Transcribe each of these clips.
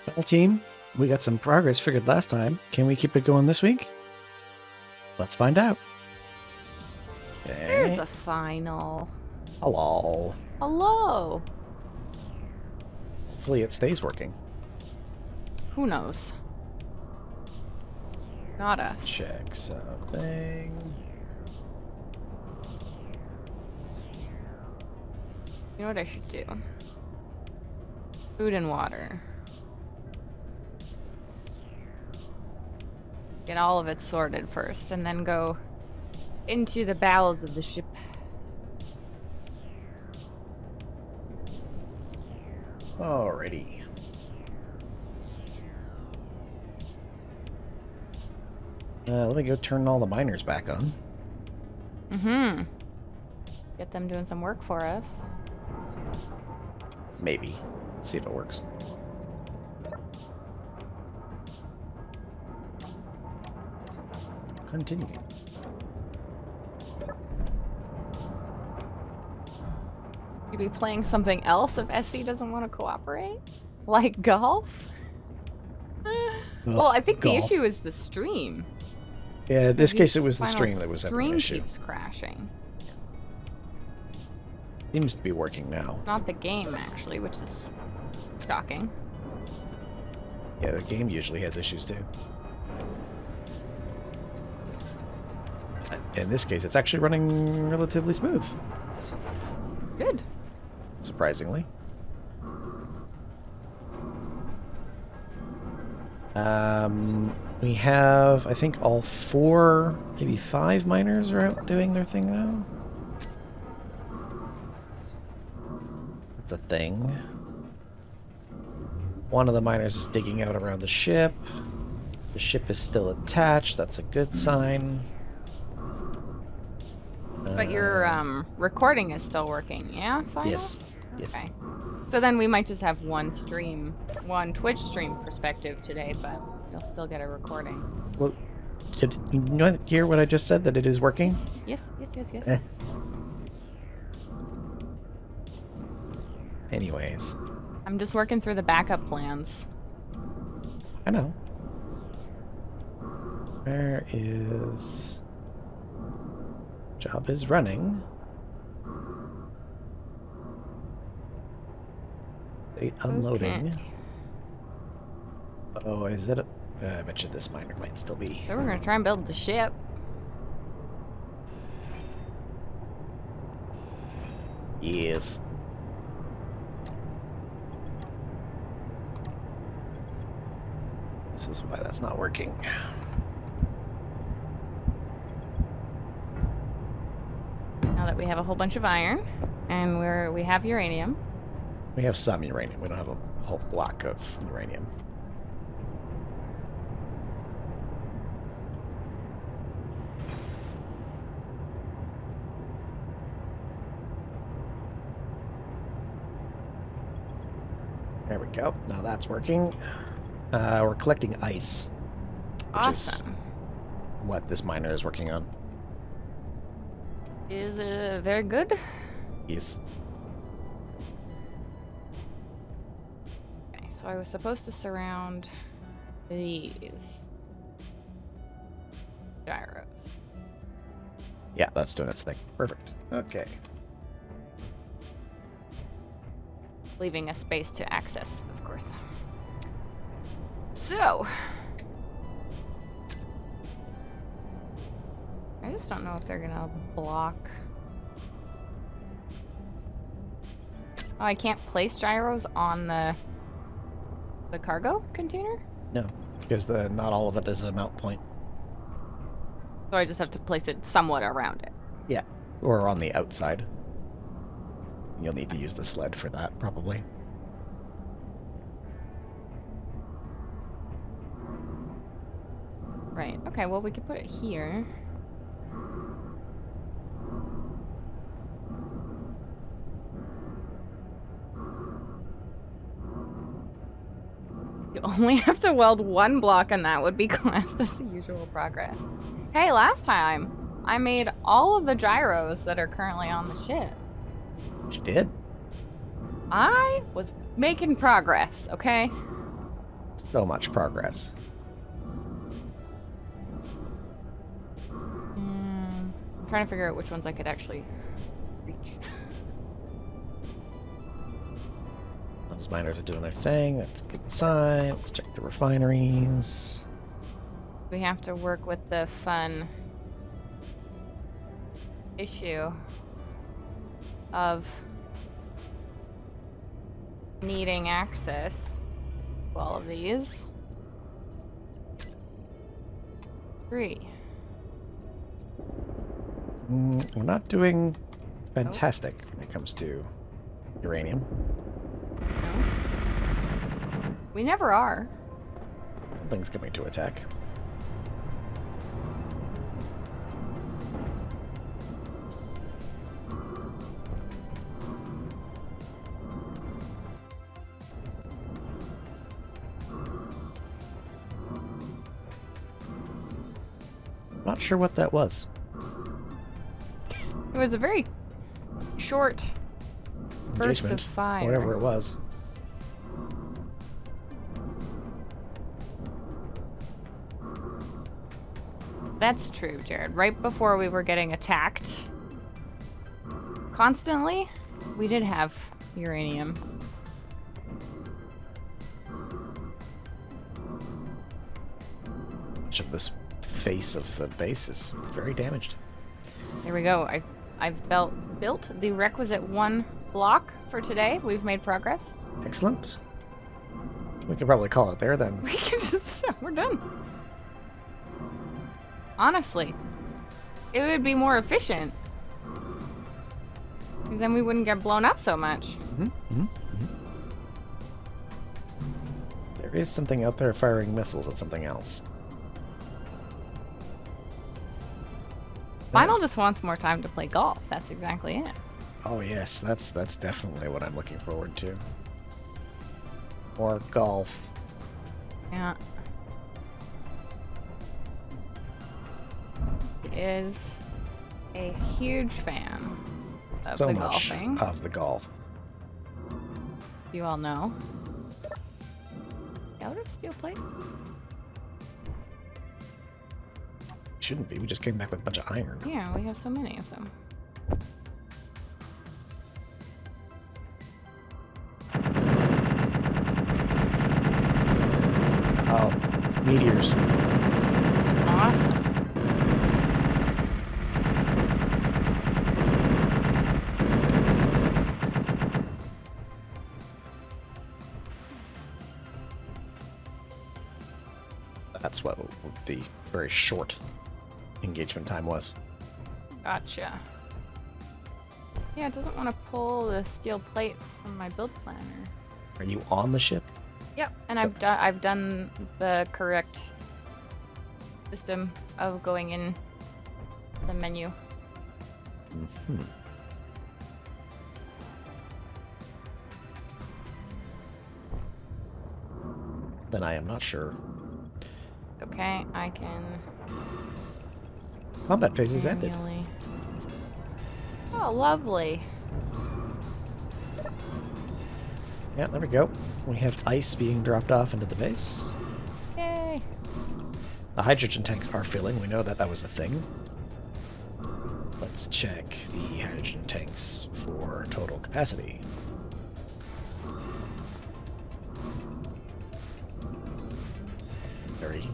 Well, team, we got some progress figured last time. Can we keep it going this week? Let's find out. There's Okay. a final. Hello. Hello. Hopefully it stays working. Who knows? Not us. Check something. You know what I should do? Food and water. Get all of it sorted first, and then go into the bowels of the ship. Alrighty. Let me go turn all the miners back on. Mm-hmm. Get them doing some work for us. Maybe. See if it works. Continue. You'd be playing something else if SC doesn't want to cooperate? Like golf? Well, I think the golf. issue is the stream. Yeah, in this Maybe case it was the final stream that was having an issue. Stream keeps crashing. Seems to be working now. Not the game, actually, which is shocking. Yeah, the game usually has issues too. In this case, it's actually running relatively smooth. Good. Surprisingly. We have, I think, all 4, maybe 5 miners are out doing their thing now. That's a thing. One of the miners is digging out around the ship. The ship is still attached. That's a good sign. But your recording is still working, yeah? Final? Yes. Yes. Okay. So then we might just have one Twitch stream perspective today, but you'll still get a recording. Well, did you not hear what I just said? That it is working? Yes. Eh. Anyways. I'm just working through the backup plans. I know. Where is... Job is running. State unloading. Okay. Oh, is it a... I bet you this miner might still be. So we're gonna try and build the ship. Yes. This is why that's not working. Now that we have a whole bunch of iron, and we have uranium. We have some uranium. We don't have a whole block of uranium. There we go. Now that's working. We're collecting ice. Awesome. What this miner is working on. Is very good. Yes. Okay, so I was supposed to surround these gyros. Yeah, that's doing its thing. Perfect. Okay. Leaving a space to access, of course. So, I just don't know if they're gonna block. Oh, I can't place gyros on the cargo container? No, because not all of it is a mount point. So I just have to place it somewhat around it. Yeah, or on the outside. You'll need to use the sled for that, probably. Right, okay, well we could put it here. You only have to weld one block and that would be classed as the usual progress. Hey, last time I made all of the gyros that are currently on the ship. She did. I was making progress, okay? So much progress. I'm trying to figure out which ones I could actually reach. Those miners are doing their thing. That's a good sign. Let's check the refineries. We have to work with the fun issue of needing access to all of these. 3. We're not doing fantastic when it comes to uranium. No. We never are. Something's coming to attack. Not sure what that was. It was a very short burst of Engagement, fire. whatever it was. That's true, Jared. Right before we were getting attacked constantly, we did have uranium. Much of this face of the base is very damaged. There we go. I've built the requisite 1 block for today. We've made progress. Excellent. We can probably call it there then. We can just we're done. Honestly, it would be more efficient. Because then we wouldn't get blown up so much. There is something out there firing missiles at something else. Final just wants more time to play golf. That's exactly it. Oh yes, that's definitely what I'm looking forward to. More golf. Yeah. Is a huge fan of So the much golfing. of the golf. You all know. Out of steel plate? Shouldn't be. We just came back with a bunch of iron. Yeah, we have so many of them. Oh, meteors. Awesome. That's what the very short engagement time was. Gotcha. Yeah, it doesn't want to pull the steel plates from my build planner. Are you on the ship? Yep, and I've done the correct system of going in the menu. Mm-hmm. Then I am not sure. Okay, I can Combat phase has ended. manually. Oh, lovely. Yeah, there we go. We have ice being dropped off into the base. Yay. The hydrogen tanks are filling. We know that that was a thing. Let's check the hydrogen tanks for total capacity. Very.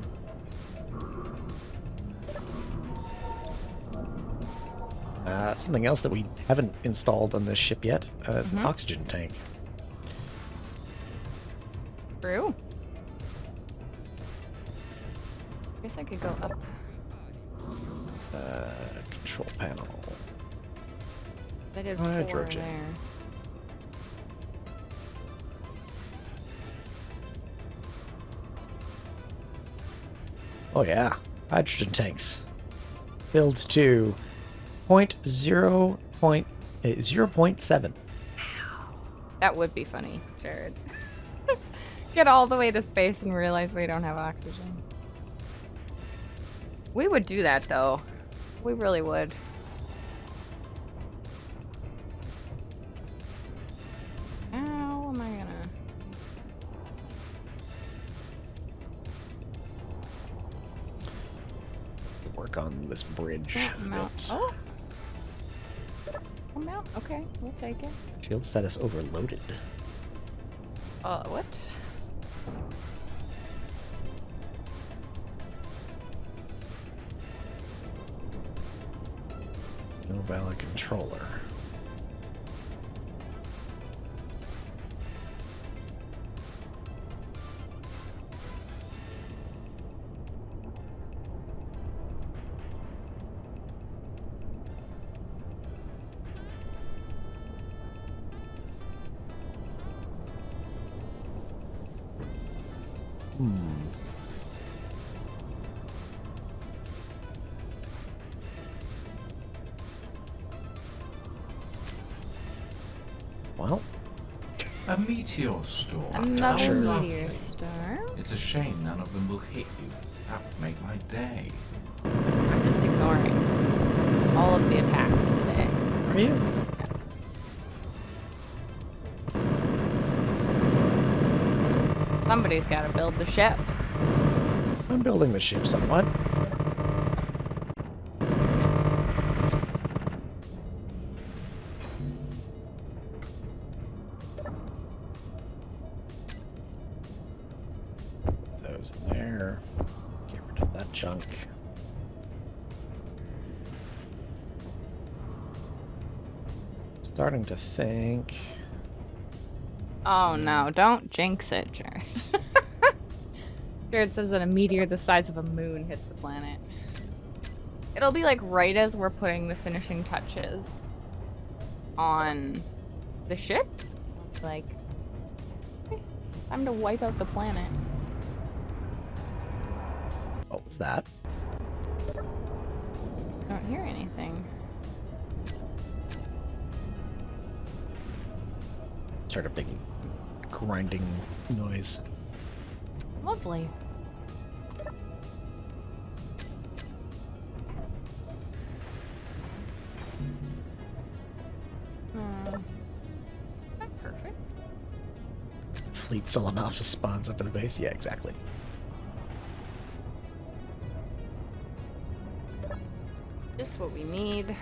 Something else that we haven't installed on this ship yet is an oxygen tank. True. Guess I could go up. Control panel. I did 4 Hydrogen. there. Oh yeah, hydrogen tanks. Filled to 0.7. That would be funny, Jared. Get all the way to space and realize we don't have oxygen. We would do that, though. We really would. How am I gonna... work on this bridge. Mount. Oh. Oh, mount. Okay, we'll take it. Shield status overloaded. What? No valid controller. Well, A meteor storm. Another Sure. meteor storm. It's a shame none of them will hit you. That would make my day. I'm just ignoring all of the attacks today. are you? Somebody's got to build the ship. I'm building the ship somewhat. Those in there. Get rid of that junk. Starting to think. Oh no, don't jinx it, Jared. Jared says that a meteor the size of a moon hits the planet. It'll be like right as we're putting the finishing touches on the ship. Like, okay, time to wipe out the planet. What was that? I don't hear anything. Heard a big grinding noise. Lovely. Not perfect. Fleet Solanatus spawns up at the base. Yeah, exactly. Just what we need.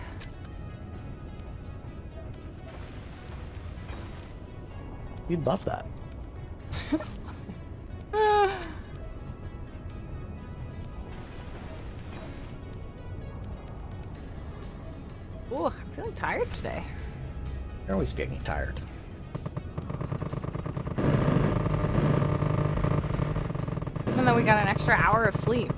You'd love that. Ooh, I'm feeling tired today. You're always getting tired. Even though we got an extra hour of sleep.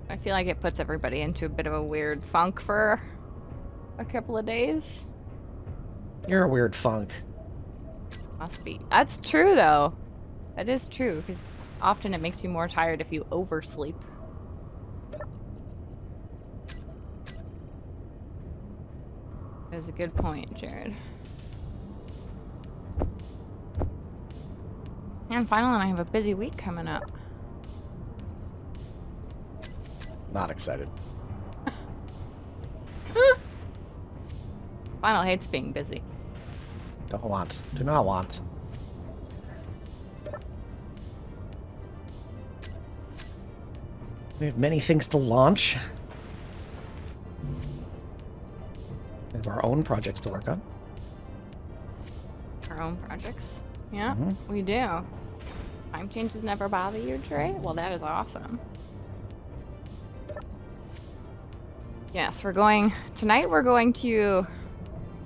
I feel like it puts everybody into a bit of a weird funk for a couple of days. You're a weird funk. Must be. That's true, though. That is true, because often it makes you more tired if you oversleep. That's a good point, Jared. And finally, I have a busy week coming up. Not excited. Final hates being busy. Don't want. Do not want. We have many things to launch. We have our own projects to work on. Our own projects. Yeah, Mhm. we do. Time changes never bother you, Trey? Well, that is awesome. Yes, tonight we're going to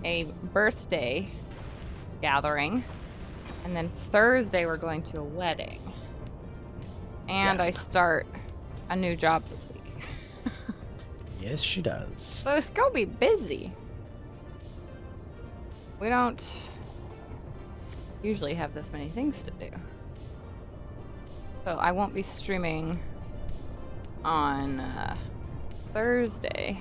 a birthday gathering, and then Thursday we're going to a wedding. And I Yes. start a new job this week. Yes, she does. So it's gonna be busy. We don't usually have this many things to do. So I won't be streaming on Thursday.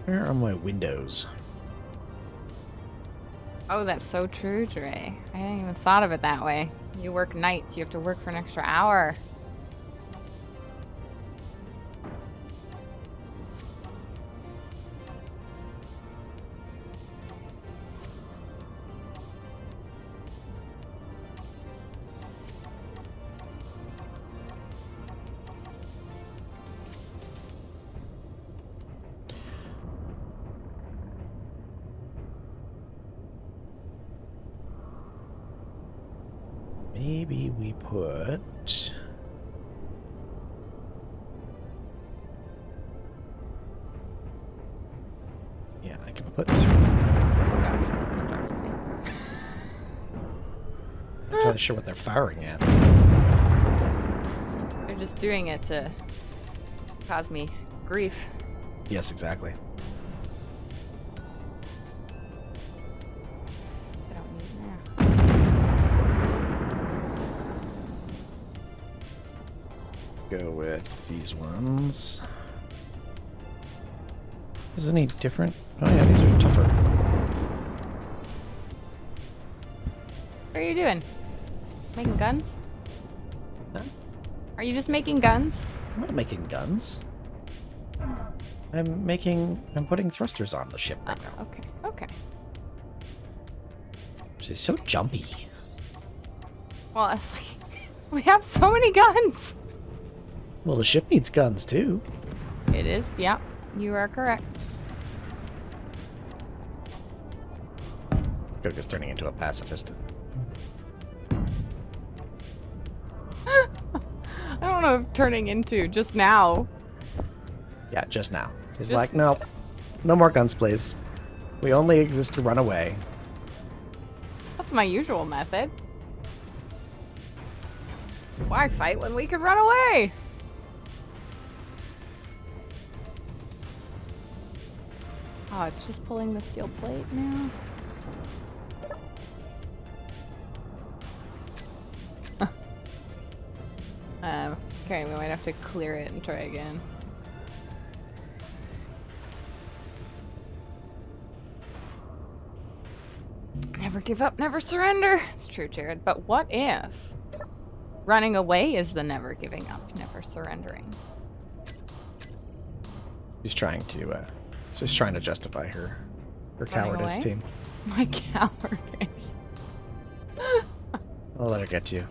Where are my windows? Oh, that's so true, Dre. I hadn't even thought of it that way. You work nights, you have to work for an extra hour. Maybe we put... Yeah, I can put 3. Gosh, that's startled me. I'm not entirely sure what they're firing at. They're just doing it to cause me grief. Yes, exactly. I don't need that. Go with these ones. Is any different? Oh yeah, these are tougher. What are you doing? Making guns? Huh? Are you just making guns? I'm not making guns. I'm putting thrusters on the ship right now. Okay, okay. She's so jumpy. Well, I was like, we have so many guns. Well, the ship needs guns too. It is, yeah. You are correct. Goga's turning into a pacifist. I don't know if turning into just now. Yeah, just now. She's Just- like, no, no more guns, please. We only exist to run away. That's my usual method. Why fight when we can run away? Oh, it's just pulling the steel plate now. Okay, we might have to clear it and try again. Never give up, never surrender. It's true, Jared. But what if running away is the never giving up, never surrendering? She's trying to justify her Running cowardice, away? team. My cowardice. I'll let her get to you.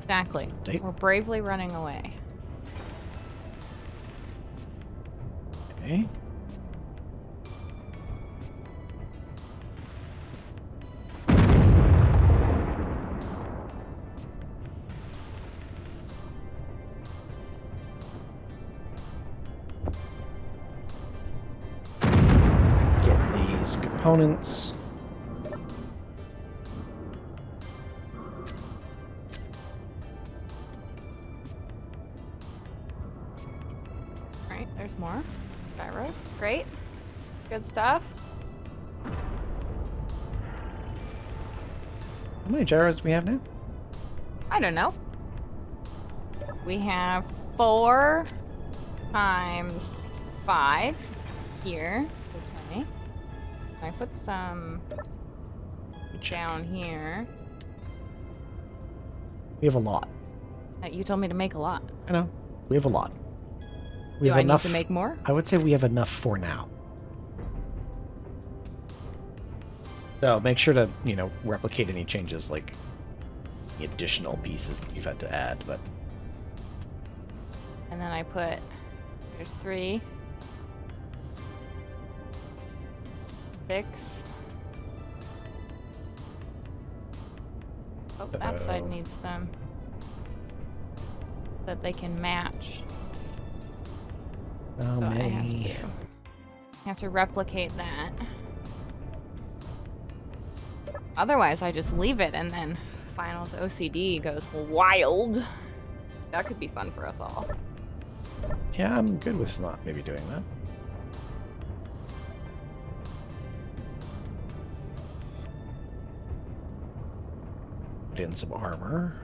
Exactly. Date. We're bravely running away. Okay. Get these components. Alright, there's more. Gyros. Great. Good stuff. How many gyros do we have now? I don't know. We have 4 times 5 here. So 20. I put some down here. We have a lot. You told me to make a lot. I know. We have a lot. We Do have I enough. need to make more? I would say we have enough for now. So make sure to, replicate any changes, like the additional pieces that you've had to add, but And then I put, there's 3. 6. Oh, that side Uh-oh. needs them. So that they can match. oh, So I many. have to replicate that. Otherwise, I just leave it and then Finals OCD goes wild. That could be fun for us all. Yeah, I'm good with not maybe doing that. in some armor.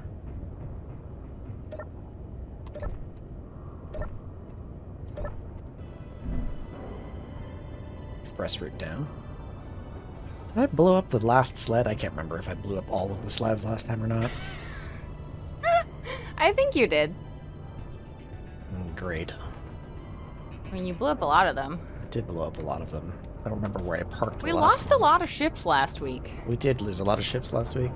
Express route down. Did I blow up the last sled? I can't remember if I blew up all of the sleds last time or not. I think you did. Great. I mean, you blew up a lot of them. I did blow up a lot of them. I don't remember where I parked We the last lost one. a lot of ships last week. We did lose a lot of ships last week.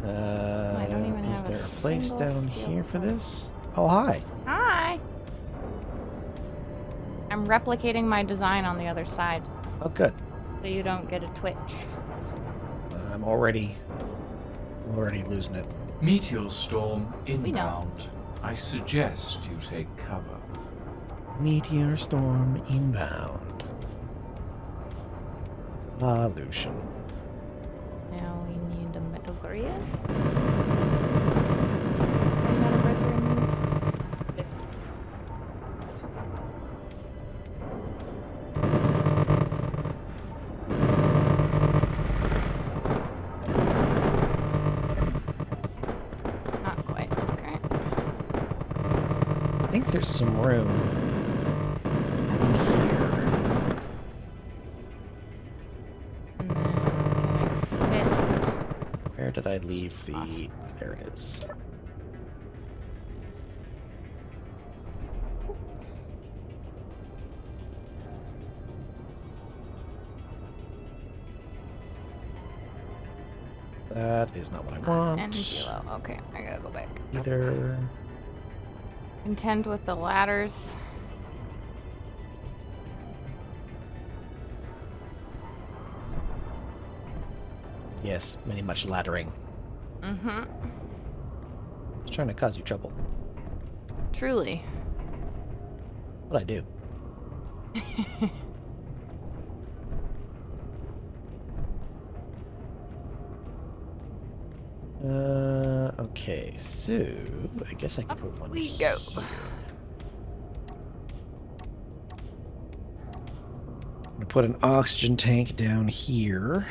I don't even Is have there a a place single down steel here for plate. this? Oh, hi. Hi. I'm replicating my design on the other side, Oh, good. so you don't get a twitch. I'm already losing it. Meteor storm know. inbound. I suggest you take cover. Meteor storm inbound. Pollution. Now we need a metal grid. How many metal grids are in these? 50. Not quite. Okay. I think there's some room in here. And then can I fit? Where did I leave the... There it is. That is not what I want. And kilo. Okay, I gotta go back. Either. Contend with the ladders. Yes, many much laddering. Mm-hmm. Just trying to cause you trouble. Truly. What'd I do? Okay, so I guess I could put one we go. here. I'm gonna put an oxygen tank down here.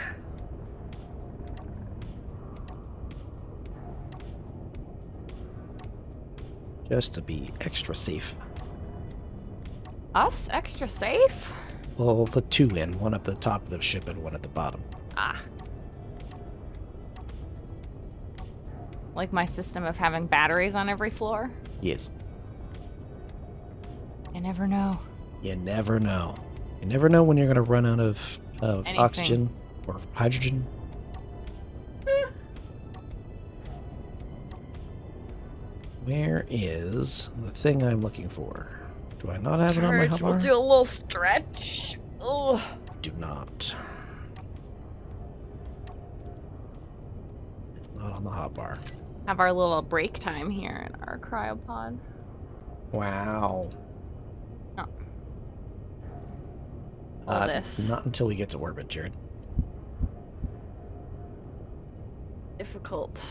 Just to be extra safe. Us? Extra safe? Well, we'll put two in, one at the top of the ship and one at the bottom. Ah. Like my system of having batteries on every floor? Yes. You never know. You never know. You never know when you're going to run out of Anything. oxygen or hydrogen. Where is the thing I'm looking for? Do I not have it on my Church, we'll hotbar? do a little stretch. Ugh. Do not. It's not on the hotbar. Have our little break time here in our cryopod. Wow. Oh. All this. Not until we get to orbit, Jared. Difficult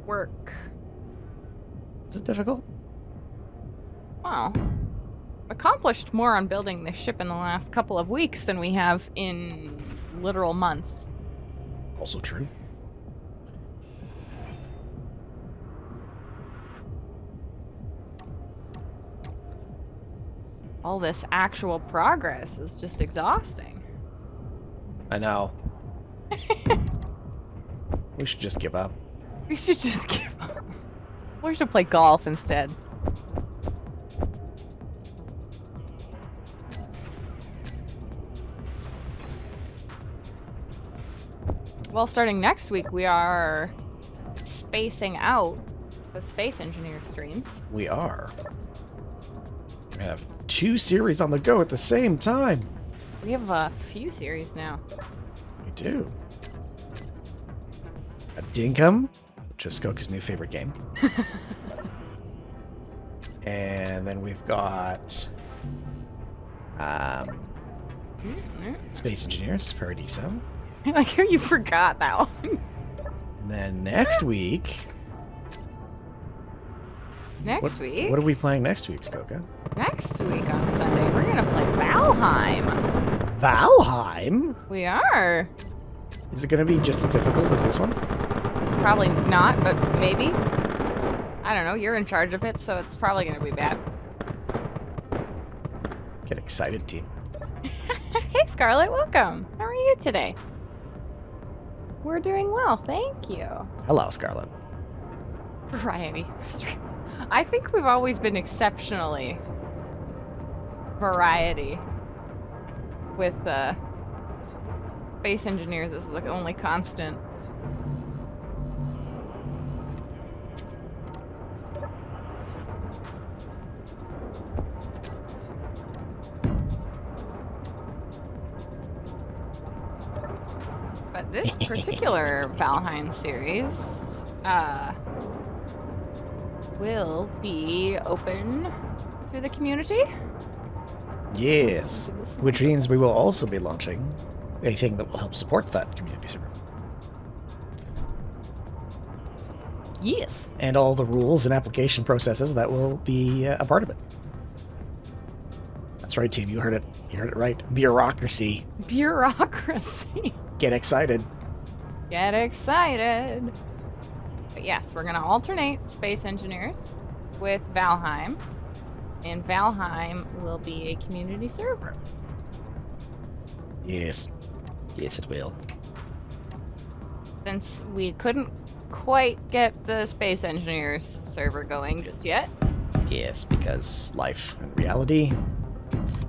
work. Is it difficult? Well, accomplished more on building this ship in the last couple of weeks than we have in literal months. Also true. All this actual progress is just exhausting. I know. We should just give up. We should just give up. We should play golf instead. Well, starting next week, we are spacing out the Space Engineer streams. We are. We have 2 series on the go at the same time. We have a few series now. We do. A Dinkum, which is Skoka's new favorite game. And then we've got Space Engineers, Paradiso. I hear you forgot that one. And then next week, Next week? What are we playing next week, Skoka? Next week on Sunday, we're gonna play Valheim. Valheim? We are. Is it going to be just as difficult as this one? Probably not, but maybe. I don't know. You're in charge of it, so it's probably gonna be bad. Get excited, team. Hey, Scarlett, welcome. How are you today? We're doing well, thank you. Hello, Scarlet. Variety. I think we've always been exceptionally variety with space engineers is the only constant. But this particular Valheim series will be open to the community. Yes, which means we will also be launching a thing that will help support that community server. Yes. And all the rules and application processes that will be a part of it. That's right, team. You heard it. You heard it right. Bureaucracy. Bureaucracy. Get excited. Get excited. But yes, we're going to alternate Space Engineers with Valheim. And Valheim will be a community server. Yes. Yes, it will. Since we couldn't quite get the Space Engineers server going just yet. Yes, because life and reality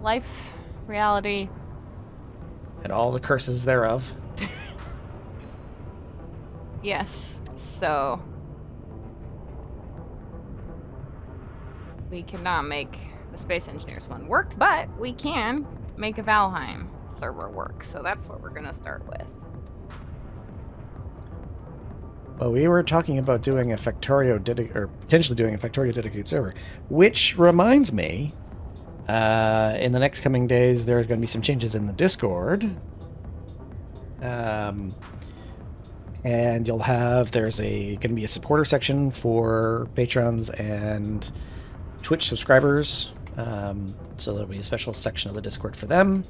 Life, reality. and all the curses thereof. Yes, so we cannot make the Space Engineers one work, but we can make a Valheim server work, so that's what we're going to start with. Well, we were talking about doing a Factorio or potentially doing a Factorio dedicated server, which reminds me, in the next coming days, there's going to be some changes in the Discord. And you'll have, there's going to be a supporter section for patrons and Twitch subscribers. So there'll be a special section of the Discord for them.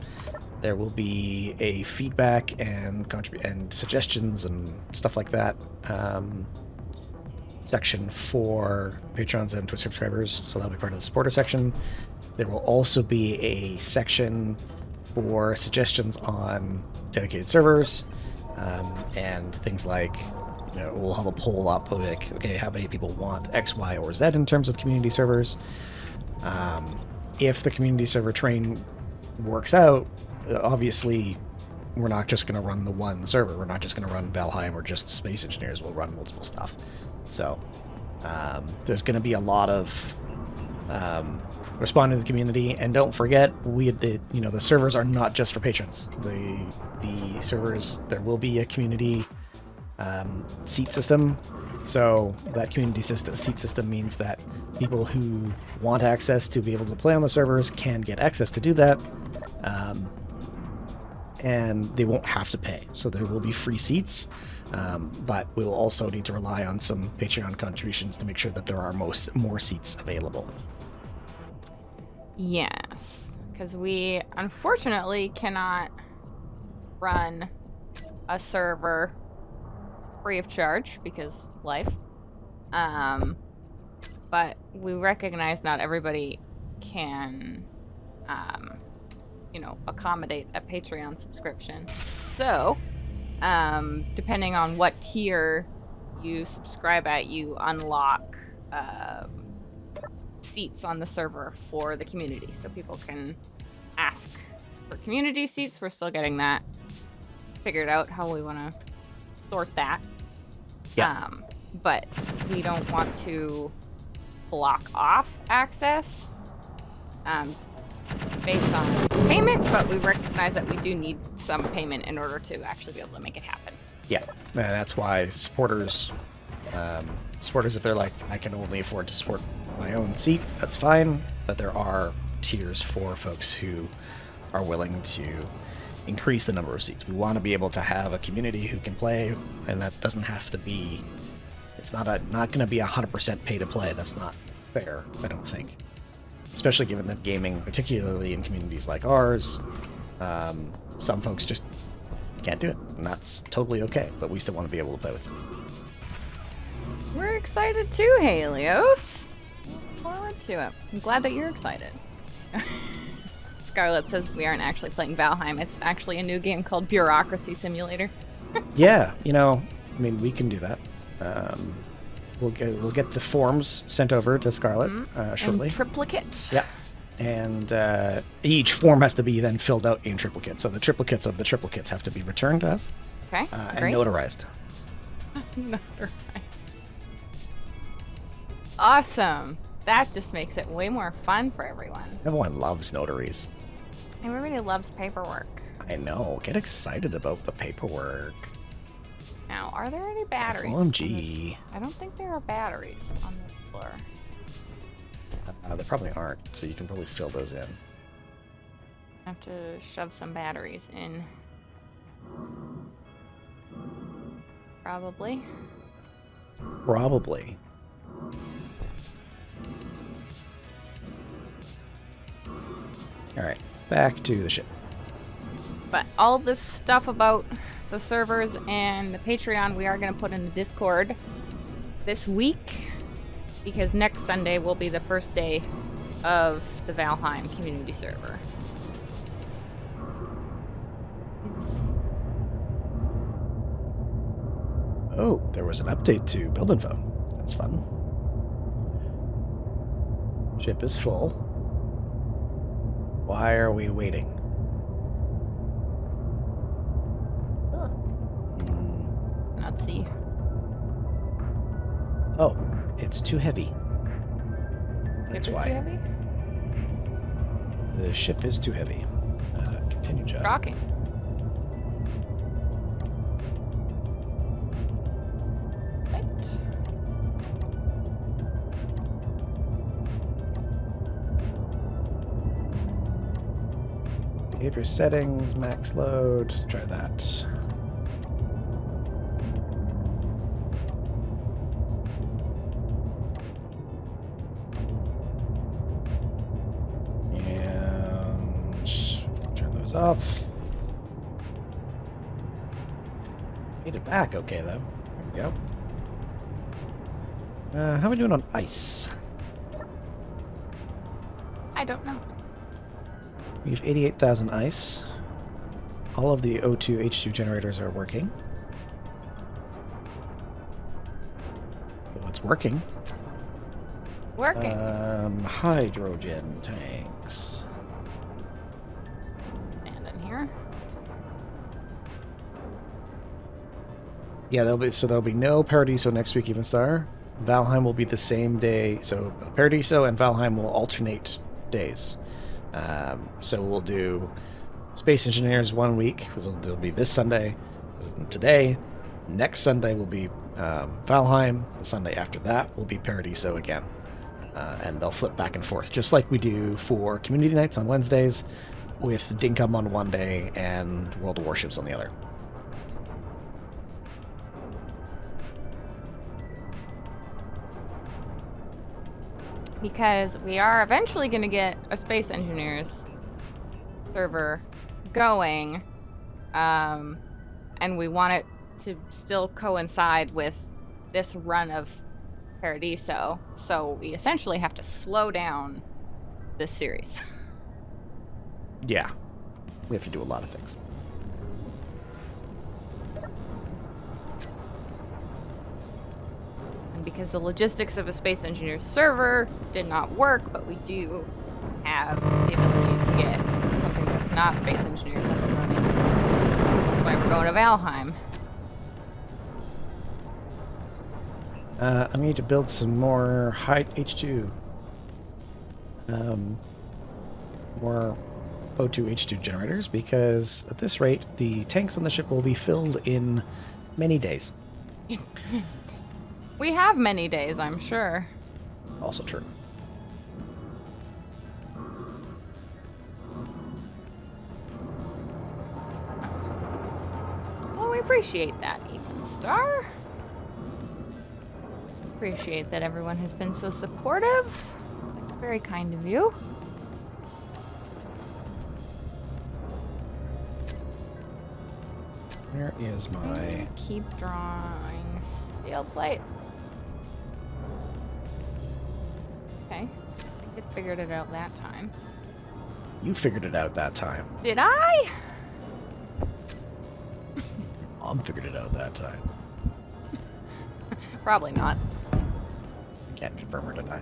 There will be a feedback and suggestions and stuff like that section for patrons and Twitch subscribers. So that'll be part of the supporter section. There will also be a section for suggestions on dedicated servers. And things like, we'll have a poll up of like, okay, how many people want X, Y, or Z in terms of community servers? If the community server train works out, obviously, we're not just going to run the one server. We're not just going to run Valheim or just Space Engineers. We'll run multiple stuff. So there's going to be a lot of responding to the community, and don't forget, the servers are not just for patrons. The servers, there will be a community seat system. So that community seat system means that people who want access to be able to play on the servers can get access to do that, and they won't have to pay. So there will be free seats, but we will also need to rely on some Patreon contributions to make sure that there are more seats available. Yes, because we unfortunately cannot run a server free of charge because life. But we recognize not everybody can, accommodate a Patreon subscription. So, depending on what tier you subscribe at, you unlock seats on the server for the community, so people can ask for community seats. We're still getting that figured out, how we want to sort that. Yeah. But we don't want to block off access based on payment, but we recognize that we do need some payment in order to actually be able to make it happen. Yeah, and that's why supporters, if they're like, I can only afford to support my own seat, that's fine, but there are tiers for folks who are willing to increase the number of seats. We want to be able to have a community who can play, and that doesn't have to be, it's not going to be 100% pay to play. That's fair, I don't think. Especially given that gaming, particularly in communities like ours, some folks just can't do it, and that's totally okay, but we still want to be able to play with them. We're excited too, Helios. Look forward to it. I'm glad that you're excited. Scarlett says we aren't actually playing Valheim. It's actually a new game called Bureaucracy Simulator. Yeah, I mean, we can do that. We'll get the forms sent over to Scarlett shortly. And triplicate. Yeah. And each form has to be then filled out in triplicate. So the triplicates of the triplicates have to be returned to us. Okay, and great. notarized. Notarized. Awesome. That just makes it way more fun for everyone. Everyone loves notaries. Everybody loves paperwork. I know. Get excited about the paperwork. Now, are there any batteries? OMG. I don't think there are batteries on this floor. There probably aren't, so you can probably fill those in. I have to shove some batteries in. Probably. Probably. Alright, back to the ship. But all this stuff about the servers and the Patreon we are going to put in the Discord this week, because next Sunday will be the first day of the Valheim community server. Oh, there was an update to build info. That's fun. Ship is full. Why are we waiting? Let's see. Oh, it's too heavy. That's Ship is why. too heavy? The ship is too heavy. Continue job. Shocking. Right. Behavior settings, max load. Try that. And turn those off. Made it back okay though. There we go. How are we doing on ice? I don't know. We have 88,000 ice. All of the O2 H2 generators are working. So it's working. Working. Hydrogen tanks. And in here. Yeah, there'll be no Paradiso next week, Even Star. Valheim will be the same day. So Paradiso and Valheim will alternate days. So we'll do Space Engineers 1 week, because it'll be this Sunday, today. Next Sunday will be Valheim. The Sunday after that will be Paradiso again. And they'll flip back and forth, just like we do for Community Nights on Wednesdays, with Dinkum on one day and World of Warships on the other. Because we are eventually going to get a Space Engineers server going, and we want it to still coincide with this run of Paradiso, so we essentially have to slow down this series. Yeah, we have to do a lot of things. Because the logistics of a Space Engineers server did not work, but we do have the ability to get something that's not Space Engineers up and running. That's why we're going to Valheim. I need to build some more high H2. More O2 H2 generators, because at this rate, the tanks on the ship will be filled in many days. We have many days, I'm sure. Also true. Well, we appreciate that, Even Star. Appreciate that everyone has been so supportive. That's very kind of you. Where is my... Keep drawing steel plates. Okay. I think I figured it out that time. You figured it out that time. Did I? Mom figured it out that time. Probably not. Can't confirm or deny.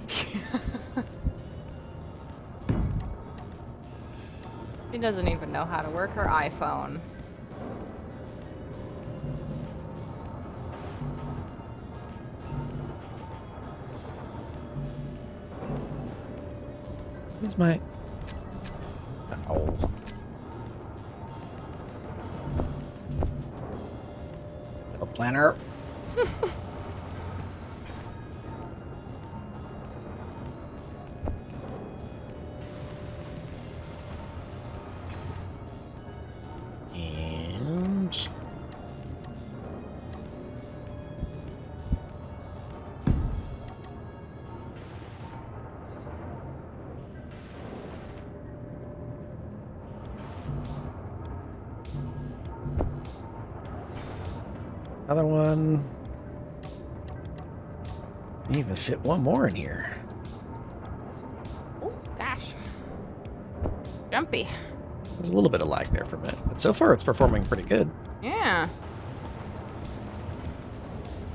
She doesn't even know how to work her iPhone. Where's my... Oh. A planner. And... Another one. You even fit one more in here. Oh, gosh. Jumpy. There's a little bit of lag there for a minute, but so far it's performing pretty good. Yeah.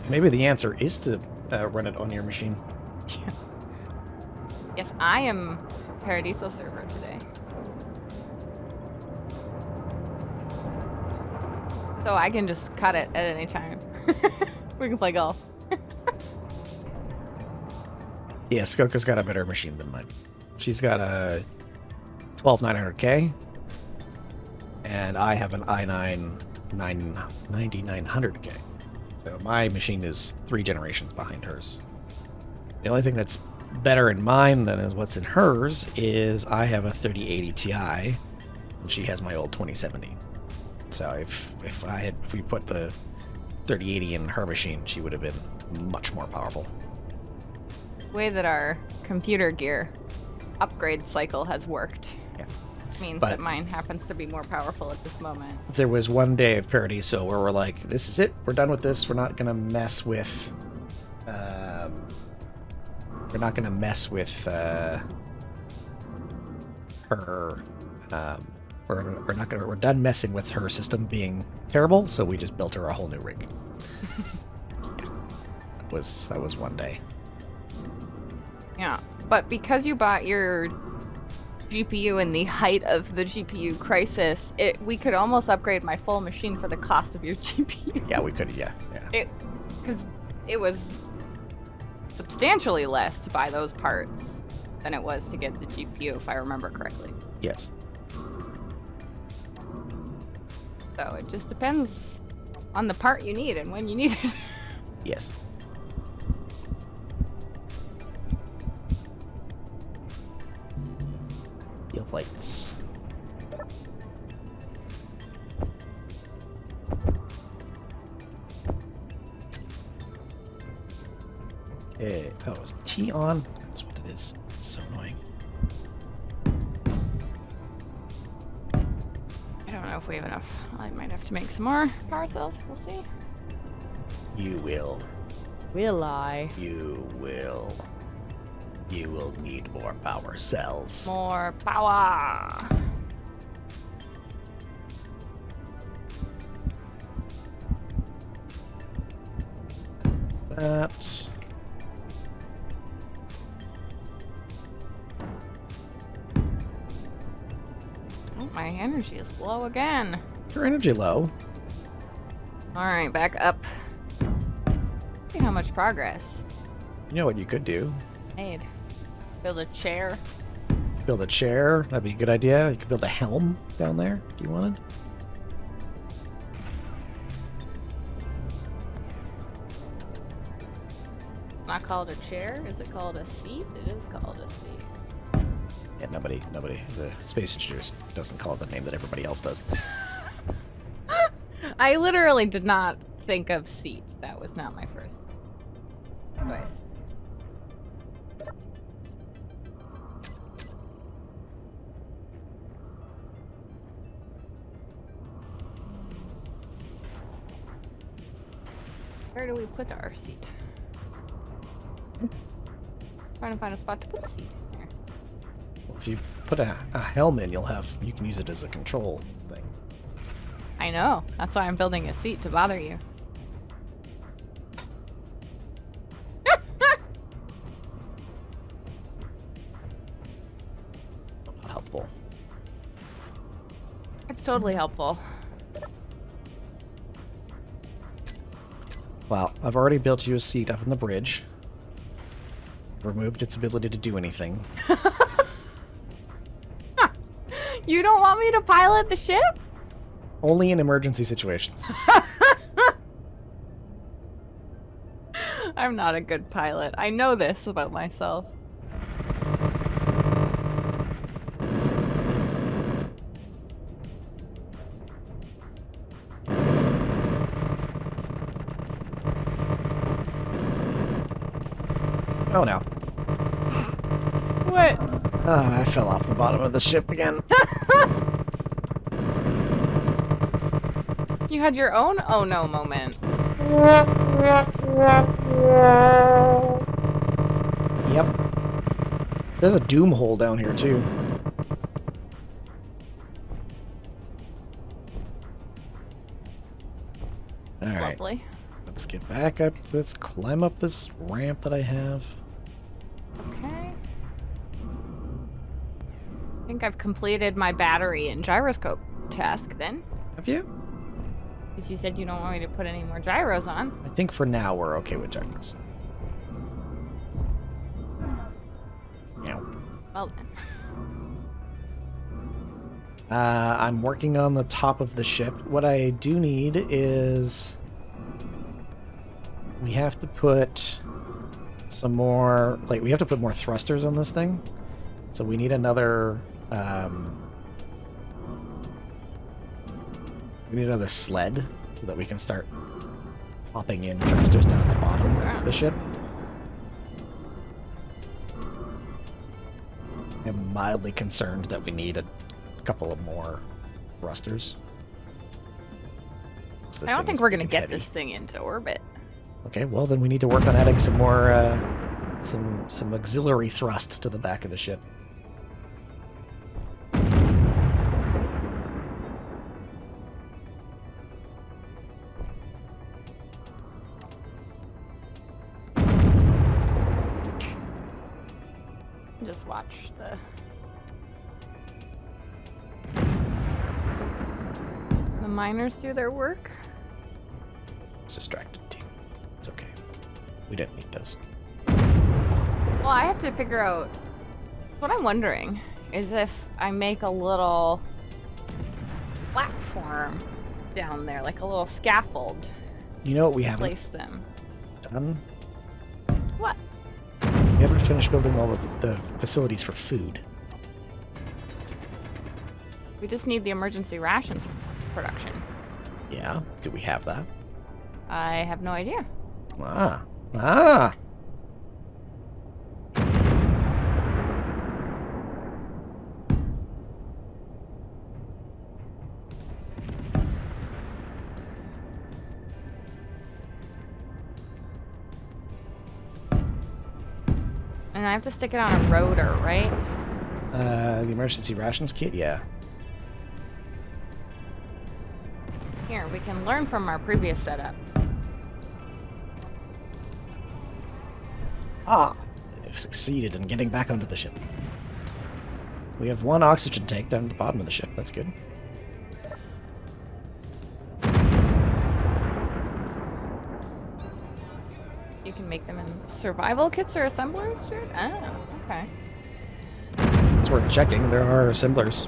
Maybe the answer is to run it on your machine. Yes, I am Paradiso server today. So I can just cut it at any time. We can play golf. Yeah, Skoka's got a better machine than mine. She's got a 12900K, and I have an i9 9900K. So my machine is 3 generations behind hers. The only thing that's better in mine than is what's in hers is I have a 3080 Ti, and she has my old 2070. So if we put the 3080 in her machine, she would have been much more powerful. The way that our computer gear upgrade cycle has worked means that mine happens to be more powerful at this moment. There was one day of Paradiso where we're like, this is it, we're done with this, we're not gonna mess with her we're done messing with her system being terrible, so we just built her a whole new rig. That was one day. Yeah, but because you bought your GPU in the height of the GPU crisis, we could almost upgrade my full machine for the cost of your GPU. Yeah, we could, yeah. Because it was substantially less to buy those parts than it was to get the GPU, if I remember correctly. Yes. So it just depends on the part you need and when you need it. Yes. Steel plates. Okay. Oh, is T on? That's what it is. So annoying. I don't know if we have enough. I might have to make some more power cells. We'll see. You will. Will I? You will. You will need more power cells. More power. That. Oh, my energy is low again. Your energy low. All right, back up. See how much progress You know what you could do? made. Build a chair. Build a chair. That'd be a good idea. You could build a helm down there if you wanted. Not called a chair. Is it called a seat? It is called a seat. Yeah, nobody. The space engineers doesn't call it the name that everybody else does. I literally did not think of seat. That was not my first. Twice. Where do we put our seat? Trying to find a spot to put the seat. There. Well, if you put a helm in, you can use it as a control thing. I know. That's why I'm building a seat to bother you. Not helpful. It's totally helpful. Well, I've already built you a seat up on the bridge. Removed its ability to do anything. You don't want me to pilot the ship? Only in emergency situations. I'm not a good pilot. I know this about myself. Oh no. What? I fell off the bottom of the ship again. You had your own oh no moment. Yep. There's a doom hole down here too. Alright. Lovely. Let's get back up. Let's climb up this ramp that I have. Okay. I think I've completed my battery and gyroscope task then. Have you? Because you said you don't want me to put any more gyros on. I think for now we're okay with gyros. Yeah. Well then. I'm working on the top of the ship. What I do need is... we have to put some more... like, we have to put more thrusters on this thing. So we need another... we need another sled so that we can start popping in thrusters down at the bottom of the ship. I'm mildly concerned that we need a couple of more thrusters. I don't think we're going to get this thing into orbit. Okay, well then we need to work on adding some more, some auxiliary thrust to the back of the ship. Just watch the miners do their work. It's distracted team. It's okay. We didn't need those. Well, I have to figure out... what I'm wondering is if I make a little platform down there, like a little scaffold. You know what we haven't Place them. done? What? We haven't finished building all of the facilities for food. We just need the emergency rations production. Yeah? Do we have that? I have no idea. Ah. Ah! And I have to stick it on a rotor, right? The emergency rations kit? Yeah. Here, we can learn from our previous setup. Ah! We've succeeded in getting back onto the ship. We have one oxygen tank down at the bottom of the ship. That's good. You can make them in survival kits or assemblers, dude? Oh, okay. It's worth checking. There are assemblers.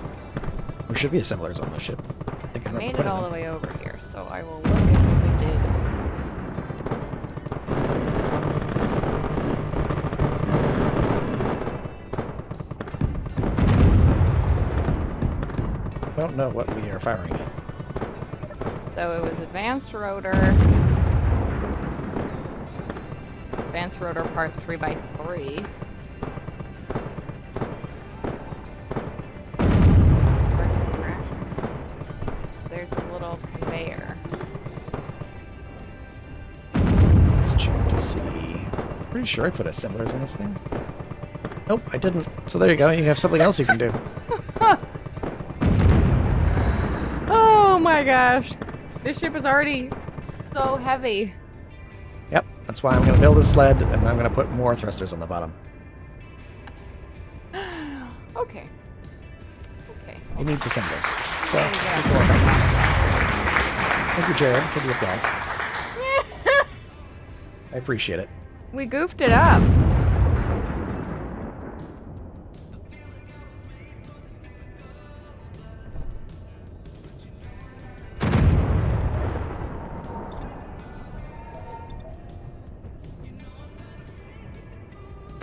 There should be assemblers on the ship. I think I Made it all the way over here, so I will look at what we did. I don't know what we are firing at. So it was advanced rotor. Advanced rotor part 3x3. Emergency rations. There's this little conveyor. Let's check to see. Pretty sure I put assemblers in this thing. Nope, I didn't. So there you go. You have something else you can do. Oh my gosh. This ship is already so heavy. Yep, that's why I'm going to build a sled, and I'm going to put more thrusters on the bottom. Okay. Okay. It needs assemblers. So, There we we go. can work on that. Thank you, Jared, for the applause. I appreciate it. We goofed it up.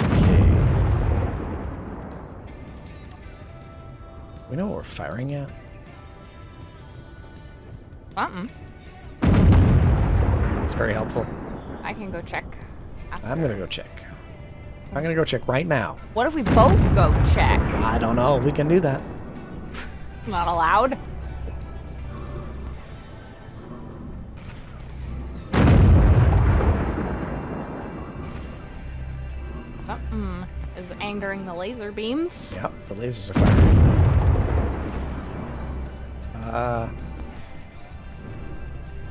Okay. We know what we're firing at? Something. It's very helpful. I can go check. I'm going to go check. I'm going to go check right now. What if we both go check? I don't know if we can do that. It's not allowed. Something is angering the laser beams. Yep, the lasers are firing.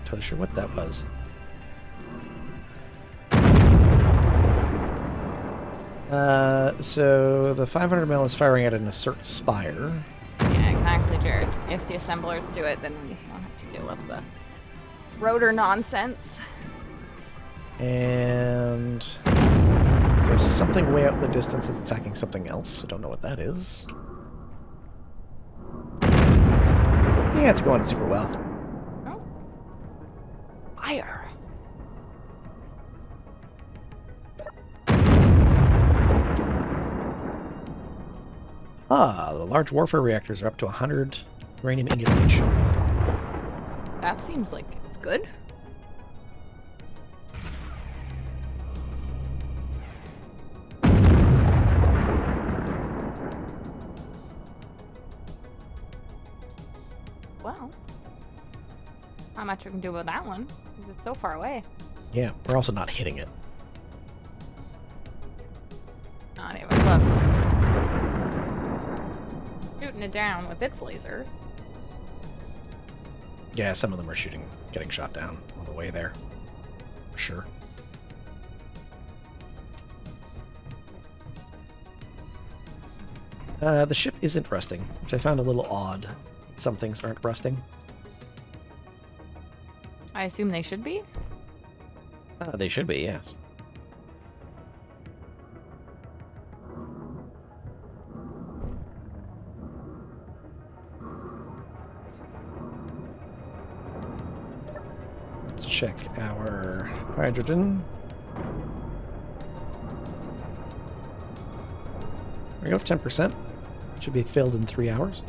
Totally sure what that was. So the 500 mil is firing at an assert spire. Yeah, exactly, Jared. If the assemblers do it, then we don't have to deal with the rotor nonsense. And there's something way out in the distance that's attacking something else. I don't know what that is. Yeah, it's going super well. Oh. Fire. Ah, the large warfare reactors are up to 100 uranium ingots each. That seems like it's good. Well, not much we can do about that one, because it's so far away. Yeah, we're also not hitting it. Not even close. Shooting it down with its lasers. Yeah, some of them are getting shot down on the way there. For sure. The ship isn't rusting, which I found a little odd. Some things aren't rusting. I assume they should be. They should be, yes. Let's check our hydrogen. There we go, 10%. Should be filled in 3 hours.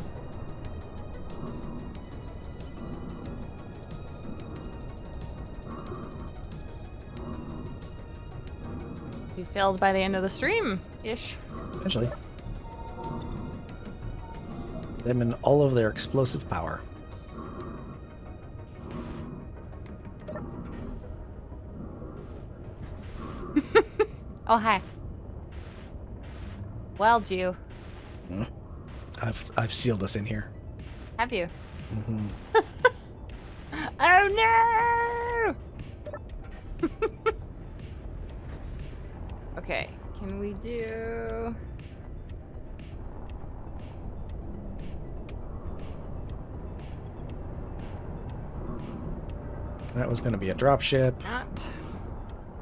Be filled by the end of the stream ish. Eventually. Them in all of their explosive power. Oh, hi. Well, Jew. I've sealed us in here. Have you? Mm-hmm. Oh no! Okay, can we do... That was going to be a dropship. Not.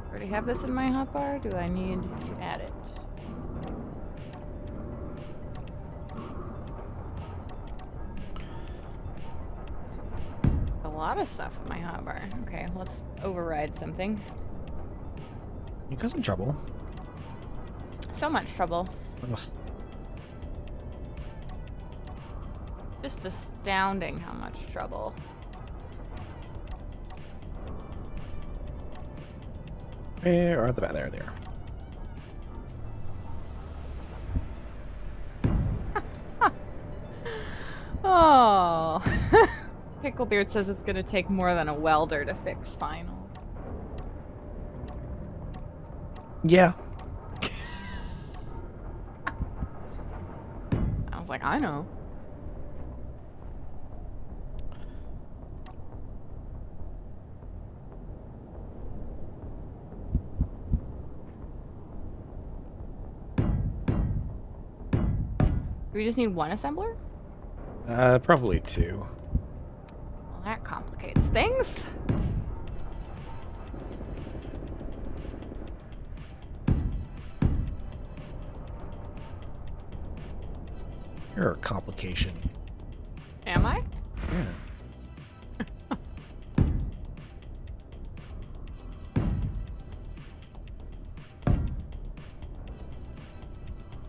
Already have this in my hotbar? Do I need to add it? A lot of stuff in my hotbar. Okay, let's override something. You got some trouble. So much trouble. Ugh. Just astounding how much trouble. Where are the there they are. Oh. Picklebeard says it's gonna take more than a welder to fix final. Yeah. I was like, I know. Do we just need one assembler? Probably 2. Well, that complicates things. You're a complication. Am I? Yeah.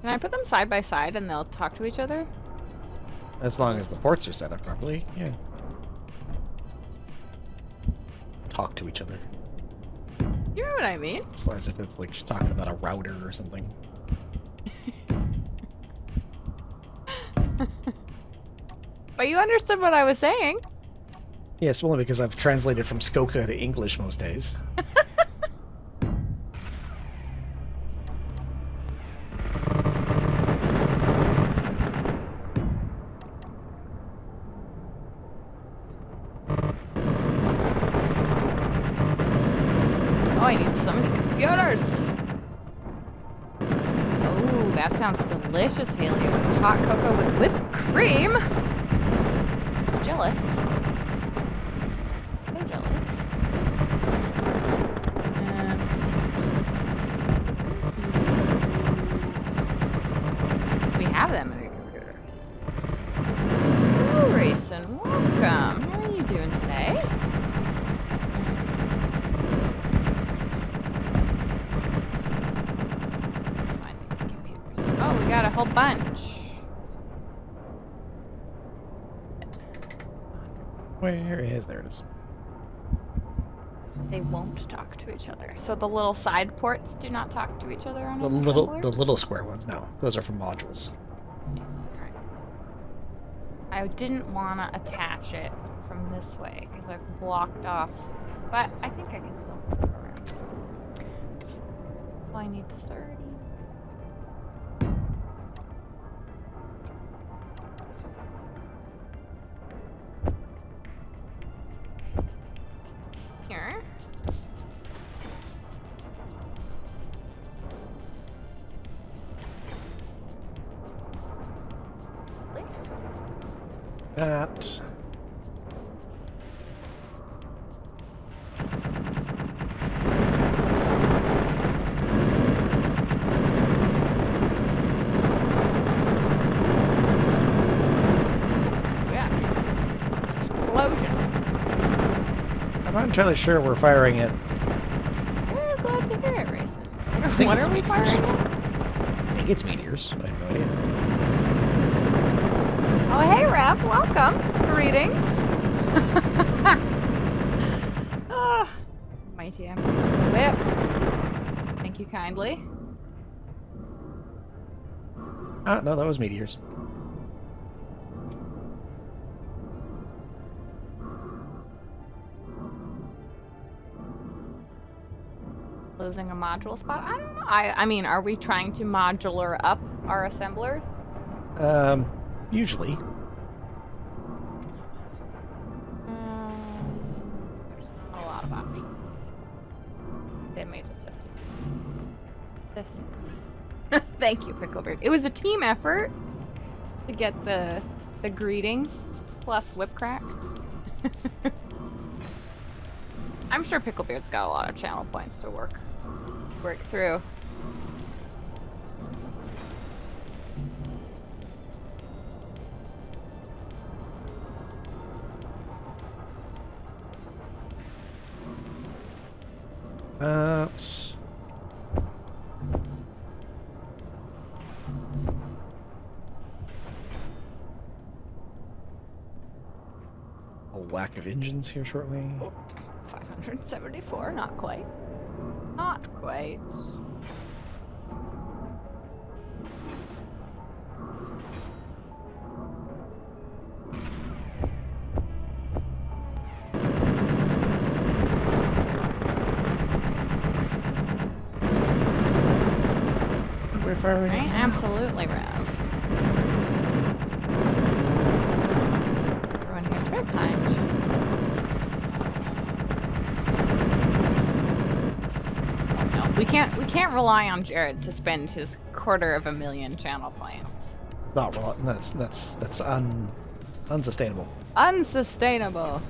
Can I put them side by side and they'll talk to each other? As long as the ports are set up properly, yeah. Talk to each other. You know what I mean? It's as if it's like she's talking about a router or something. But you understood what I was saying. Yes, only because I've translated from Skoka to English most days. Oh, I need so many computers. Oh, that sounds delicious, Helios. Hot cocoa with whipped cream. Jealous. So jealous. We have that many computers. Hello, Rayson. Welcome. How are you doing today? Finding computers. Oh, we got a whole bunch. Where is? There it is. They won't talk to each other. So the little side ports do not talk to each other on The an little, assembler? the little square ones. No, those are from modules. Alright. I didn't want to attach it from this way because I've blocked off, but I think I can still move it around. Oh, I need 30. Here. That. Yeah. Explosion. I'm not entirely sure we're firing it. We're glad to hear it, Rayson. think What it's are we meteors. firing at? I think it's meteors. I have no idea. Oh, hey, Raph. Welcome. Greetings. Ah, mighty Empress of the Whip. Thank you kindly. Ah, no, that was meteors. Losing a module spot? I don't know. I mean, are we trying to modular up our assemblers? Usually. There's not a lot of options. It may just have to be this. Thank you, Picklebeard. It was a team effort to get the greeting plus whip crack. I'm sure Picklebeard's got a lot of channel points to work through. A lack of engines here shortly. Oh, 574, not quite. Oh, not quite. We're firing. Right? Absolutely, Rev. Everyone here's very kind. No, we can't rely on Jared to spend his 250,000 channel points. It's not real. That's unsustainable. Unsustainable.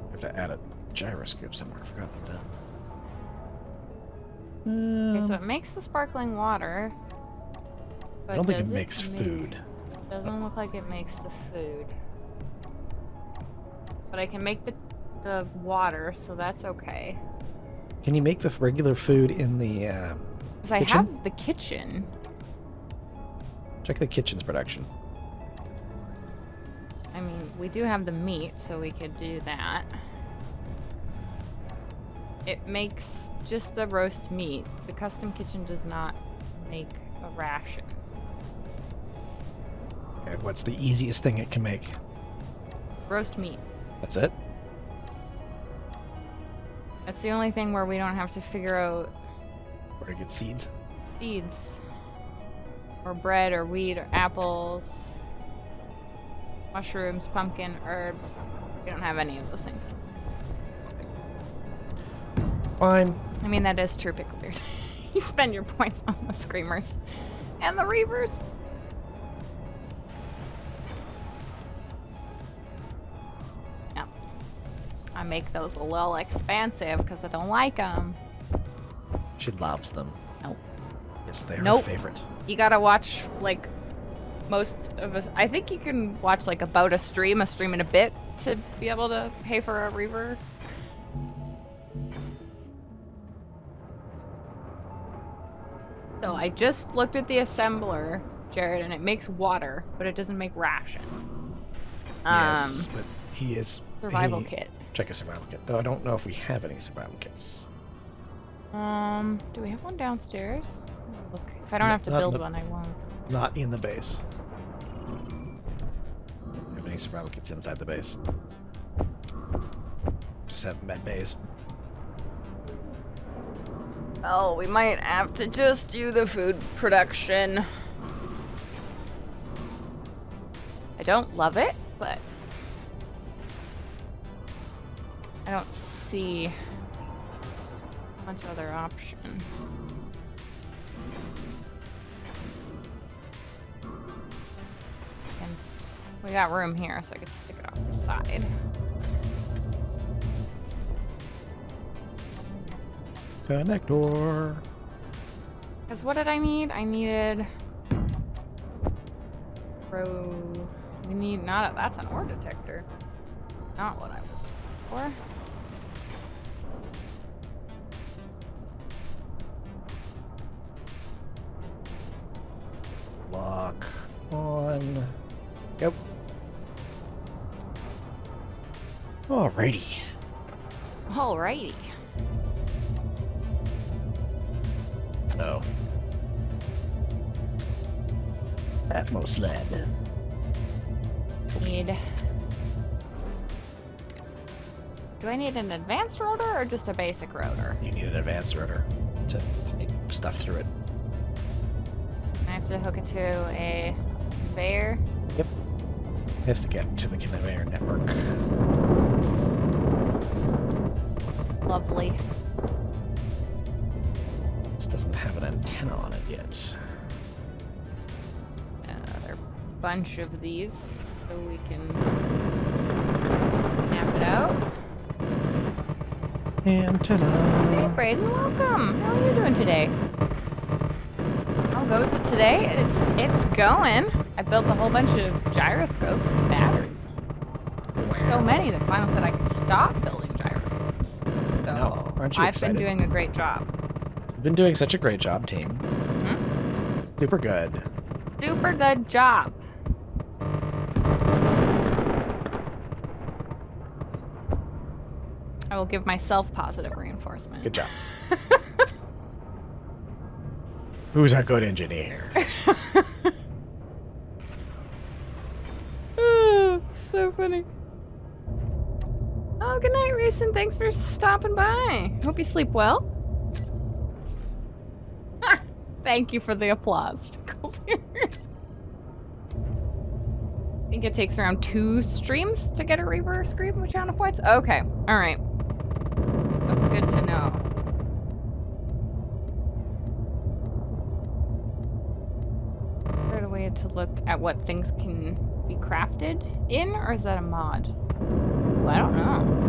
I have to add a gyroscope somewhere. I forgot about that. Okay, so it makes the sparkling water. But I don't think it does makes food. Doesn't look like it makes the food. But I can make the water, so that's okay. Can you make the regular food in the Because I kitchen? have the kitchen. Check the kitchen's production. I mean, we do have the meat, so we could do that. It makes just the roast meat. The custom kitchen does not make a ration. Okay, what's the easiest thing it can make? Roast meat. That's it? That's the only thing where we don't have to figure out Where to get seeds? seeds. Or bread, or wheat, or apples. Mushrooms, pumpkin, herbs. We don't have any of those things. Fine. I mean, that is true, Picklebeard. You spend your points on the Screamers. And the Reavers. Yep. I make those a little expensive because I don't like them. She loves them. Nope. Yes, they're Nope. her favorite. You gotta watch, like, most of us. I think you can watch, like, about a stream and a bit to be able to pay for a Reaver. So I just looked at the assembler, Jared, and it makes water, but it doesn't make rations. Yes, but he is... Survival kit. Check a survival kit. Though I don't know if we have any survival kits. Do we have one downstairs? Look, if I don't have to Not in build the- one, I won't. Not in the base. Don't have any survival kits inside the base. Just have med bays. Oh, we might have to just do the food production. I don't love it, but I don't see much other option. And we got room here, so I could stick it off the side. Connector. Because what did I need? I needed... We need not a... That's an ore detector. Not what I was looking for. Lock on. Yep. Alrighty. Alrighty. No. Atmos lead. Need... Do I need an advanced rotor or just a basic rotor? You need an advanced rotor to pipe stuff through it. I have to hook it to a conveyor. Yep. Has to get to the conveyor network. Lovely. This doesn't have an antenna on it yet. Another bunch of these so we can map it out. Hey, Antenna. Braden, welcome. How are you doing today? How goes it today? It's going. I built a whole bunch of gyroscopes and batteries. So many that Final said I could stop building gyroscopes. So No, aren't you I've excited? been doing a great job. You've been doing such a great job, team. Hmm? Super good. Super good job. I will give myself positive reinforcement. Good job. Who's a good engineer? So funny. Oh, good night, Reese, and thanks for stopping by. Hope you sleep well. Thank you for the applause. I think it takes around 2 streams to get a Reaver scream with channel points. Okay, all right. That's good to know. Is there a way to look at what things can be crafted in, or is that a mod? Ooh, I don't know.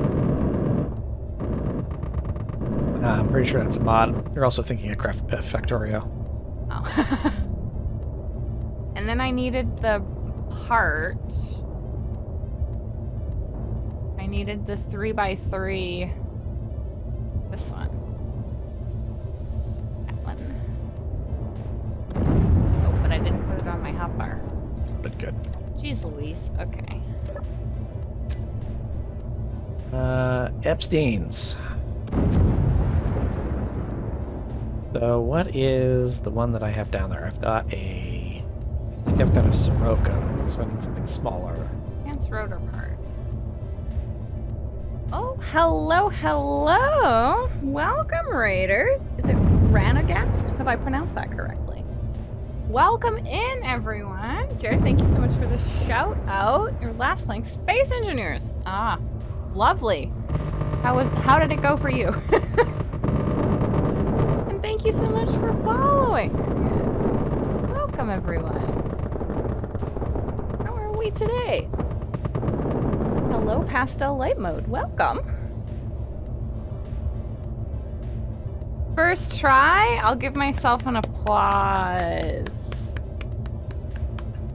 I'm pretty sure that's a mod. You're also thinking of Factorio. Oh. And then I needed the part. I needed the 3x3. This one. That one. Oh, but I didn't put it on my hotbar. But good. Jeez Louise. Okay. Epstein's. So what is the one that I have down there? I think I've got a Sirocco, so I need something smaller. Enhanced rotor part. Oh, hello, hello. Welcome, Raiders. Is it Ranagast? Have I pronounced that correctly? Welcome in, everyone. Jared, thank you so much for the shout out. You're last playing Space Engineers. Ah, lovely. How did it go for you? And thank you so much for following. Yes. Welcome, everyone. How are we today? Hello, Pastel Light Mode. Welcome. First try, I'll give myself an applause.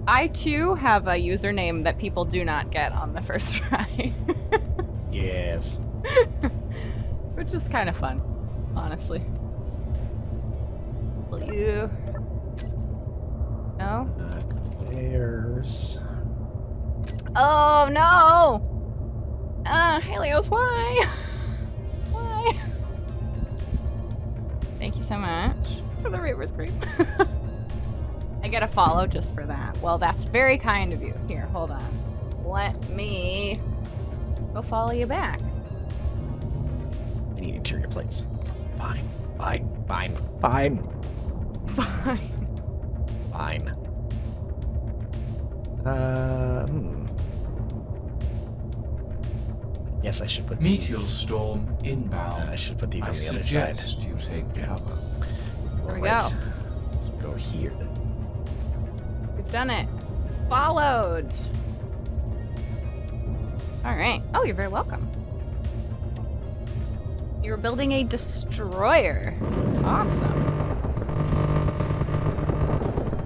I too have a username that people do not get on the first try. Yes. Which is kind of fun, honestly. Will you? No? There's. Oh no! Helios, why? Why? Thank you so much for the Reaper's creep. I get a follow just for that. Well, that's very kind of you. Here, hold on. Let me go follow you back. I need interior plates. Fine. Fine. Fine. Fine. Fine. Fine. Yes, I should put Meteor these. storm inbound. I should put these I on the other side. suggest you take cover. There we go. Let's go here then. We've done it. Followed. All right. Oh, you're very welcome. You're building a destroyer. Awesome.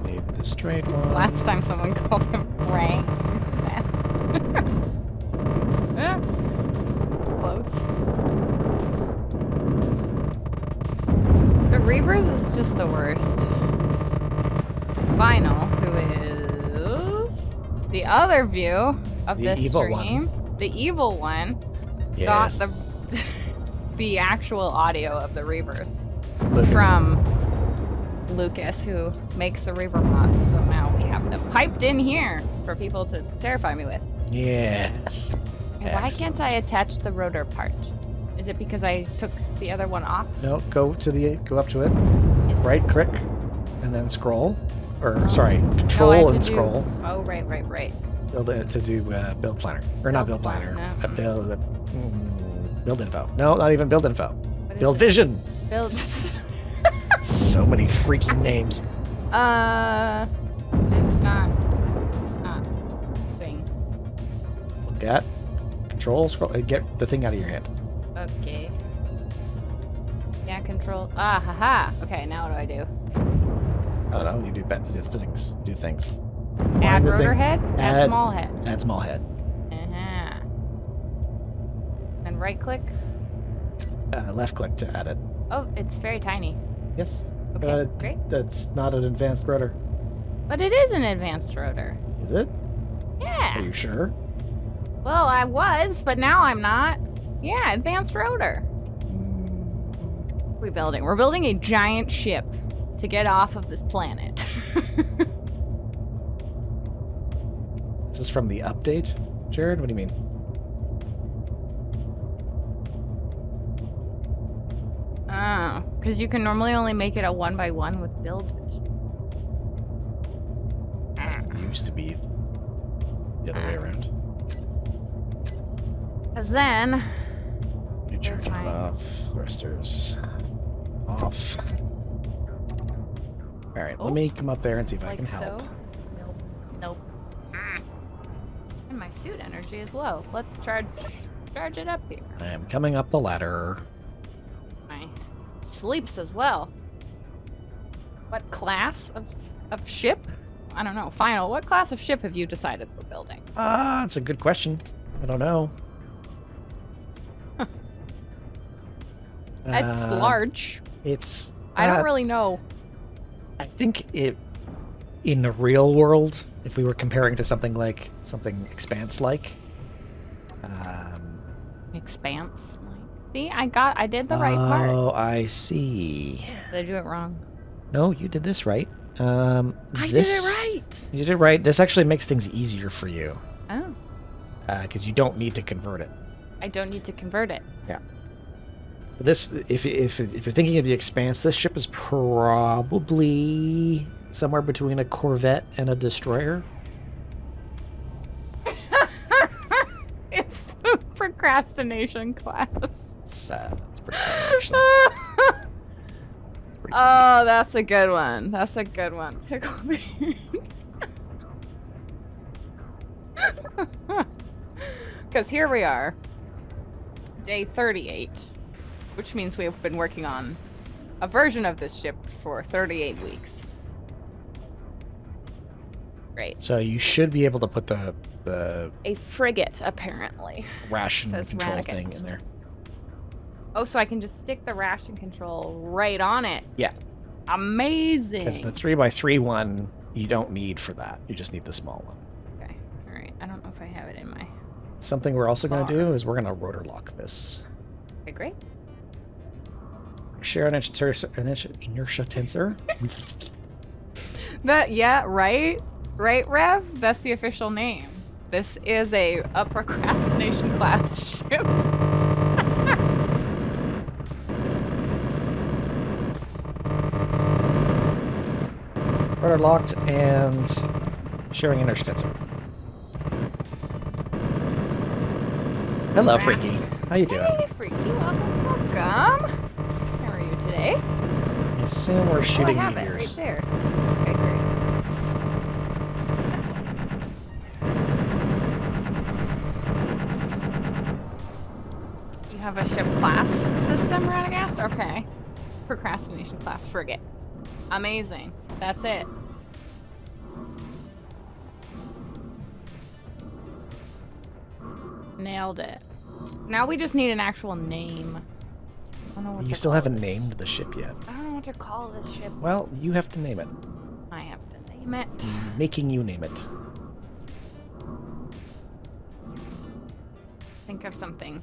Need the straight one. Last time someone called him Rang Nest. Close. The Reavers is just the worst. Vinyl, who is the other view of The this evil stream, the evil one, Yes. got the actual audio of the Reavers Lucas. from Lucas, who makes the Reaver mods. So now we have them piped in here for people to terrify me with. Yes. And why can't I attach the rotor part? Is it because I took the other one off? No, go up to it. Yes. Right click, and then scroll. Or Oh. sorry, No, I control have and to do- scroll. Oh, right. Build it to do build planner, or not build Build planner. planner. Build info. No, not even build info. What is Build it? vision. Build. So many freaking names. It's not thing. Look at control, scroll, get the thing out of your hand. Okay. Yeah, control. Ah, haha. Okay, now what do I do? I don't know. You do things. Do things. Add the rotor thing. head, add small head. Add small head. Uh-huh. And right click. Left click to add it. Oh, it's very tiny. Yes. Okay, great. That's not an advanced rotor. But it is an advanced rotor. Is it? Yeah. Are you sure? Well, I was, but now I'm not. Yeah, advanced rotor. We're building a giant ship to get off of this planet. This is from the update, Jared? What do you mean? Oh, because you can normally only make it a 1x1 with build vision. It used to be the other way around. Because then... You turn it off. Thrusters off. Alright, let me come up there and see if I like can help. so? Nope. And my suit energy is low. Let's charge it up here. I am coming up the ladder. My sleeps as well. What class of ship? I don't know. Final, what class of ship have you decided we're building? That's a good question. I don't know. It's large. It's... I don't really know. I think in the real world, if we were comparing to something Expanse-like, Expanse. See, I did the right part. Oh, I see. Did I do it wrong? No, you did this right. I did it right. You did it right. This actually makes things easier for you. Oh. Because you don't need to convert it. I don't need to convert it. Yeah. This, if you're thinking of the Expanse, this ship is probably somewhere between a Corvette and a destroyer. It's the procrastination class. It's pretty funny, actually. It's pretty funny. Oh, that's a good one. That's a good one. Pickle me. Because here we are. Day 38. Which means we have been working on a version of this ship for 38 weeks. Great. So you should be able to put the A frigate, apparently. ration Says control Radagast. thing in there. Oh, so I can just stick the ration control right on it. Yeah. Amazing. Because the 3x3 one, you don't need for that. You just need the small one. Okay. All right. I don't know if I have it in my... Something we're also going to do is we're going to rotor lock this. Okay, great. Share an inertia tensor. Yeah, right? Right, Rev? That's the official name. This is a procrastination class ship. Rotor locked and sharing inertia tensor. Hello, Freaky. How you doing? Hey, Freaky. Welcome. How are you today? I assume we're shooting I have it right meteors. there. Okay, great. You have a ship class system, Radagast? Okay. Procrastination class frigate. Amazing. That's it. Nailed it. Now we just need an actual name. I don't know what You to still call haven't this. named the ship yet. I don't know what to call this ship. Well, you have to name it. I have to name it. Making you name it. Think of something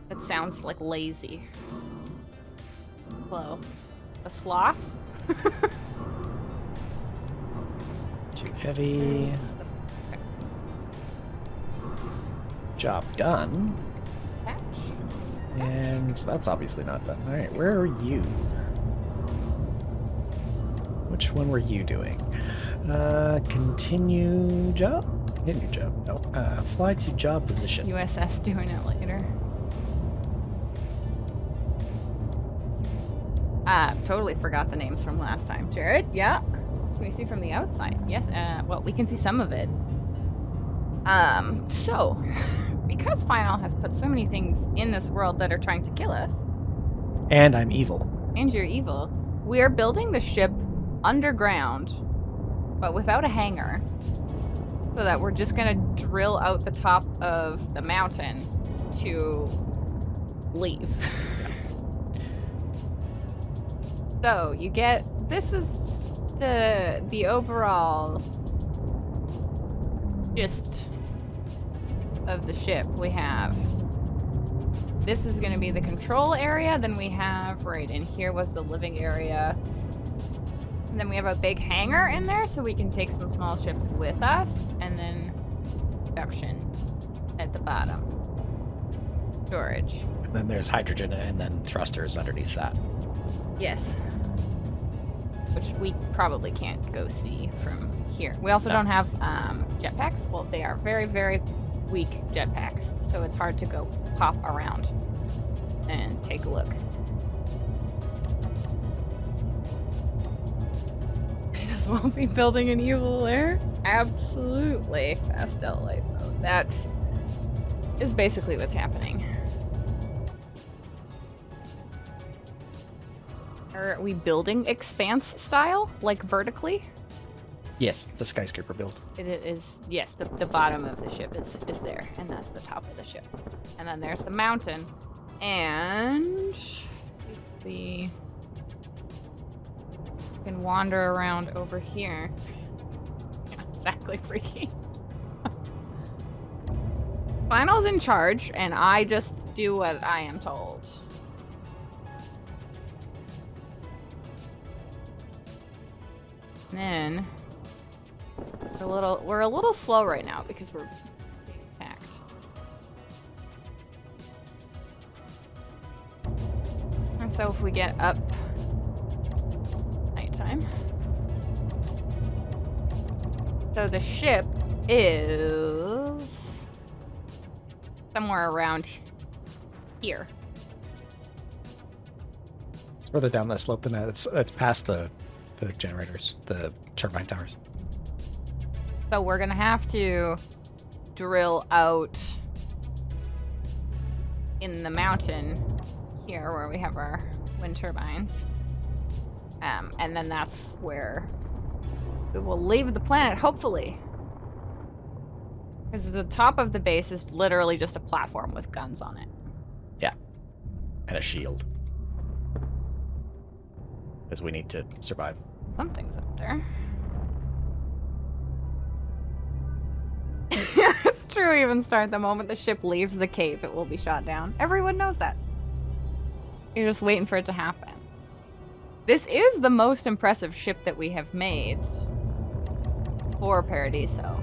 that sounds like lazy. Hello. A sloth? Too heavy. Job done. Patch. And that's obviously not done. Alright, where are you? Which one were you doing? Continue job? Continue job. No. Fly to job position. USS doing it later. Totally forgot the names from last time. Jared, yeah? Can we see from the outside? Yes, well, we can see some of it. So, because Final has put so many things in this world that are trying to kill us, And I'm evil. and you're evil, we are building the ship underground, but without a hangar, so that we're just gonna drill out the top of the mountain to leave. So you get, this is the overall gist of the ship. We have, this is going to be the control area, then we have, right in here was the living area, and then we have a big hangar in there so we can take some small ships with us, and then production at the bottom. Storage. And then there's hydrogen and then thrusters underneath that. Yes. Which we probably can't go see from here. We also don't have jetpacks. Well, they are very, very weak jetpacks, so it's hard to go pop around and take a look. I just won't be building an evil lair. Absolutely. Pastel light mode. That is basically what's happening. Are we building expanse style, like vertically? Yes, it's a skyscraper build. It is, yes, the bottom of the ship is there, and that's the top of the ship. And then there's the mountain, and we can wander around over here. Yeah, exactly, freaky. Final's in charge, and I just do what I am told. And then we're a little slow right now because we're being attacked. And so if we get up nighttime. So the ship is somewhere around here. It's further down that slope than that. It's past the generators, the turbine towers. So we're gonna have to drill out in the mountain here where we have our wind turbines. And then that's where we will leave the planet, hopefully. Because the top of the base is literally just a platform with guns on it. Yeah. And a shield. Because we need to survive. Something's up there. It's true, even start the moment the ship leaves the cave, it will be shot down. Everyone knows that. You're just waiting for it to happen. This is the most impressive ship that we have made for Paradiso.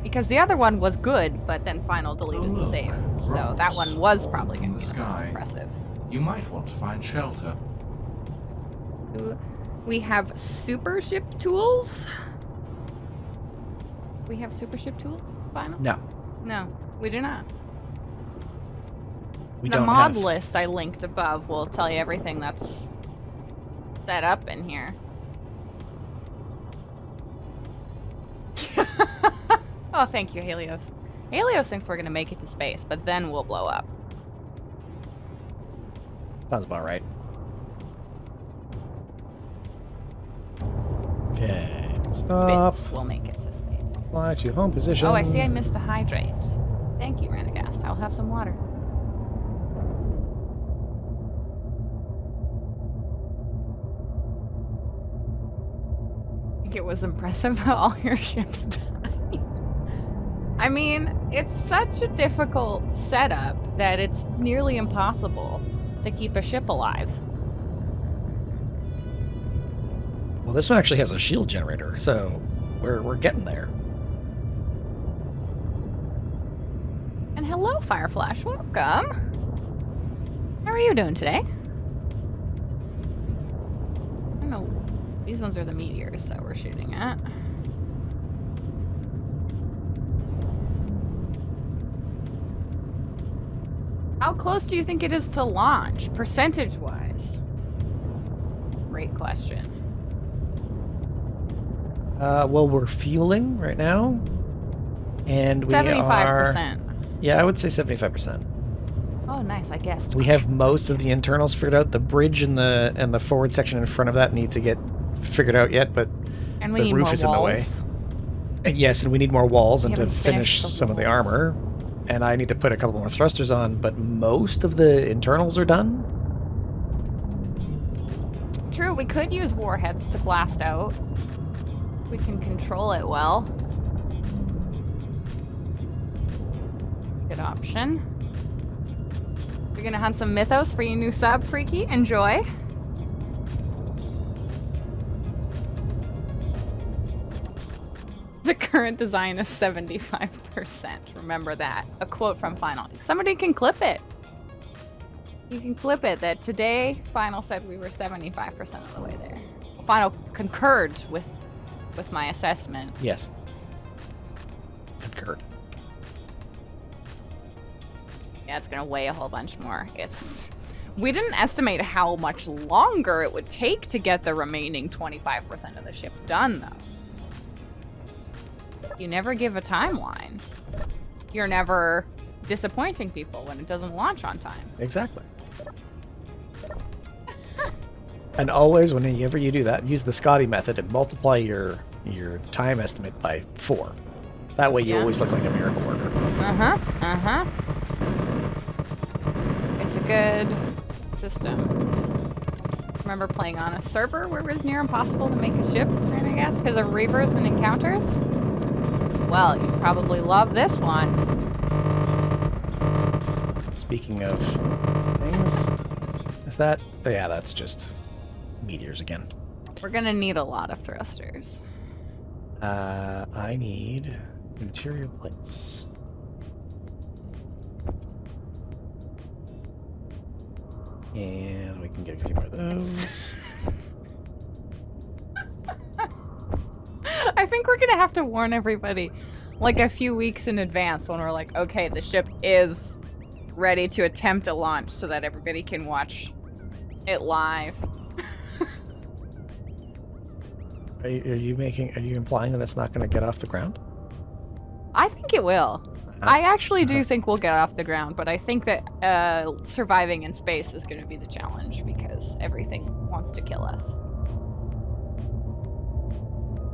Because the other one was good, but then Final deleted the save. So that one was probably going to be the most impressive. You might want to find shelter. We have super ship tools. We have super ship tools, Final? No. No, we do not. We the don't mod have. list I linked above will tell you everything that's set up in here. Oh, thank you, Helios. Helios thinks we're going to make it to space, but then we'll blow up. Sounds about right. Okay. Stop. Bits will make it to space. Fly to home position. Oh, I see I missed a hydrate. Thank you, Renegast. I'll have some water. I think it was impressive how all your ships died. I mean, it's such a difficult setup that it's nearly impossible to keep a ship alive. Well, this one actually has a shield generator, so we're getting there. And hello, Fireflash. Welcome. How are you doing today? I don't know. These ones are the meteors that we're shooting at. How close do you think it is to launch, percentage-wise? Great question. Well, we're fueling right now, and we 75%. are. Yeah, I would say 75%. Oh, nice. I guessed. We have most of the internals figured out. The bridge and the forward section in front of that need to get figured out yet, but And we the need roof more is in the way. walls. And yes, and we need more walls and to haven't finish finished the some of the walls. armor. And I need to put a couple more thrusters on, but most of the internals are done. True, we could use warheads to blast out. We can control it well. Good option. We're gonna hunt some Mythos for you new sub, Freaky. Enjoy. The current design is 75%. Remember that. A quote from Final. Somebody can clip it. You can clip it that today Final said we were 75% of the way there. Final concurred with my assessment. Yes. Concurred. Yeah, it's gonna weigh a whole bunch more. We didn't estimate how much longer it would take to get the remaining 25% of the ship done, though. You never give a timeline. You're never disappointing people when it doesn't launch on time. Exactly. And always, whenever you do that, use the Scotty method and multiply your time estimate by 4. That way you Yeah. always look like a miracle worker. It's a good system. Remember playing on a server where it was near impossible to make a ship, I guess, because of reavers and encounters? Well, you probably love this one. Speaking of things, is that... Oh yeah, that's just meteors again. We're gonna need a lot of thrusters. I need material plates. And we can get a few more of those. I think we're gonna have to warn everybody like a few weeks in advance when we're like, okay, the ship is ready to attempt a launch so that everybody can watch it live. Are you implying that it's not going to get off the ground? I think it will. I actually do think we'll get off the ground, but I think that surviving in space is going to be the challenge because everything wants to kill us.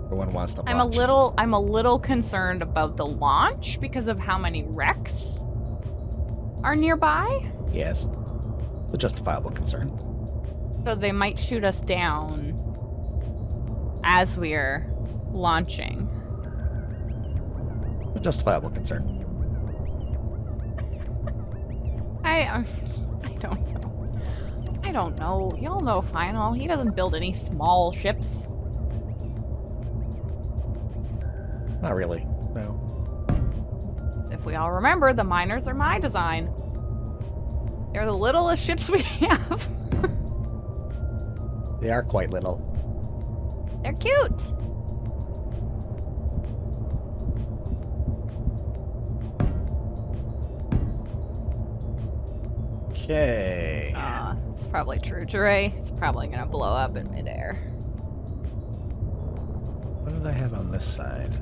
Everyone wants to I'm a little concerned about the launch because of how many wrecks are nearby. Yes. It's a justifiable concern. So they might shoot us down as we're launching. A justifiable concern. I don't know. Y'all know Final. He doesn't build any small ships. Not really. No. If we all remember, the miners are my design. They're the littlest ships we have. They are quite little. They're cute. Okay. It's probably true, Jure. It's probably gonna blow up in midair. What did I have on this side?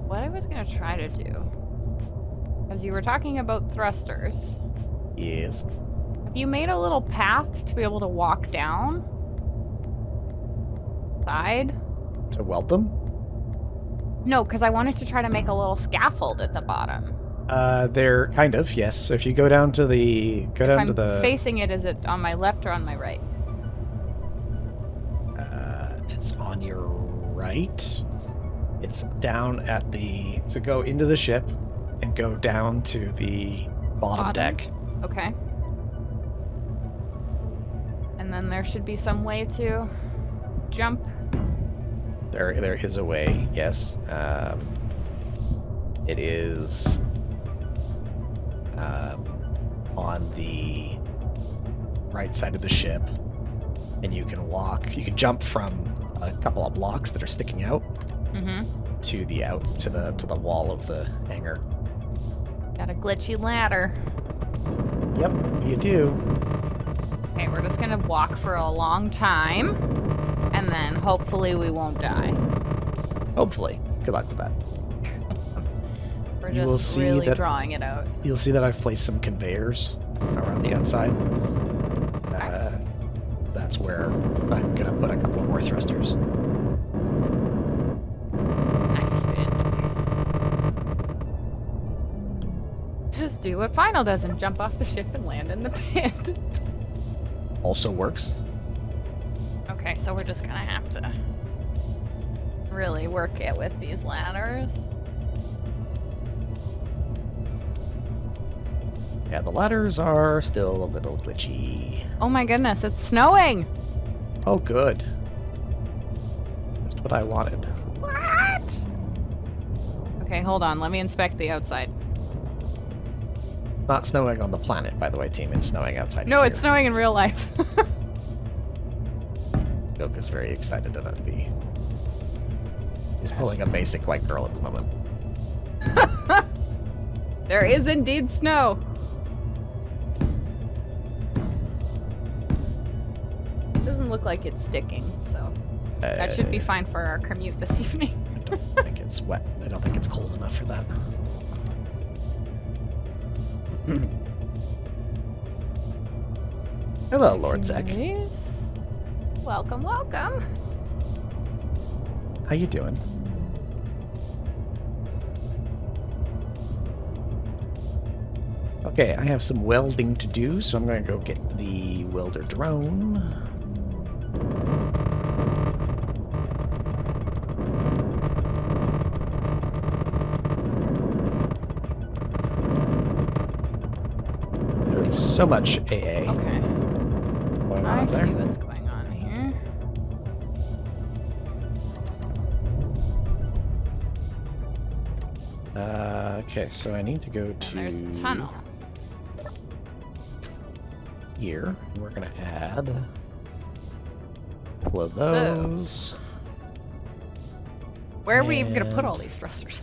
What I was gonna try to do, as you were talking about thrusters, Yes. have you made a little path to be able to walk down? Side? To weld them? No, because I wanted to try to make a little scaffold at the bottom. They're kind of, yes. So if you go down to the... If I'm facing it, is it on my left or on my right? It's on your right. It's down at the... So go into the ship and go down to the bottom deck. Okay. And then there should be some way to jump. There is a way, yes. It is on the right side of the ship, and you can walk. You can jump from a couple of blocks that are sticking out to the wall of the hangar. Got a glitchy ladder. Yep, you do. Okay, we're just gonna walk for a long time, and then hopefully we won't die. Hopefully. Good luck with that. We're You will just see really that- drawing it out. You'll see that I've placed some conveyors around the outside. That's where I'm going to put a couple of more more thrusters. Nice bit. Just do what Final does and jump off the ship and land in the pit. Also works. Okay, so we're just gonna have to really work it with these ladders. Yeah, the ladders are still a little glitchy. Oh my goodness, it's snowing! Oh, good. Just what I wanted. What? Okay, hold on. Let me inspect the outside. It's not snowing on the planet, by the way, team. It's snowing outside. No, here. it's snowing in real life. Snoke is very excited about the. He's pulling a basic white girl at the moment. There is indeed snow. It doesn't look like it's sticking, so that should be fine for our commute this evening. I don't think it's wet. I don't think it's cold enough for that. Hello, Lord Zek. Nice. Welcome, welcome. How you doing? Okay, I have some welding to do, so I'm going to go get the welder drone. There's so much AA Okay. going on I up there. see what's going on here. Okay, so I need to go And to there's a tunnel. here. And we're going to add a couple of those. Where are we even gonna put And- all these thrusters?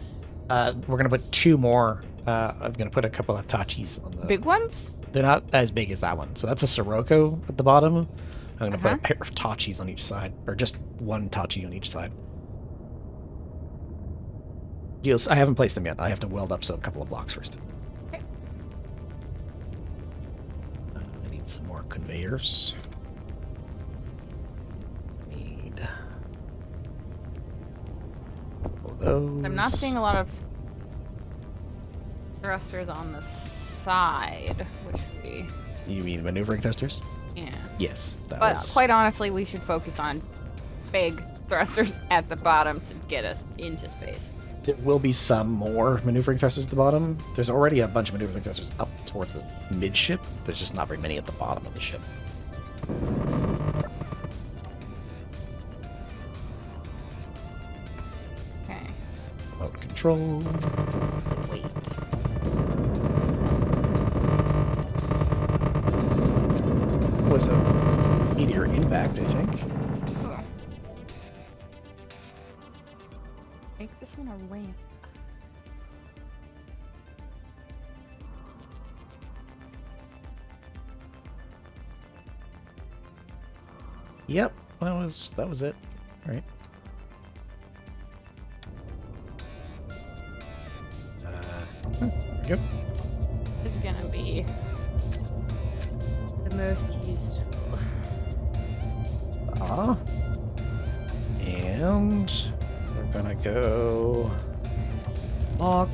We're going to put two more. I'm going to put a couple of Tachis on the... Big ones? They're not as big as that one. So that's a Sirocco at the bottom. I'm going to put Uh-huh. a pair of Tachis on each side. Or just one Tachi on each side. I haven't placed them yet. I have to weld up so a couple of blocks first. Okay. I need some more conveyors. Need a couple of those. I'm not seeing a lot of thrusters on the side, which we... You mean maneuvering thrusters? Yeah. Yes. That But was... quite honestly, we should focus on big thrusters at the bottom to get us into space. There will be some more maneuvering thrusters at the bottom. There's already a bunch of maneuvering thrusters up towards the midship. There's just not very many at the bottom of the ship. Okay. Remote control. Wait. Was a meteor impact, I think. Cool. Make this one a ramp. Yep, that was it. Right. There we go. It's gonna be the most useful. And we're gonna go lock.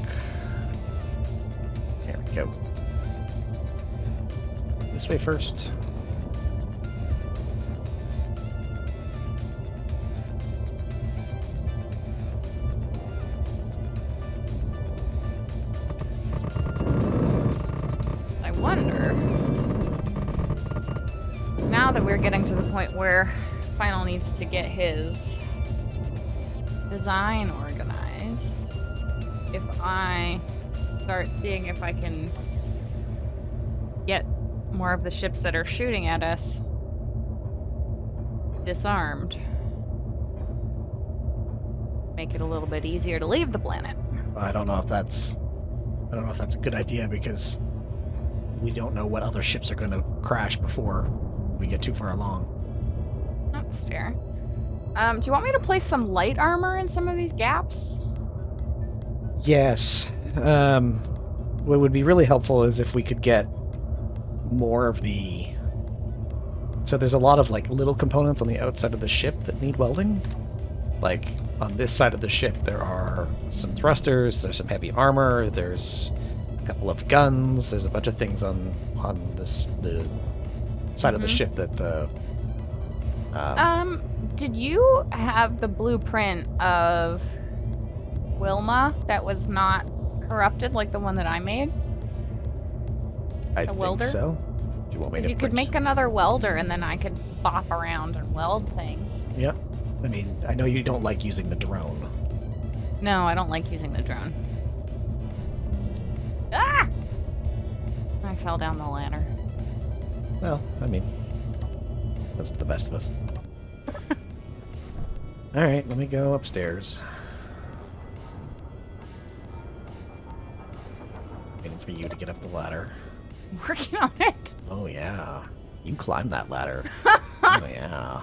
There we go. This way first. I wonder, now that we're getting to the point where Final needs to get his design organized, if I start seeing if I can get more of the ships that are shooting at us disarmed, make it a little bit easier to leave the planet. I don't know if that's a good idea because we don't know what other ships are going to crash before we get too far along. That's fair. Do you want me to place some light armor in some of these gaps? Yes. What would be really helpful is if we could get more of the So there's a lot of like little components on the outside of the ship that need welding. Like on this side of the ship, there are some thrusters, there's some heavy armor, there's a couple of guns, there's a bunch of things on this the side of the ship that the did you have the blueprint of Wilma that was not corrupted like the one that I made? I the think welder? so. Do you want me Because to you could print- make another welder and then I could bop around and weld things. Yeah. I mean, I know you don't like using the drone. No, I don't like using the drone. Ah! I fell down the ladder. Well, I mean, that's the best of us. All right, let me go upstairs. Waiting for you to get up the ladder. Working on it. Oh yeah, you climbed that ladder. Oh yeah.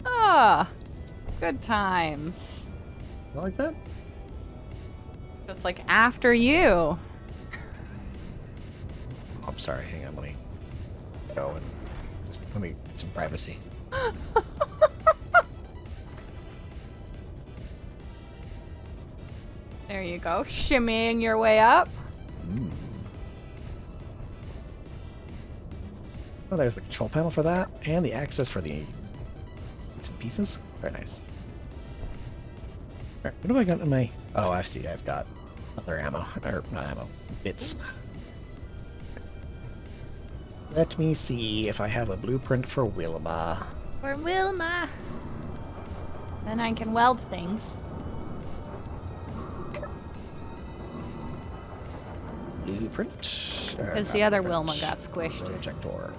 Ah, good times. I like that. It's like after you. Oh, I'm sorry. Hang on. Let me go and just let me get some privacy. There you go, shimmying your way up. Oh, there's the control panel for that, and the access for the bits and pieces. Very nice. Alright, what have I got in my... Oh, I see. I've got other ammo. Or, not ammo. Bits. Let me see if I have a blueprint for Wilma. For Wilma. Then I can weld things. Blueprint. Because the other Wilma got squished. Projector.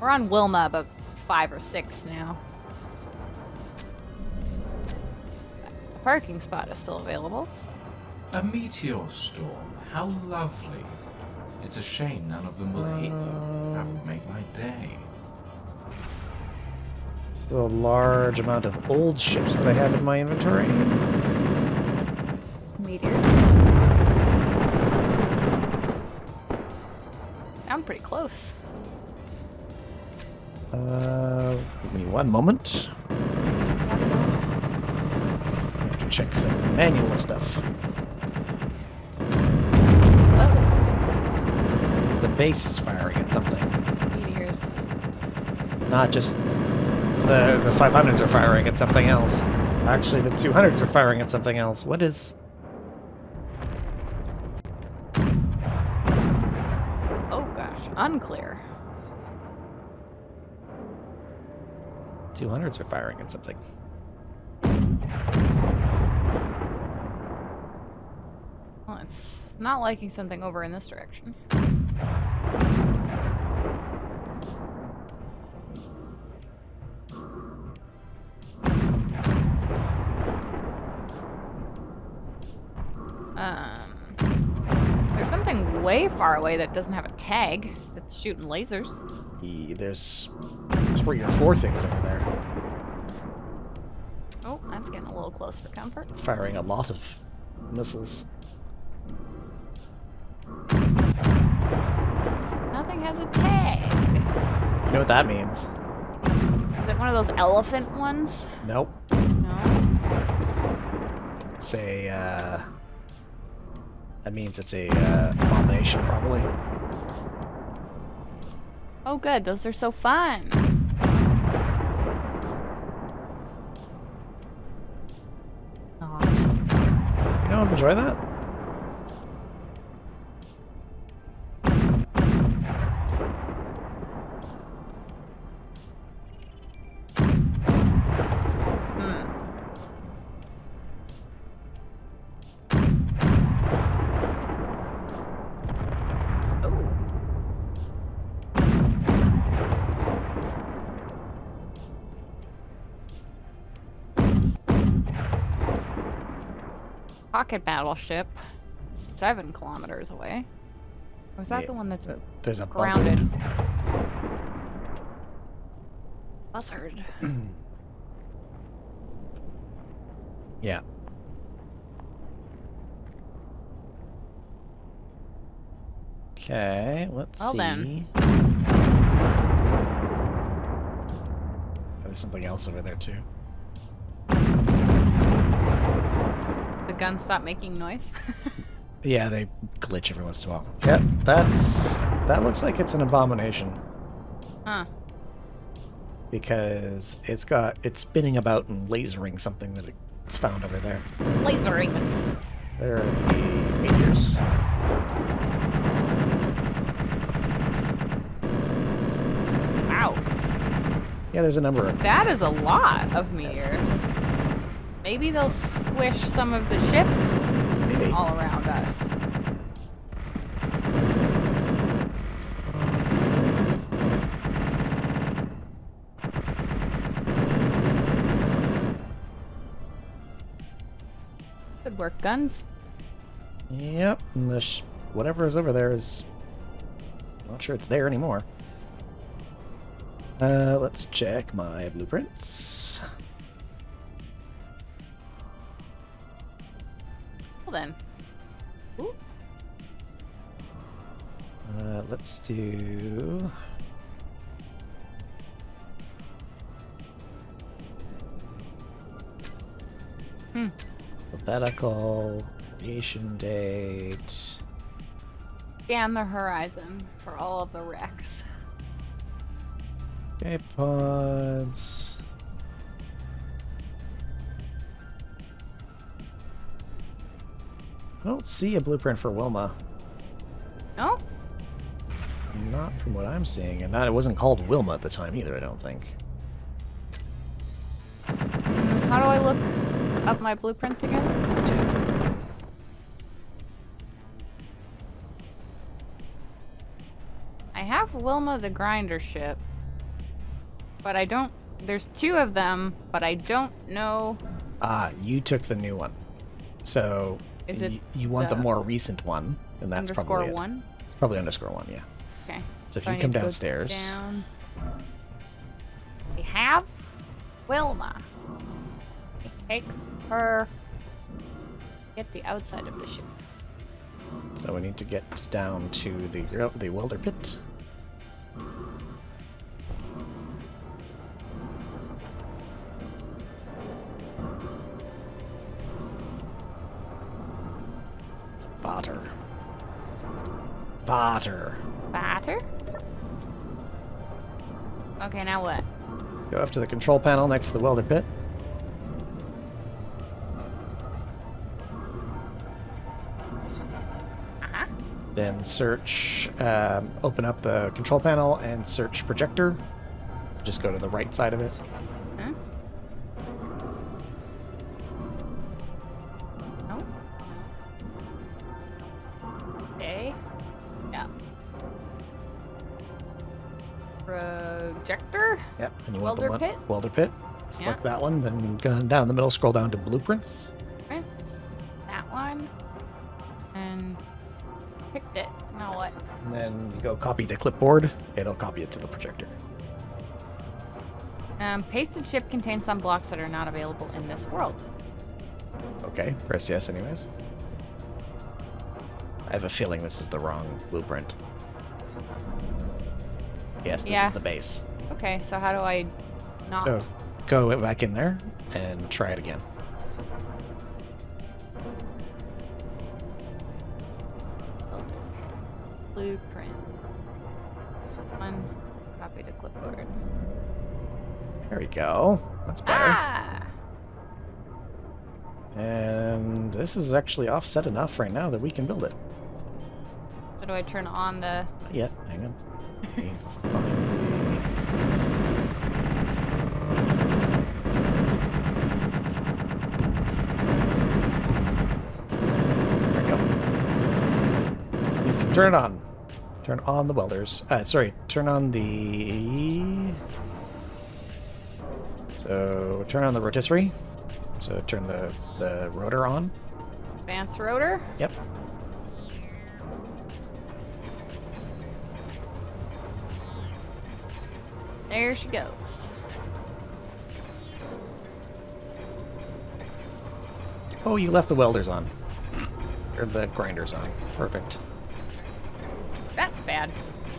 We're on Wilma about 5 or 6 now. The parking spot is still available. A meteor storm. How lovely. It's a shame none of them will hit you. That would make my day. Still a large amount of old ships that I have in my inventory. Meteors. Sound pretty close. Give me one moment. I have to check some manual stuff. Oh, The base is firing at something. meteors. Not just... It's the 500s are firing at something else. Actually, the 200s are firing at something else. What is... Oh gosh, unclear. 200s are firing at something. Well, it's not liking something over in this direction. There's something way far away that doesn't have a tag that's shooting lasers. There's 3 or 4 things over there. Oh, that's getting a little close for comfort. Firing a lot of missiles. Nothing has a tag. You know what that means? Is it one of those elephant ones? Nope. No. It's a, that means it's a, abomination, probably. Oh good, those are so fun. Not. You don't enjoy that? Pocket battleship, 7 kilometers away. Or is that Yeah, the one that's there's a grounded? Buzzard. Yeah. Okay, let's Well see. then. There's something else over there too. The guns stop making noise. Yeah, they glitch every once in a while. Yep, that looks like it's an abomination Huh. because it's spinning about and lasering something that it's found over there. Lasering. There are the meteors. Wow. Yeah, there's a number of. That is a lot of Yes. meteors. Maybe they'll squish some of the ships Maybe. all around us. Good work, guns. Yep, and whatever is over there is. Not sure it's there anymore. Let's check my blueprints. Well then. Ooh. Let's do. Alphabetical, creation date. Scan the horizon for all of the wrecks. Okay, pods. I don't see a blueprint for Wilma. No? Not from what I'm seeing, and it wasn't called Wilma at the time either, I don't think. How do I look up my blueprints again? I have Wilma the grinder ship, but I don't. There's two of them, but I don't know. Ah, you took the new one. So Is it you want the the more recent one, and that's probably it. _1. Probably _1, yeah. Okay. So if I you need come to go downstairs, down. We have Wilma. We take her. Get the outside of the ship. so we need to get down to the welder pit. Batter. Batter. Batter? Okay, now what? Go up to the control panel next to the welder pit. Uh-huh. Then search, open up the control panel and search projector. Just go to the right side of it. Huh? No? Okay. Yeah. Projector? Yep. And you Welder want the pit? welder pit. Select that one. Then go down the middle, scroll down to blueprints. Prints. That one. And picked it. Now what? And then you go copy the clipboard. It'll copy it to the projector. Pasted ship contains some blocks that are not available in this world. Okay. Press yes anyways. I have a feeling this is the wrong blueprint. Yes, this Yeah. is the base. Okay, so how do I not? So go back in there and try it again. Blueprint. One. Copy to clipboard. There we go. That's better. Ah! And this is actually offset enough right now that we can build it. So do I turn on the... Not yet. Hang on. There we go. You can turn it on. Turn on the welders. Sorry, turn on the... So, turn on the rotisserie. So, turn the rotor on. advanced rotor? Yep. There she goes. Oh, you left the welders on. Or the grinders on. Perfect. That's bad.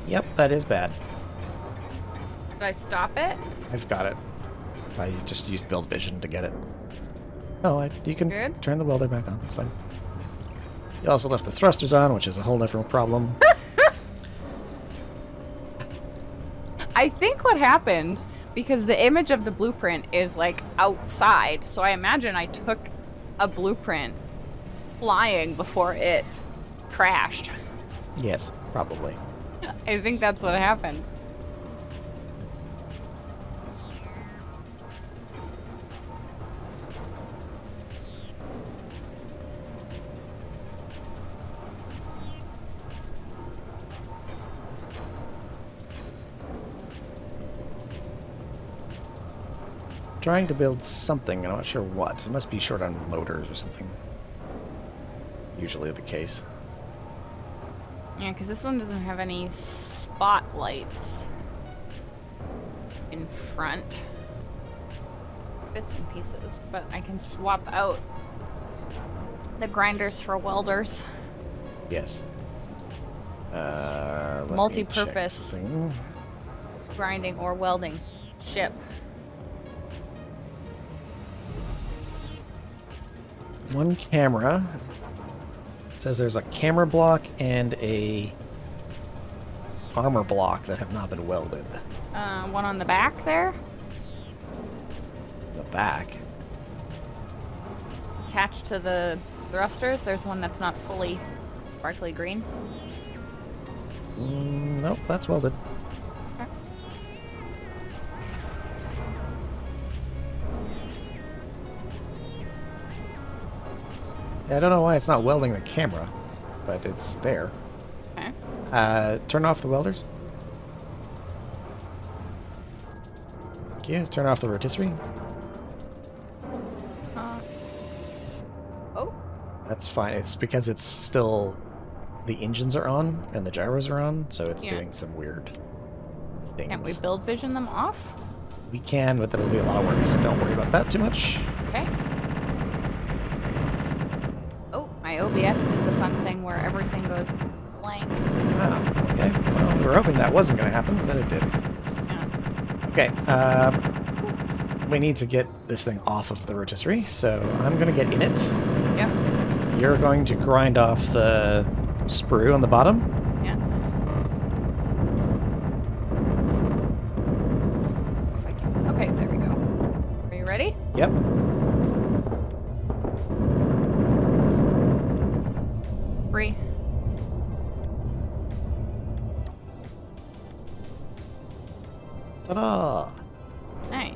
Yep, that is bad. Did I stop it? I've got it. I just used build vision to get it. Oh, you can Good. turn the welder back on. It's fine. You also left the thrusters on, which is a whole different problem. I think what happened, because the image of the blueprint is like outside, so I imagine I took a blueprint flying before it crashed. Yes, probably. I think that's what happened. Trying to build something, I'm not sure what. It must be short on motors or something. Usually the case. Yeah, because this one doesn't have any spotlights in front. Bits and pieces, but I can swap out the grinders for welders. Yes. Let me Multi-purpose. check something. Grinding or welding ship. One camera. It says there's a camera block and a armor block that have not been welded. One on the back there, The back. attached to the thrusters. There's one that's not fully sparkly green. Nope, that's welded. I don't know why it's not welding the camera, but it's there. Okay. Turn off the welders. Thank you. Turn off the rotisserie. Oh, That's fine. It's because it's still... the engines are on and the gyros are on, so it's Yeah. doing some weird things. can't we build vision them off? We can, but that'll be a lot of work, so don't worry about that too much. Okay. Oh, my OBS did the fun thing where everything goes blank. Ah, okay. Well, we were hoping that wasn't going to happen, but it did. Yeah. Okay, we need to get this thing off of the rotisserie, so I'm going to get in it. Yep. You're going to grind off the sprue on the bottom. Yeah. If I can. Okay, there we go. Are you ready? Yep. Three. Ta-da! Nice.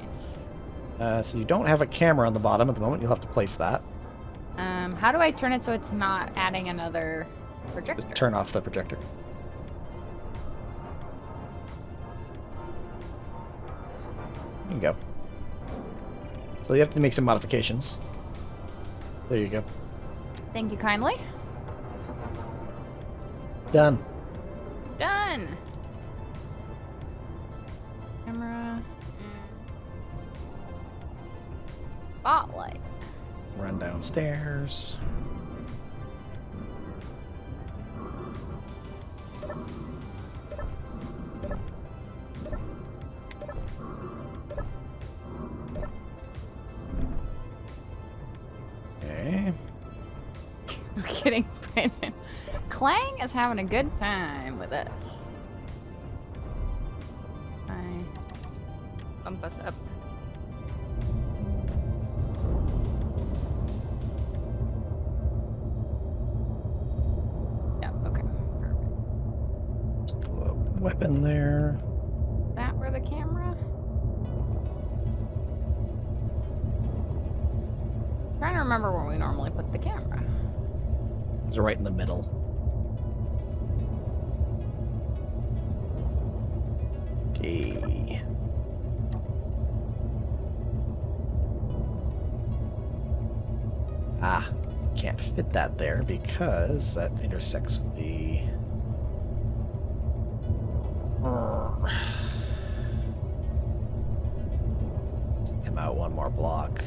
So you don't have a camera on the bottom at the moment. You'll have to place that. How do I turn it so it's not adding another projector? Just turn off the projector. There you go. So you have to make some modifications. There you go. Thank you kindly. Done. Done. Camera. Spotlight. Run downstairs. Okay. I'm kidding, Brandon. Clang is having a good time with us. I bump us up. Yeah, okay. Perfect. Just a little weapon there. That where the camera? Trying to remember where we normally put the camera. It's right in the middle. Okay. Ah, can't fit that there because that intersects with the... Let's come out one more block.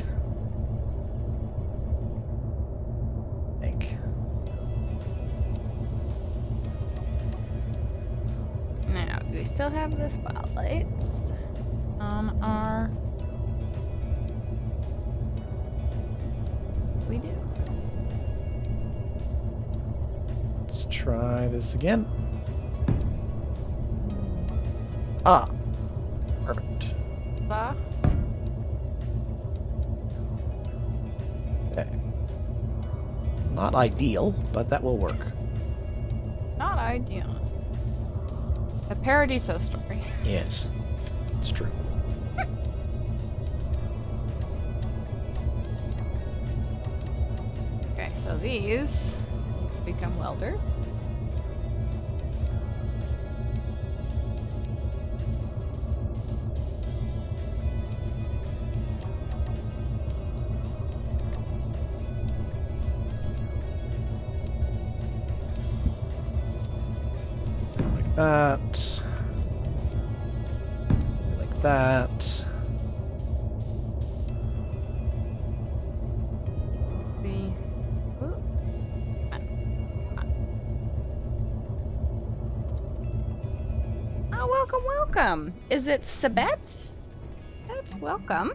I think. Now, do we still have the spotlights on our try this again. Ah. Perfect. Uh, Okay. Not ideal, but that will work. Not ideal. A Paradiso story. Yes. It's true. Okay, so these become welders. Like that. Like that. The ooh. Oh, welcome. Is it Sabet? Sabet, welcome.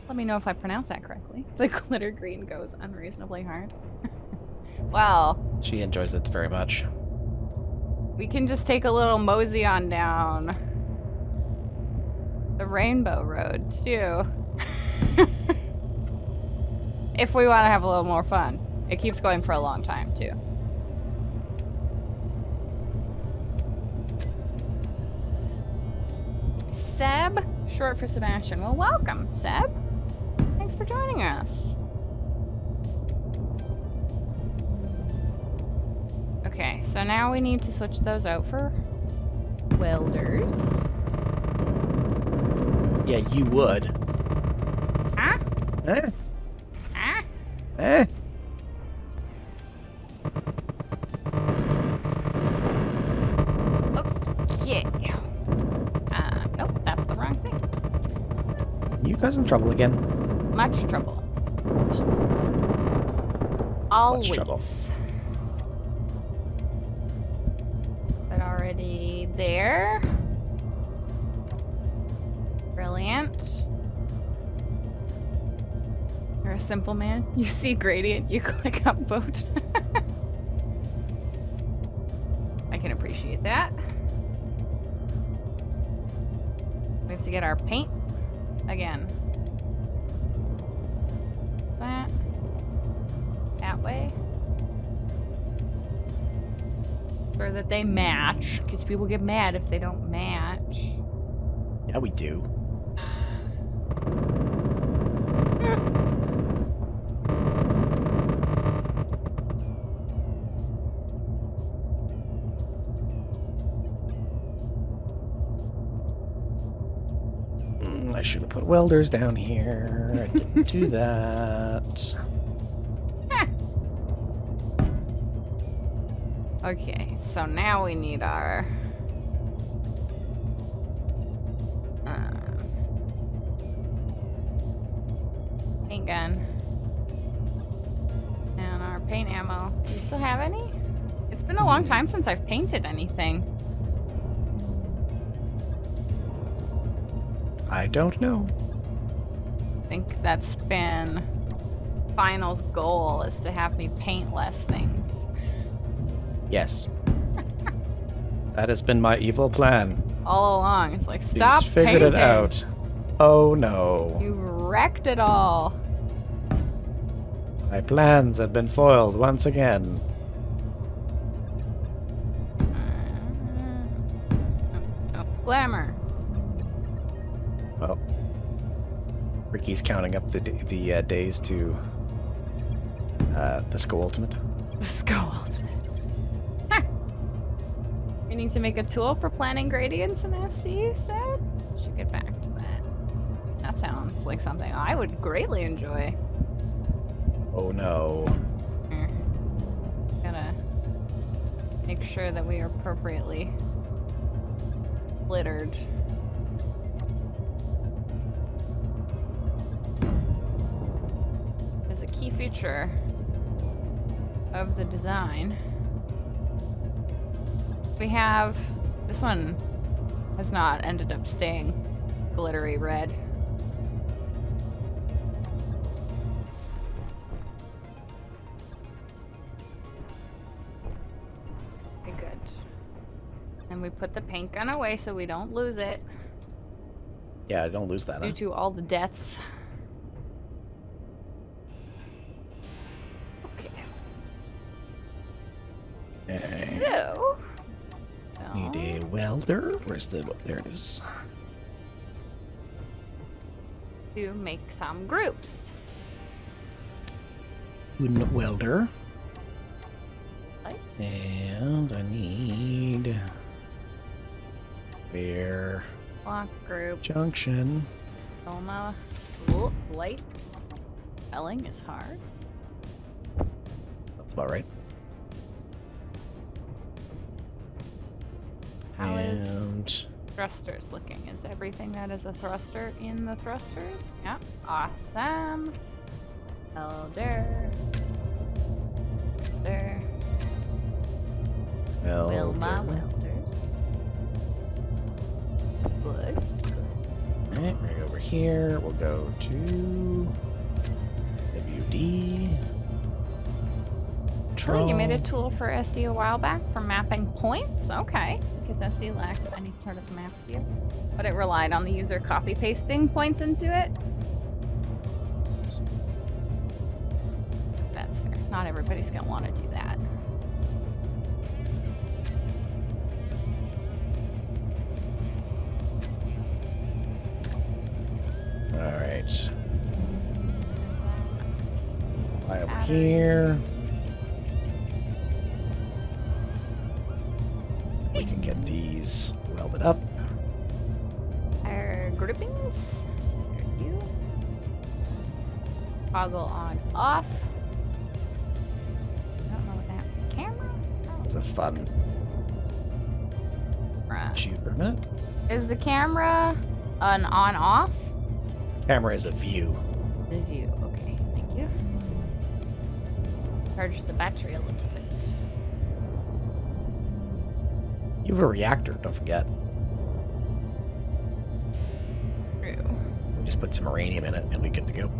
Let me know if I pronounce that correctly. The glitter green goes unreasonably hard. Well, She enjoys it very much. we can just take a little mosey on down the Rainbow Road, too. If we want to have a little more fun. It keeps going for a long time, too. Seb, short for Sebastian. Well, welcome, Seb. Thanks for joining us. Okay, so now we need to switch those out for welders. Yeah, you would. Ah? Eh? Ah? Eh? Okay. Nope, that's the wrong thing. You causing trouble again? Much trouble. Always. trouble. But already there. Brilliant. You're a simple man. You see gradient, you click upvote. I can appreciate that. We have to get our paint again. That way. So that they match, because people get mad if they don't match. Yeah, we do. I should have put welders down here. I didn't do that. Okay, so now we need our paint gun and our paint ammo. Do you still have any? It's been a long time since I've painted anything. I don't know. I think that's been Final's goal, is to have me paint less things. Yes. That has been my evil plan. All along, it's like, stop He's figured painting. it out. Oh no. You wrecked it all. My plans have been foiled once again. Oh, glamour. Well, Ricky's counting up the days to the Skull Ultimate. The Skull Ultimate. Huh. We need to make a tool for planning gradients in SC, said? Should get back to that. That sounds like something I would greatly enjoy. Oh no. Here. Gotta make sure that we are appropriately glittered. As a key feature of the design, we have this one has not ended up staying glittery red. And we put the paint gun away so we don't lose it Yeah, don't lose that. due to all the deaths. Okay. Okay. So. Need a welder. Where's the? There it is. To make some groups. Wooden welder. Lights. And I need where Block group. junction. Coma. Lights. Spelling is hard. That's about right. How is And thrusters looking? Is everything that is a thruster in the thrusters? Yeah. Awesome. Elder. There. Wilma welders. Good. Alright, right over here. We'll go to WD. Oh, you made a tool for SD a while back for mapping points? Okay. Because SD lacks any sort of map view. But it relied on the user copy pasting points into it. That's fair. Not everybody's going to want to do that. Alright. Fly over here. We can get these welded up. Our groupings. There's you. Toggle on off. I don't know what that camera. It was a fun shoot for a minute. Is the camera an on off? Camera is a view. The view. Okay, thank you. Charge the battery a little bit. You have a reactor, don't forget. True. Just put some uranium in it and we're good to go.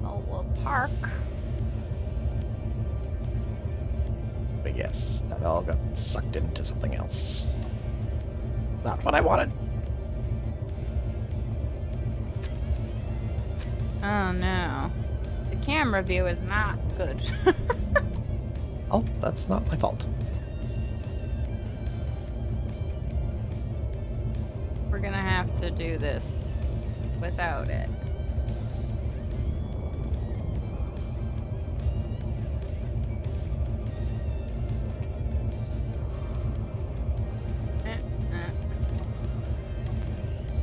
Well, we'll park. But yes, that all got sucked into something else. Not what I wanted. Oh no. The camera view is not good. Oh, that's not my fault. We're gonna have to do this without it.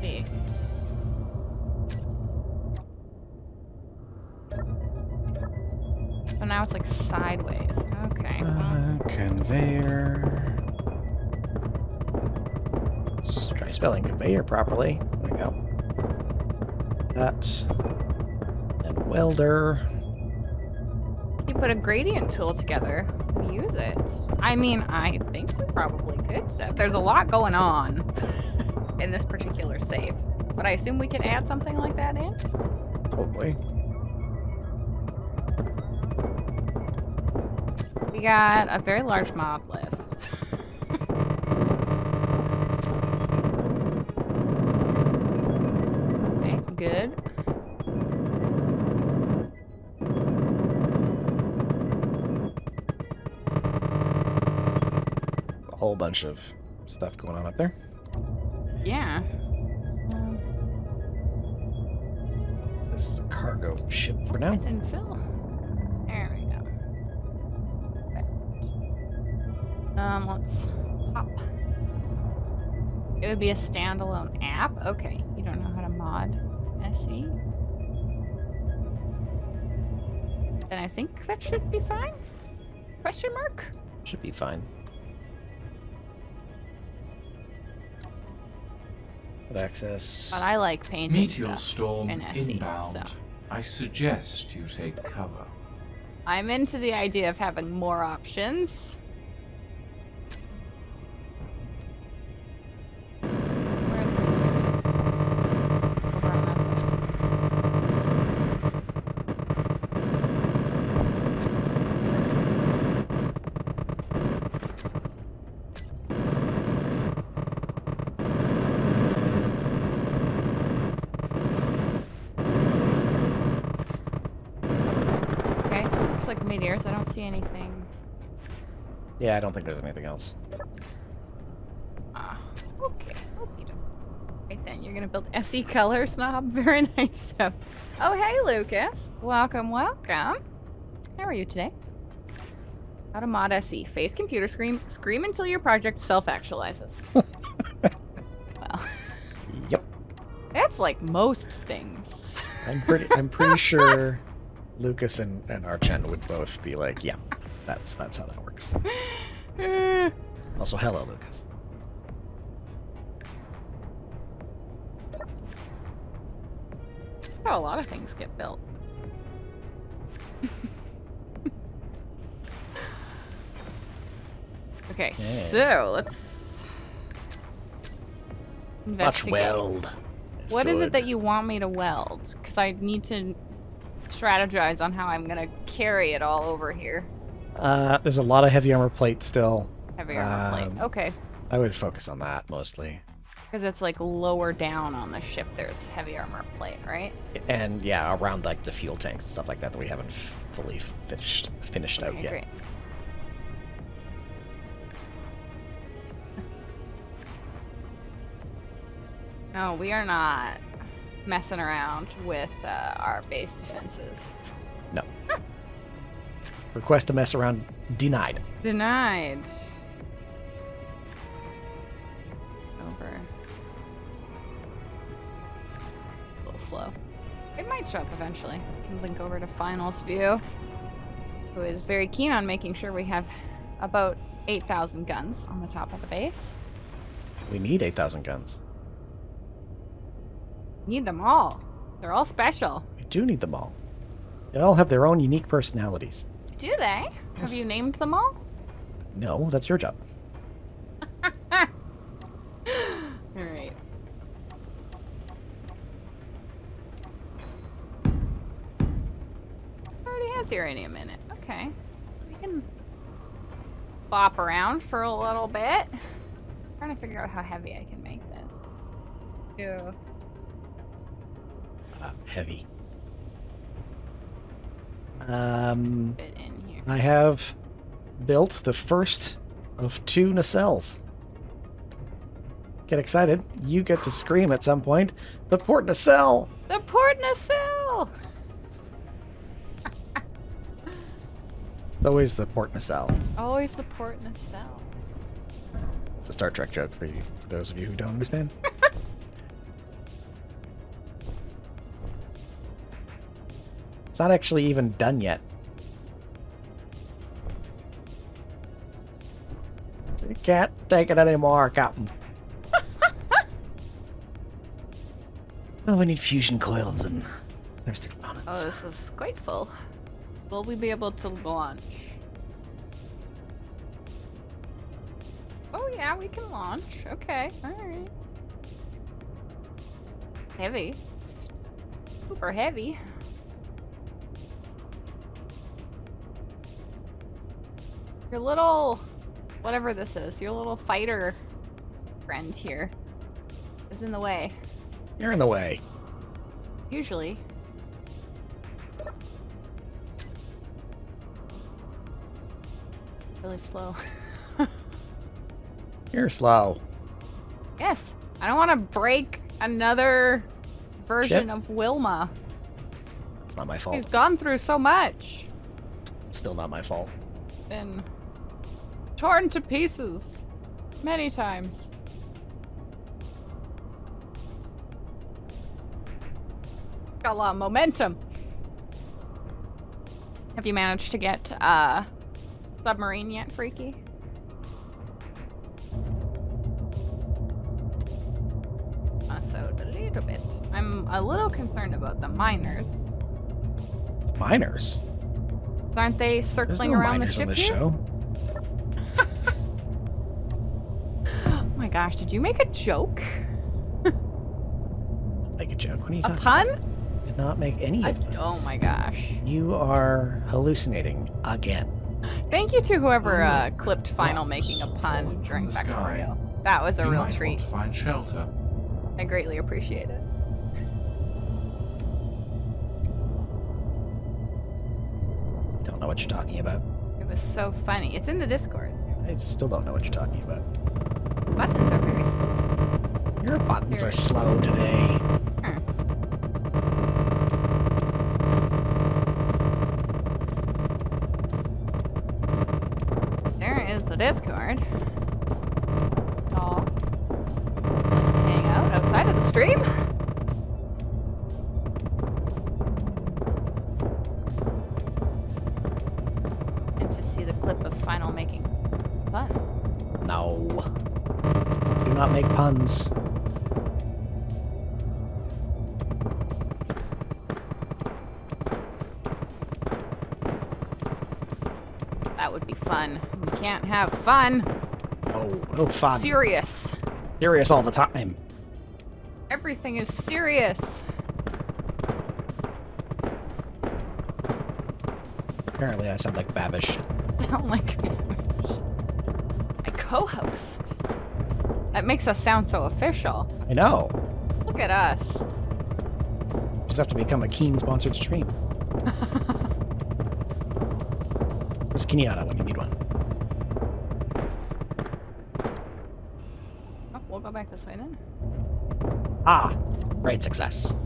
See. So now it's like sideways. Okay. Well, Conveyor. Let's try spelling conveyor properly. There we go. That. And welder. you put a gradient tool together, we use it. I mean, I think we probably could. So there's a lot going on in this particular save, but I assume we could add something like that in. Hopefully. We got a very large mob list. Okay, good. A whole bunch of stuff going on up there. Yeah. This is a cargo ship for now. It didn't fill. There we go. Let's pop. It would be a standalone app? Okay. You don't know how to mod SE? Then I think that should be fine? Question mark? Should be fine. Good access. But I like painting Meteor stuff storm in SE, inbound. so. I suggest you take cover. I'm into the idea of having more options. Where are the computers? Over on that side. meteors. I don't see anything. Yeah, I don't think there's anything else. Ah, okay. Okie doke. Right then, you're gonna build SE color snob. Very nice. Oh, hey, Lucas. Welcome, welcome. How are you today? How to mod SE. Face computer screen. Scream until your project self-actualizes. Well. Yep. That's like most things. I'm pretty sure Lucas and Archen would both be like, yeah, that's how that works. Also, hello, Lucas. How a lot of things get built. Okay, Yeah. so let's Watch investigate. weld. What is it that you want me to weld? Because I need to strategize on how I'm gonna carry it all over here. There's a lot of heavy armor plate still. Heavy armor plate. Okay. I would focus on that mostly. Because it's like lower down on the ship, there's heavy armor plate, right? And yeah, around like the fuel tanks and stuff like that that we haven't fully finished out Okay, yet. great. No, we are not messing around with our base defenses. No. Request to mess around denied. Denied. Over. A little slow. It might show up eventually. I can link over to Finals View, who is very keen on making sure we have about 8,000 guns on the top of the base. We need 8,000 guns. Need them all. They're all special. We do need them all. They all have their own unique personalities. Do they? Have you named them all? No, that's your job. Alright. Already has uranium in it. Okay. We can bop around for a little bit. Trying to figure out how heavy I can make this. Yeah. Heavy. Fit in here. I have built the first of 2 nacelles. Get excited. You get to scream at some point. The port nacelle! The port nacelle! It's always the port nacelle. Always the port nacelle. It's a Star Trek joke for you, for those of you who don't understand. It's not actually even done yet. You can't take it anymore, Captain. Oh, we need fusion coils and there's the components. Oh, this is quite full. Will we be able to launch? Oh yeah, we can launch. Okay, alright. Heavy. Super heavy. Your little, whatever this is, your little fighter friend here is in the way. You're in the way. Usually. Really slow. You're slow. Yes. I don't want to break another version Ship? of Wilma. It's not my fault. She's gone through so much. It's still not my fault. Been torn to pieces many times. Got a lot of momentum. Have you managed to get submarine yet, Freaky? So a little bit. I'm a little concerned about the miners. Miners? Aren't they There's circling no around the miners ship on this here? show. Oh my gosh, did you make a joke? Make a joke. What are you A talking pun? about? Did not make any of those. Oh my gosh. You are hallucinating again. Thank you to whoever Oh, clipped Final rocks making a falling pun from during the sky. Factorio. That was a You real might treat. want to find shelter. I greatly appreciate it. Don't know what you're talking about. It was so funny. It's in the Discord. I just still don't know what you're talking about. Buttons are very slow. Your buttons are slow today. Huh. There is the Discord. All like to hang out outside of the stream. And to see the clip of Final making fun. No. Do not make puns. That would be fun. You can't have fun. No fun. Serious. Serious all the time. Everything is serious. Apparently I sound like Babish. Sound like my co-host. That makes us sound so official. I know. Look at us. Just have to become a Keen sponsored stream. Where's Kenyatta when you need one? Oh, we'll go back this way then. Ah, great success.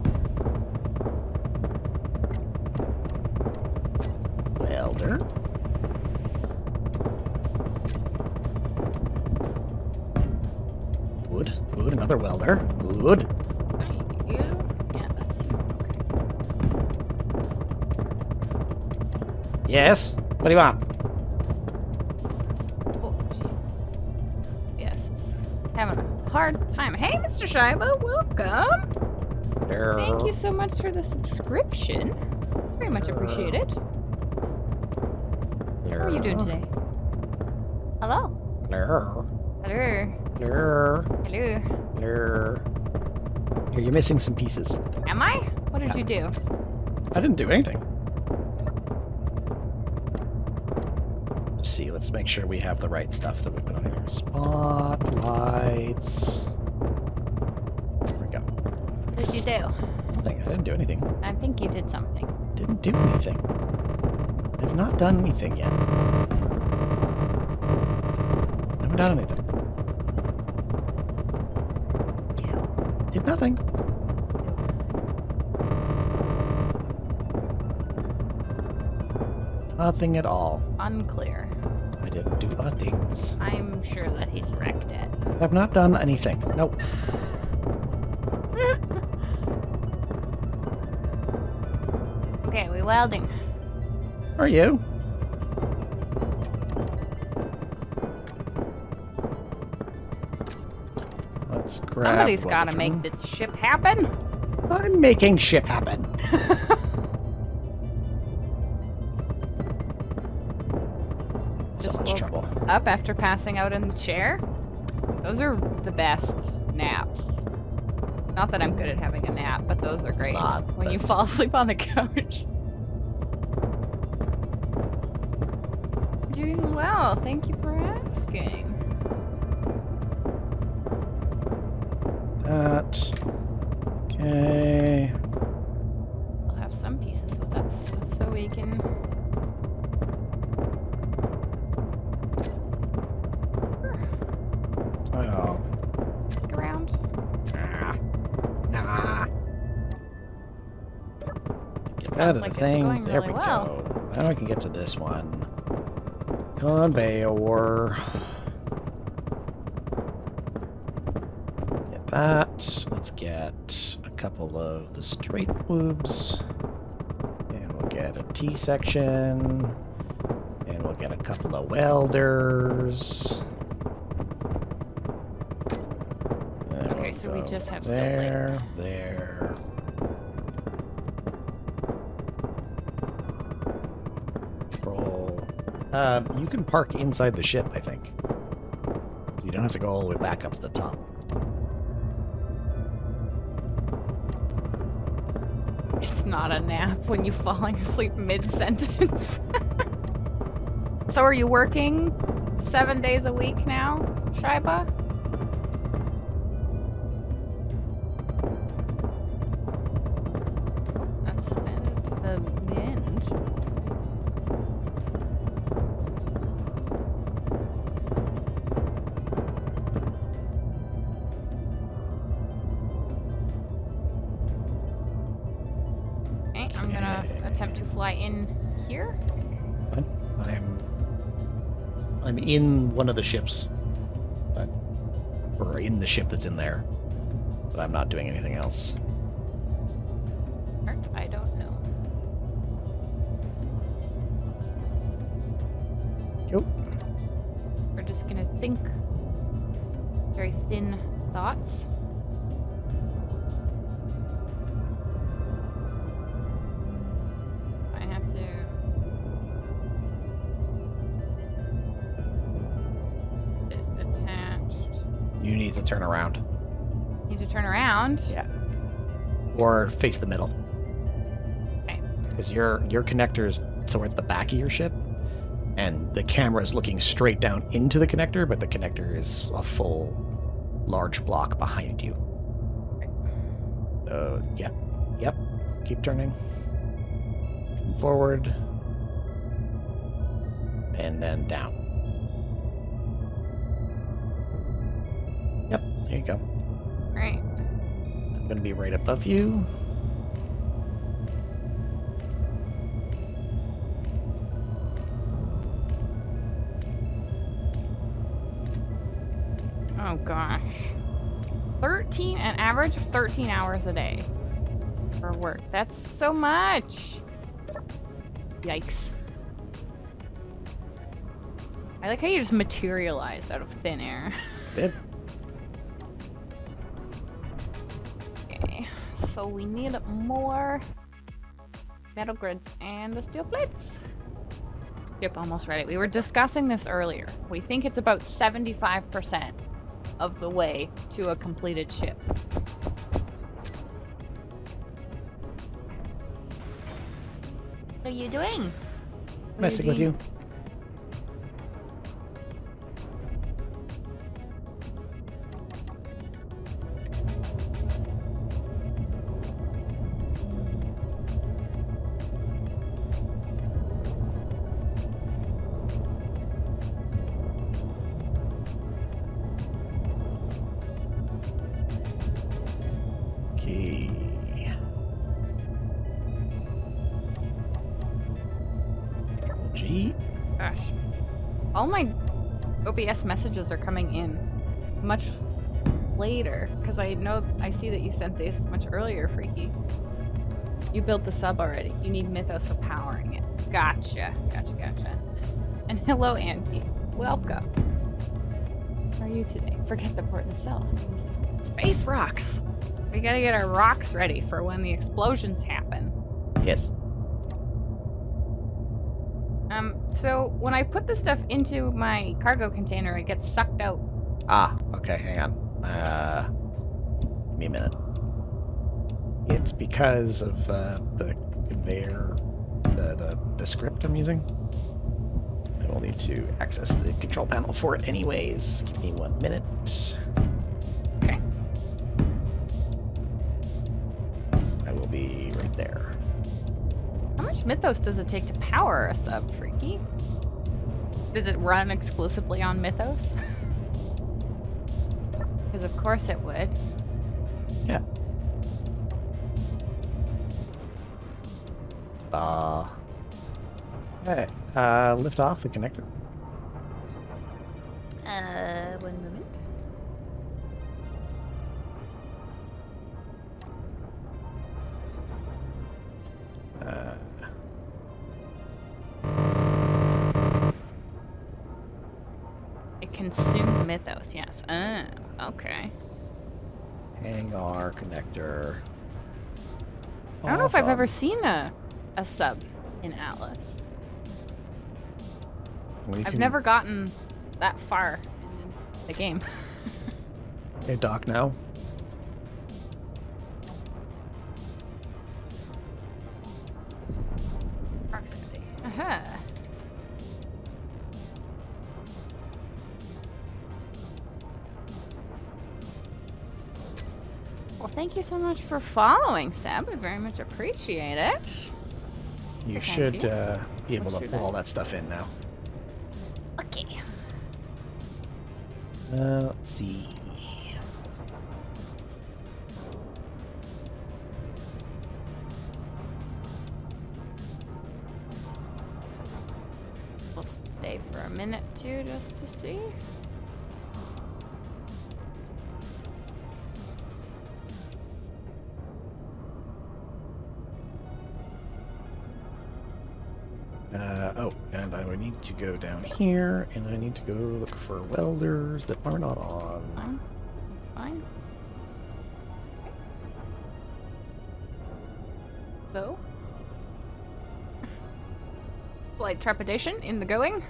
Welder. Good, another welder. Good. Thank you. Yeah, that's you. Okay. Yes? What do you want? Oh, jeez. Yes, it's having a hard time. Hey, Mr. Shiba, welcome. Thank you so much for the subscription. It's very much appreciated. How are you doing today? Hello. Hello. Hello. Hello. Hello. Hello. Here, you're missing some pieces. Am I? What did you do? I didn't do anything. Let's see, let's make sure we have the right stuff that we put on here. Spotlights. There we go. What did you do? Nothing. I didn't do anything. I think you did something. Didn't do anything. I've not done anything yet. Haven't done anything. Did nothing. Nothing at all. Unclear. I didn't do things. I'm sure that he's wrecked it. I've not done anything. Nope. Okay, we welding. Are you? Let's grab. Somebody's got to Weldon. make this ship happen. I'm making shit happen. So Just much woke trouble. Up after passing out in the chair. Those are the best naps. Not that I'm good at having a nap, but those are great. not, when but- you fall asleep on the couch. You're doing well. Thank you for asking. That. Okay. We'll have some pieces with us so we can. Oh. Stick around. Nah. Get that Sounds of like the it's thing. going There really we well. go. Now I can get to this one. Conveyor. Get that. Let's get a couple of the straight loops. And we'll get a T section. And we'll get a couple of welders. There Okay, we'll so we go just have steel plate. there. Roll. You can park inside the ship, I think. So you don't have to go all the way back up to the top. It's not a nap when you're falling asleep mid-sentence. So are you working 7 days a week now, Shiba? Oh, that's the end. Okay, I'm gonna attempt to fly in here. Fine. I'm in one of the ships. Or in the ship that's in there. But I'm not doing anything else. I don't know. Cool. We're just gonna think very thin thoughts. I have to. It attached. You need to turn around. Need to turn around. Yeah. Or face the middle. Okay. Because your connector's towards the back of your ship, and the camera is looking straight down into the connector, but the connector is a full large block behind you. Yeah. Yep. Keep turning. Forward. And then down. Yep, there you go. Right. I'm going to be right above you. Oh gosh. An average of 13 hours a day for work. That's so much. Yikes. I like how you just materialized out of thin air. Did. Okay, so we need more metal grids and the steel plates. Ship almost ready. We were discussing this earlier. We think it's about 75% of the way to a completed ship. What are you doing? Messing with you. Okay. G. Gosh. All my OBS messages are coming in much later because I see that you sent this much earlier, Freaky. You built the sub already. You need Mythos for powering it. Gotcha. And hello, Auntie. Welcome. How are you today? Forget the port and cell. Space rocks. We gotta get our rocks ready for when the explosions happen. Yes. So when I put this stuff into my cargo container, it gets sucked out. Ah, okay, hang on. Give me a minute. It's because of the conveyor, the script I'm using. I will need to access the control panel for it anyways. Give me 1 minute. Okay. I will be right there. How much Mythos does it take to power a sub, Freaky? Does it run exclusively on Mythos? Because of course it would. Yeah. Hey, lift off the connector. 1 moment. It consumes Mythos, yes. Okay. Hangar connector. I don't know if I've Off ever of- seen a sub in Atlas. We I've can- never gotten that far in the game. Hey, dock now. Proximity. Aha. Well, thank you so much for following, Seb. I very much appreciate it. You Thank should you. be able Let's to do pull that. all that stuff in now. Okay. Let's see. we'll stay for a minute too, just to see. Oh, and I would need to go down here, and I need to go look for welders that are not on. Fine. That's fine. So, slight trepidation in the going.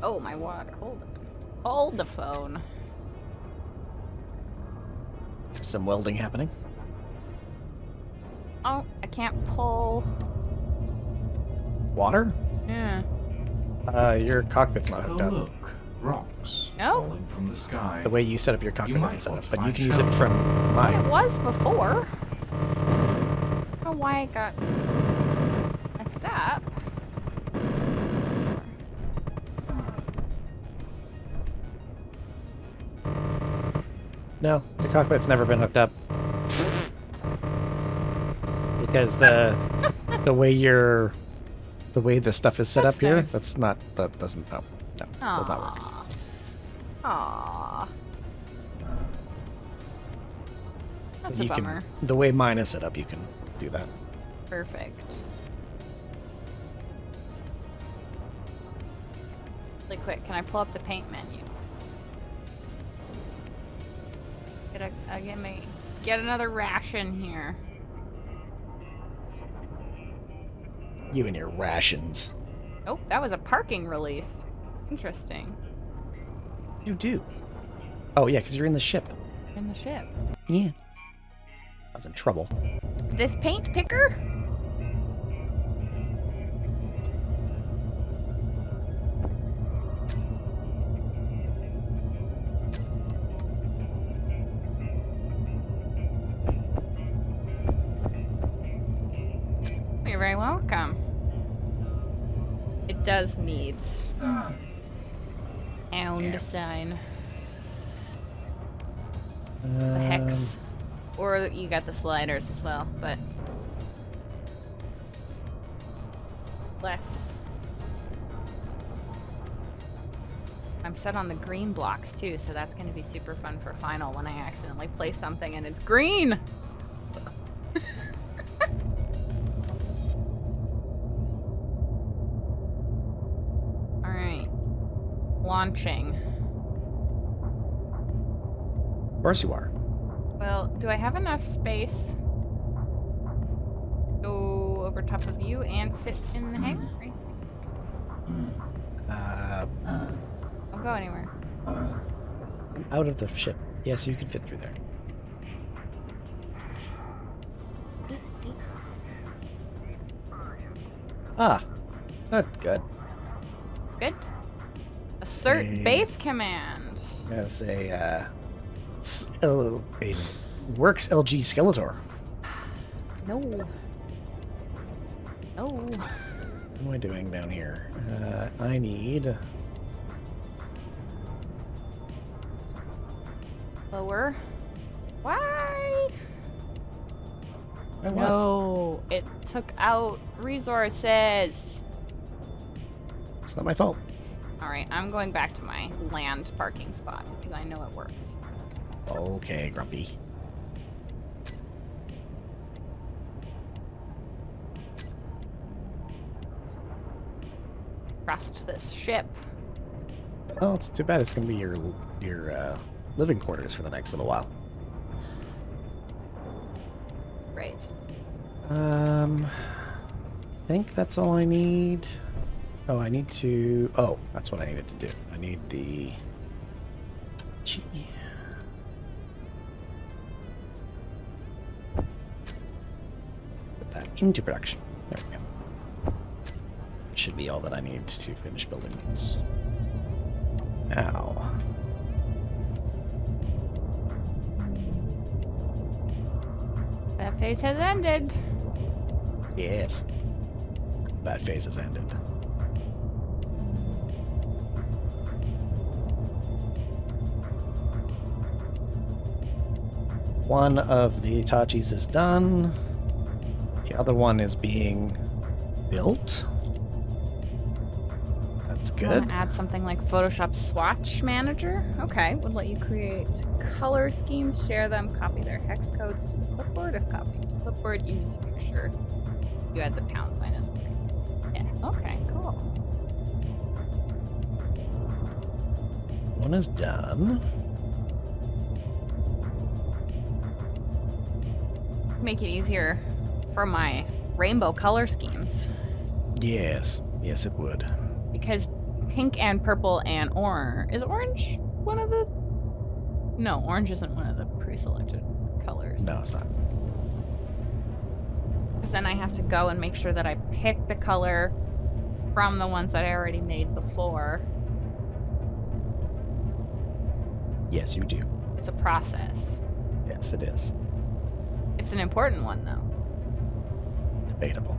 Oh, my water. Hold it. Hold the phone. Some welding happening. Oh, I can't pull. Water? Yeah. Your cockpit's not Oh hooked up. look, rocks No? falling from the sky. The way you set up your cockpit You isn't might set want up, to but you find can use it shelter. from It mine. was before. I don't know why it got messed up. No, the cockpit's never been hooked up. Because the way the stuff is set That's up here, nice. that doesn't no does not work. Aww. That's a You bummer. can the way mine is set up, you can do that. Perfect. Really quick, can I pull up the paint menu? Get another ration here. You and your rations. Oh, that was a parking release. Interesting. You do. Oh yeah, because you're in the ship. In the ship. Yeah. I was in trouble. This paint picker? You're very welcome. It does need pound sign. The hex. Or you got the sliders as well, but less. I'm set on the green blocks too, so that's going to be super fun for final when I accidentally place something and it's green. All right, launching. Of course you are. Well, do I have enough space to go over top of you and fit in the hangar? Don't go anywhere. I'm out of the ship. Yes, you can fit through there. Ah. Good, good. Good. Assert Hey. base command. That's a works LG Skeletor. No. No. What am I doing down here? I need Lower. Why? I was. No. It took out resources. It's not my fault. Alright, I'm going back to my land parking spot because I know it works. Okay, Grumpy. Trust this ship. Oh, it's too bad. It's gonna be your living quarters for the next little while. Great. I think that's all I need. Oh, I need to. Oh, that's what I needed to do. I need the. Gee. Put that into production. There we go. Should be all that I need to finish building these. Now. That phase has ended. Yes. That phase has ended. One of the Itachis is done. The other one is being built. That's I want good. to add something like Photoshop Swatch Manager. Okay, would let you create color schemes, share them, copy their hex codes to the clipboard. If copying to clipboard, you need to make sure you add the pound sign as well. Yeah. Okay. Cool. One is done. Make it easier for my rainbow color schemes Yes. Yes, it would. because pink and purple and orange is orange one of the. No, orange isn't one of the pre-selected colors. No, it's not. Because then I have to go and make sure that I pick the color from the ones that I already made before. Yes, you do. It's a process. Yes, it is. It's an important one, though. Debatable.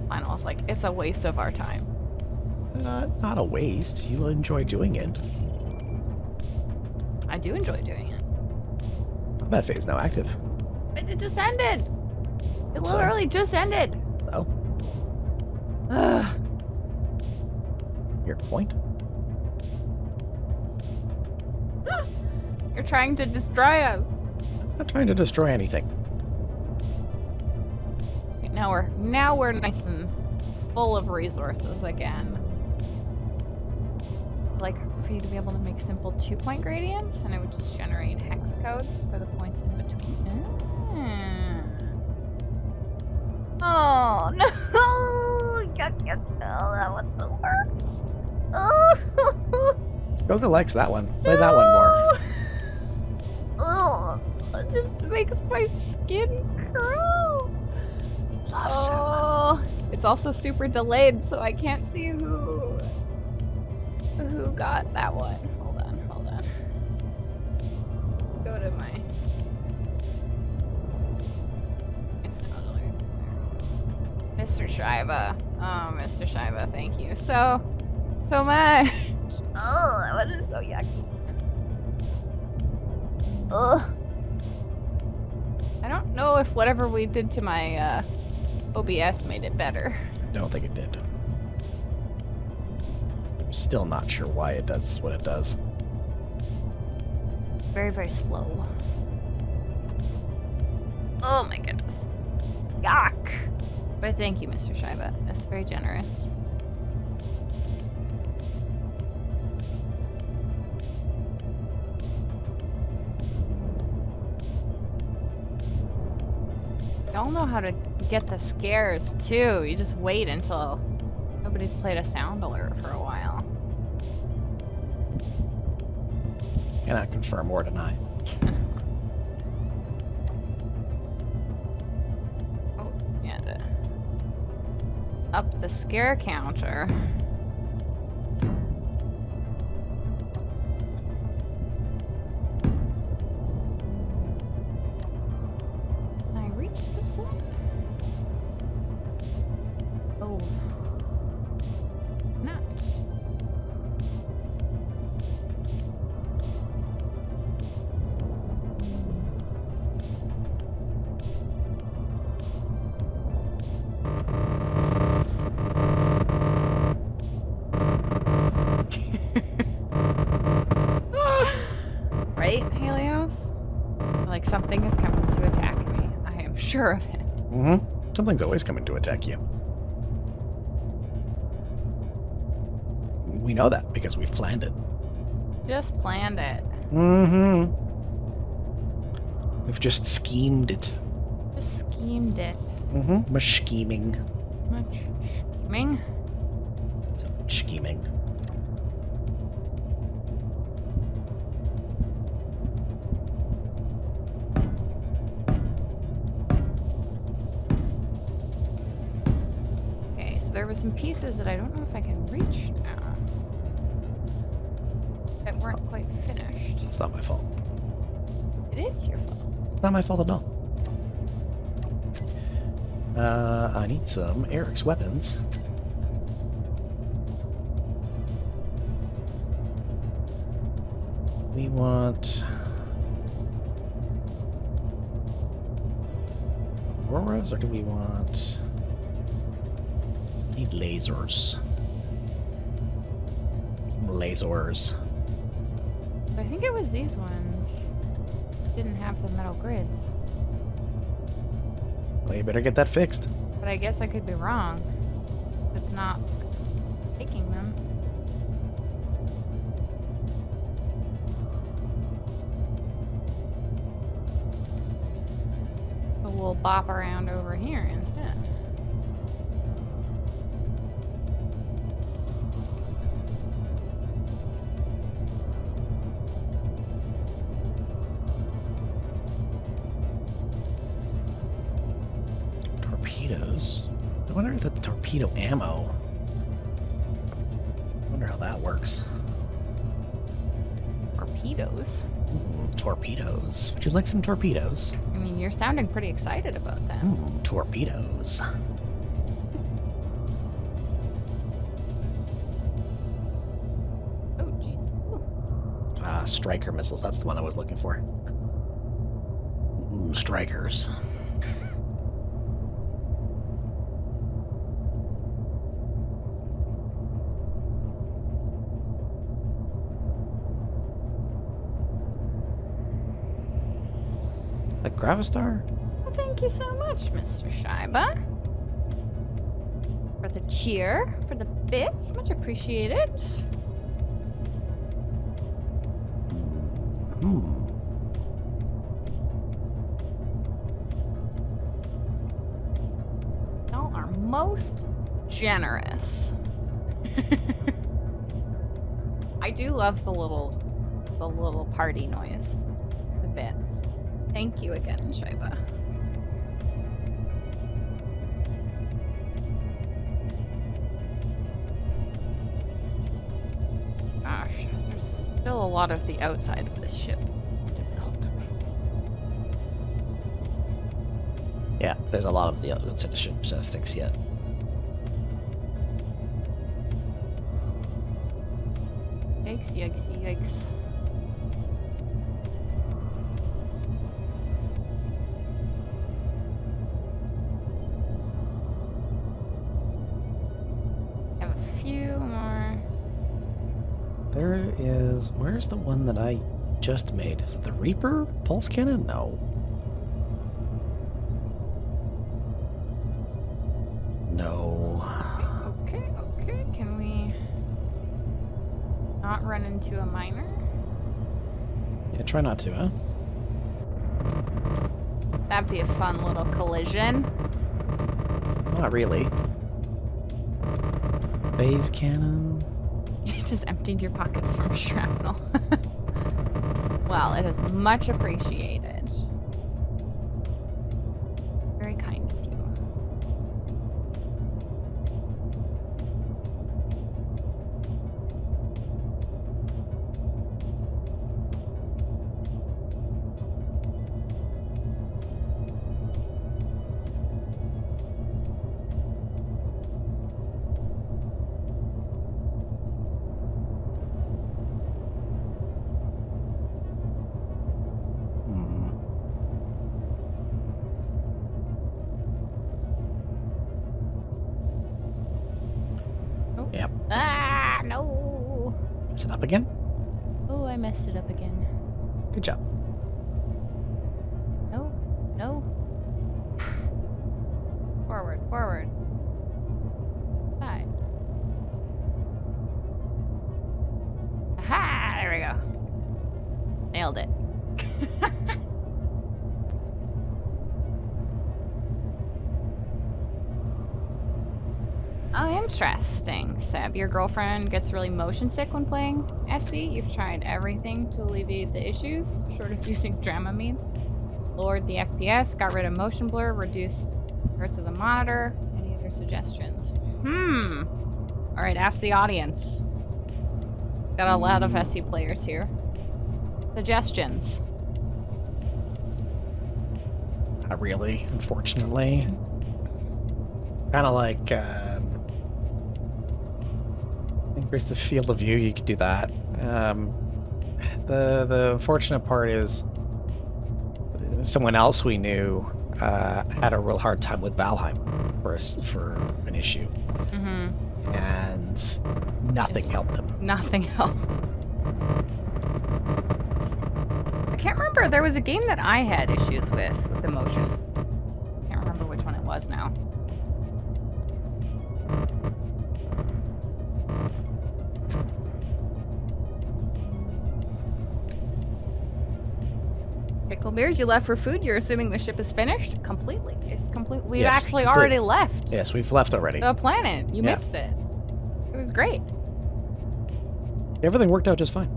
Final's like, it's a waste of our time. Not a waste. You'll enjoy doing it. I do enjoy doing it. Combat phase now active. But it just ended. It So? literally just ended. So, Ugh. your point? You're trying to destroy us. I'm not trying to destroy anything. Okay, now we're nice and full of resources again. Like for you to be able to make simple 2-point gradients, and it would just generate hex codes for the points in between. Oh no! Yuck, yuck. Oh, that was the worst. Oh, Skoga likes that one. Play that one more. Oh, it just makes my skin curl. Loves him. Oh, it's also super delayed, so I can't see who got that one. Hold on. Go to my. Mr. Shiva. Oh, Mr. Shiva, thank you so much. Oh, that one is so yucky. Ugh. I don't know if whatever we did to my OBS made it better. I don't think it did. I'm still not sure why it does what it does. Very, very slow. Oh my goodness. Yuck. But thank you, Mr. Shiva. That's very generous. Y'all know how to get the scares too. You just wait until nobody's played a sound alert for a while. Cannot confirm or deny. Oh, and up the scare counter. Can I reach this one? Oh. Not. Right, Helios? Like something is coming to attack me. I am sure of it. Mm-hmm. Something's always coming to attack you. We know that because we've planned it. Just planned it. Mm-hmm. We've just schemed it. Just schemed it. Mm-hmm. Much scheming. Much scheming. So much scheming. Okay, so there were some pieces that I don't know if I can reach now. That weren't quite finished. It's not my fault. It is your fault. It's not my fault at all. I need some Eric's weapons. We want Auroras, or do we want Need lasers. Some lasers. I think it was these ones. Didn't have the metal grids. Well, you better get that fixed. But I guess I could be wrong. It's not taking them. So we'll bop around over here instead. Torpedoes. I wonder if the torpedo ammo. I wonder how that works. Torpedoes? Torpedoes. Would you like some torpedoes? I mean, you're sounding pretty excited about that. Torpedoes. Oh, jeez. Ooh. Striker missiles. That's the one I was looking for. Strikers. Like Gravistar? Well, thank you so much, Mr. Scheibe. For the cheer, for the bits. Much appreciated. Y'all are most generous. I do love the little party noise. The bits. Thank you again, Shaiba. Gosh, there's still a lot of the outside of this ship to build. Yeah, there's a lot of the outside of ships to fix yet. Yikes, yikes, yikes. Have a few more. There is... Where's the one that I just made? Is it the Reaper pulse cannon? No. No. Okay, okay. Can we not run into a miner? Yeah, try not to, huh? That'd be a fun little collision. Not really. Phase cannon. You just emptied your pockets from shrapnel. Well, it is much appreciated. Very kind of you. Yep. Ah, no. Mess it up again? Oh, I messed it up again. Good job. No, no. Forward, forward. Side. Aha! There we go. Nailed it. Oh, interesting. Seb, your girlfriend gets really motion sick when playing SC. You've tried everything to alleviate the issues, short of using Dramamine. Lowered the FPS, got rid of motion blur, reduced hertz of the monitor. Any other suggestions? Alright, ask the audience. Got a lot of SC players here. Suggestions. Not really, unfortunately. Kind of like, increase the field of view, you could do that. The unfortunate part is someone else we knew had a real hard time with Valheim for an issue, and nothing helped them. Nothing helped. I can't remember. There was a game that I had issues with the motion. Can't remember which one it was now. Picklebeers, you left for food. You're assuming the ship is finished? Completely. It's complete. We've Yes, actually complete. already left Yes, we've left already. the planet. You Yeah. missed it. It was great. Everything worked out just fine.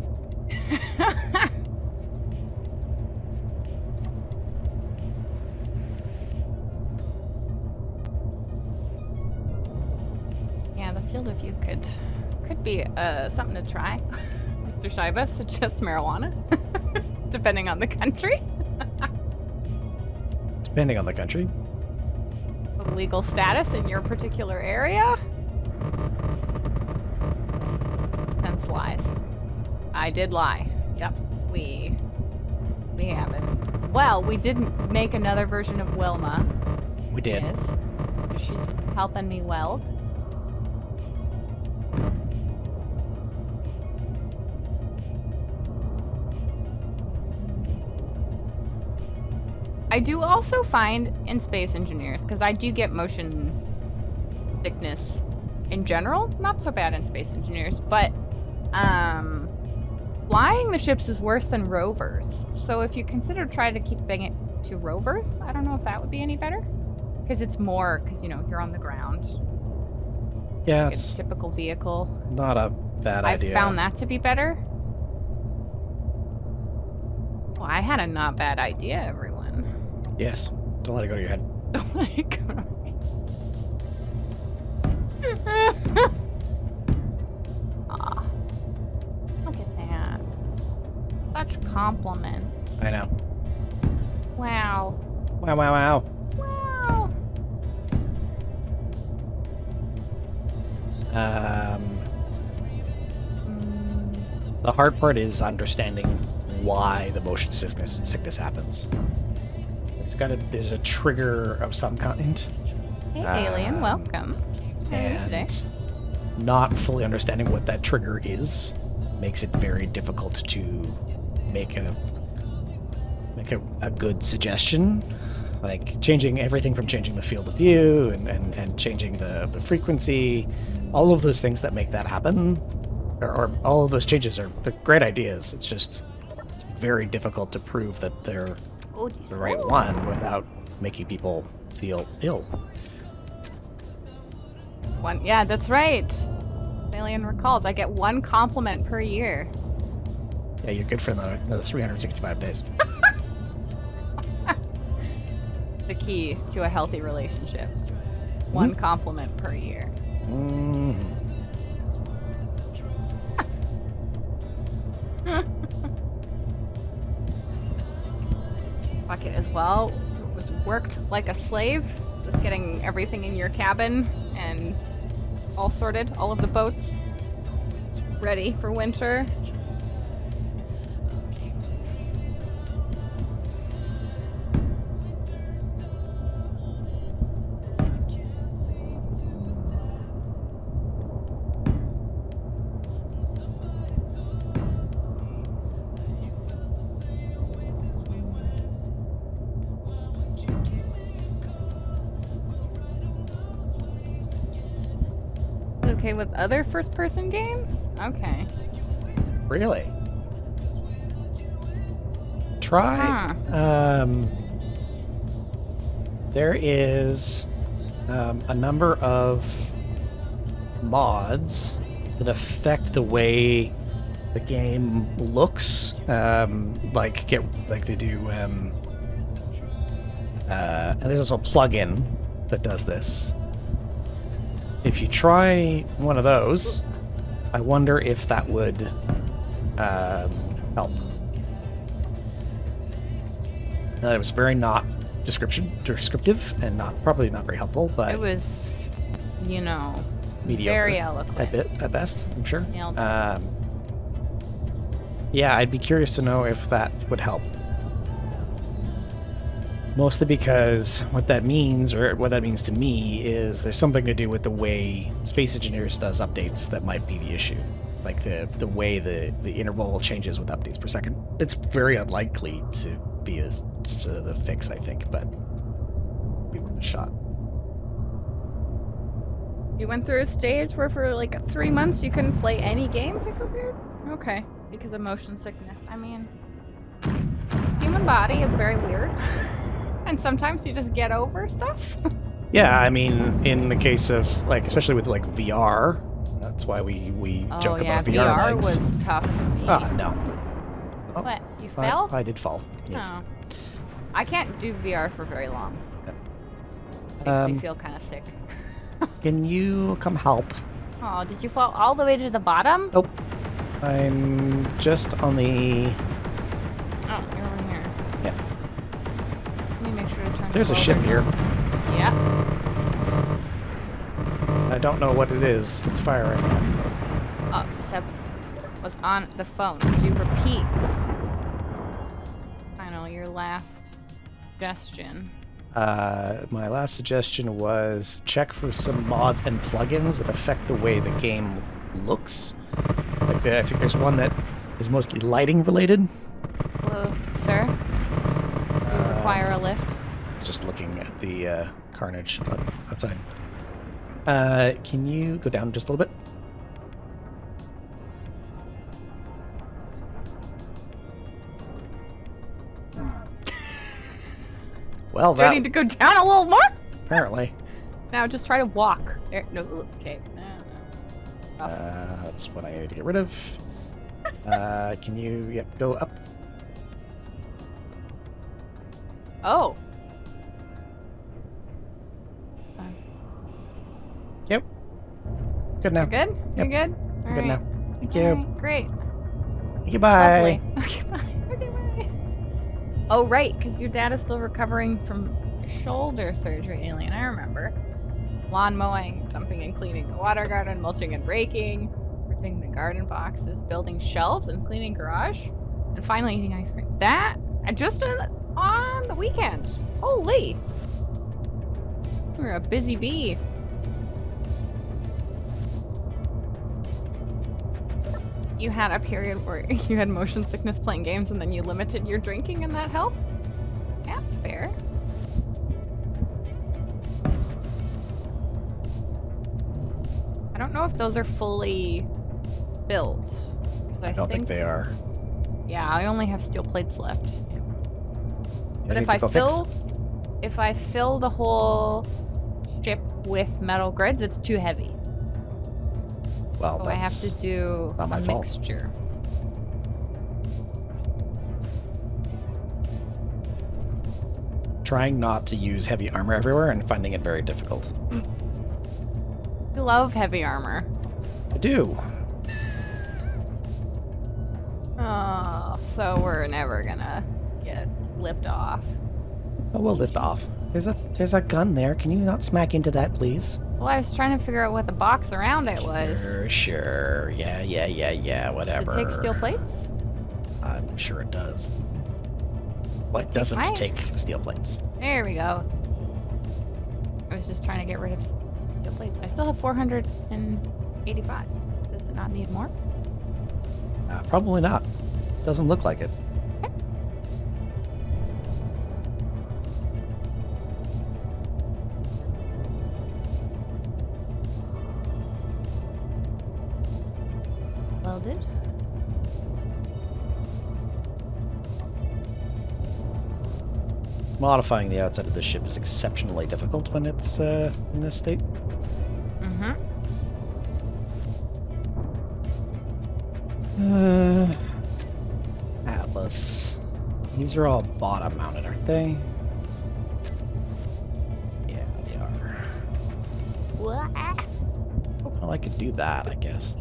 Yeah, the field of view could be something to try. Mr. Shiva suggests marijuana, depending on the country. Depending on the country. The legal status in your particular area. Hence lies. I did lie. Yep, we haven't. Well, we did make another version of Wilma. We did. Yes. So she's helping me weld. I do also find in Space Engineers, because I do get motion sickness in general, not so bad in Space Engineers, but flying the ships is worse than rovers. So if you consider trying to keeping it to rovers, I don't know if that would be any better. Because it's more, because, you know, you're on the ground. Yeah, It's it's a typical vehicle. not a bad I idea. found that to be better. Well, I had a not bad idea, everyone. Yes. Don't let it go to your head. Oh my god. Aw. Look at that. Such compliments. I know. Wow. Wow, wow, wow. Wow. The hard part is understanding why the motion sickness happens. There's a trigger of some kind. Hey, alien, welcome. How are you today? And not fully understanding what that trigger is makes it very difficult to make a good suggestion. Like changing everything from changing the field of view and changing the frequency, all of those things that make that happen, or all of those changes they're great ideas. It's just it's very difficult to prove that they're the right one without making people feel ill. Yeah, that's right. Alien recalls. I get 1 compliment per year. Yeah, you're good for another 365 days. The key to a healthy relationship. 1 compliment per year. Bucket as well. Was worked like a slave. Just getting everything in your cabin and all sorted. All of the boats ready for winter. Okay with other first-person games? Okay. Really? Try. There is a number of mods that affect the way the game looks. Like they do. And there's also a plugin that does this. If you try one of those, I wonder if that would help. It was very not descriptive and probably not very helpful, but It was, you know, mediocre very eloquent. at best, I'm sure. Nailed it. Yeah, I'd be curious to know if that would help. Mostly because what that means, or what that means to me, is there's something to do with the way Space Engineers does updates that might be the issue. Like the way the interval changes with updates per second. It's very unlikely to be the fix, I think, but be worth a shot. You went through a stage where for like 3 months you couldn't play any game, Picklebeard? Okay, because of motion sickness. I mean, human body is very weird. And sometimes you just get over stuff. Yeah, I mean, in the case of, like, especially with, like, VR, that's why we joke about VR VR legs. was tough for me. No. Oh, What? You fell? I did fall, yes. Oh. I can't do VR for very long. Makes me feel kind of sick. Can you come help? Oh, did you fall all the way to the bottom? Nope. I'm just on the... Oh, you're over here. Yeah. Let me make sure to turn. There's a you ship over. here. Yeah. I don't know what it is that's firing. Oh, Seb was on the phone. Could you repeat? I know your last suggestion. My last suggestion was check for some mods and plugins that affect the way the game looks. Like, I think there's one that is mostly lighting related. Hello, sir. Do you require a lift? Just looking at the carnage outside. Can you go down just a little bit? Well, Do I that need to go down a little more? apparently. Now just try to walk. There, no, okay. Rough. That's what I need to get rid of. Can you go up? Oh. Yep. Good now. You're good? Yep. You're good? All Good right. now. Thank you. All right, great. Goodbye. Lovely. Okay, bye. Okay, bye. Oh, right, because your dad is still recovering from shoulder surgery, Alien. I remember. Lawn mowing, dumping and cleaning the water garden, mulching and raking, ripping the garden boxes, building shelves and cleaning garage, and finally eating ice cream. That I just did on the weekend. Holy. You're a busy bee. You had a period where you had motion sickness playing games and then you limited your drinking and that helped? That's fair. I don't know if those are fully built. 'Cause I don't think they are. Yeah, I only have steel plates left. But You if need I to go fix. fill the whole ship with metal grids, it's too heavy. Well, So I have that's to do not my a fault. mixture. trying not to use heavy armor everywhere and finding it very difficult. I love heavy armor. I do. Oh, so we're never gonna get lift off. Oh, we'll lift off. There's a gun there. Can you not smack into that, please? Well, I was trying to figure out what the box around it was. Sure. Yeah, whatever. Does it take steel plates? I'm sure it does. What doesn't Mine. take steel plates? There we go. I was just trying to get rid of steel plates. I still have 485. Does it not need more? Probably not. Doesn't look like it. Welded. Modifying the outside of the ship is exceptionally difficult when it's in this state. Mm-hmm. Atlas. These are all bottom mounted, aren't they? Yeah, they are. Well, I could do that, I guess.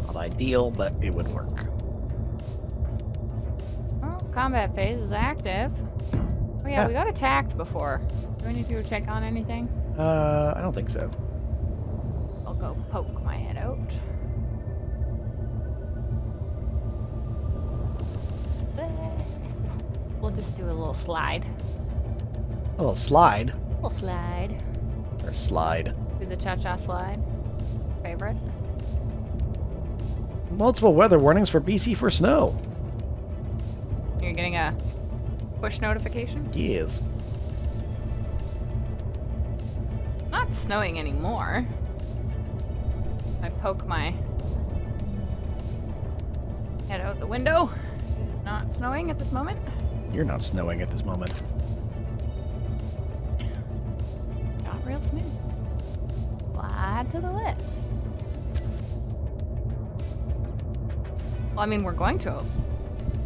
Not ideal, but it would work. Oh, combat phase is active. Oh yeah, Yeah. we got attacked before. Do I need to check on anything? I don't think so. I'll go poke my head out. just do a little slide. A little slide. Little slide. Or slide. Do the cha-cha slide. Favorite. Multiple weather warnings for BC for snow. You're getting a push notification? Yes. Not snowing anymore. I poke my head out the window. It is not snowing at this moment. You're not snowing at this moment. Not real smooth. Slide to the left. Well, I mean, we're going to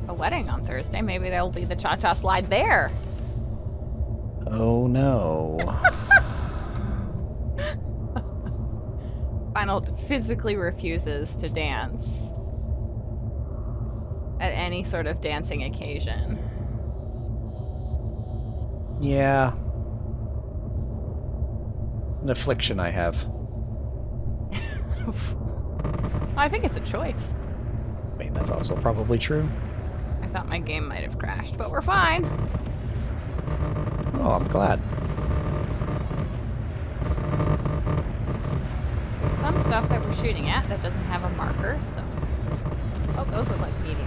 a wedding on Thursday. Maybe there'll be the cha-cha slide there. Oh no. Final physically refuses to dance at any sort of dancing occasion. Yeah. An affliction I have. I think it's a choice. I mean, that's also probably true. I thought my game might have crashed, but we're fine. Oh, I'm glad. There's some stuff that we're shooting at that doesn't have a marker, so... Oh, those look like meteors.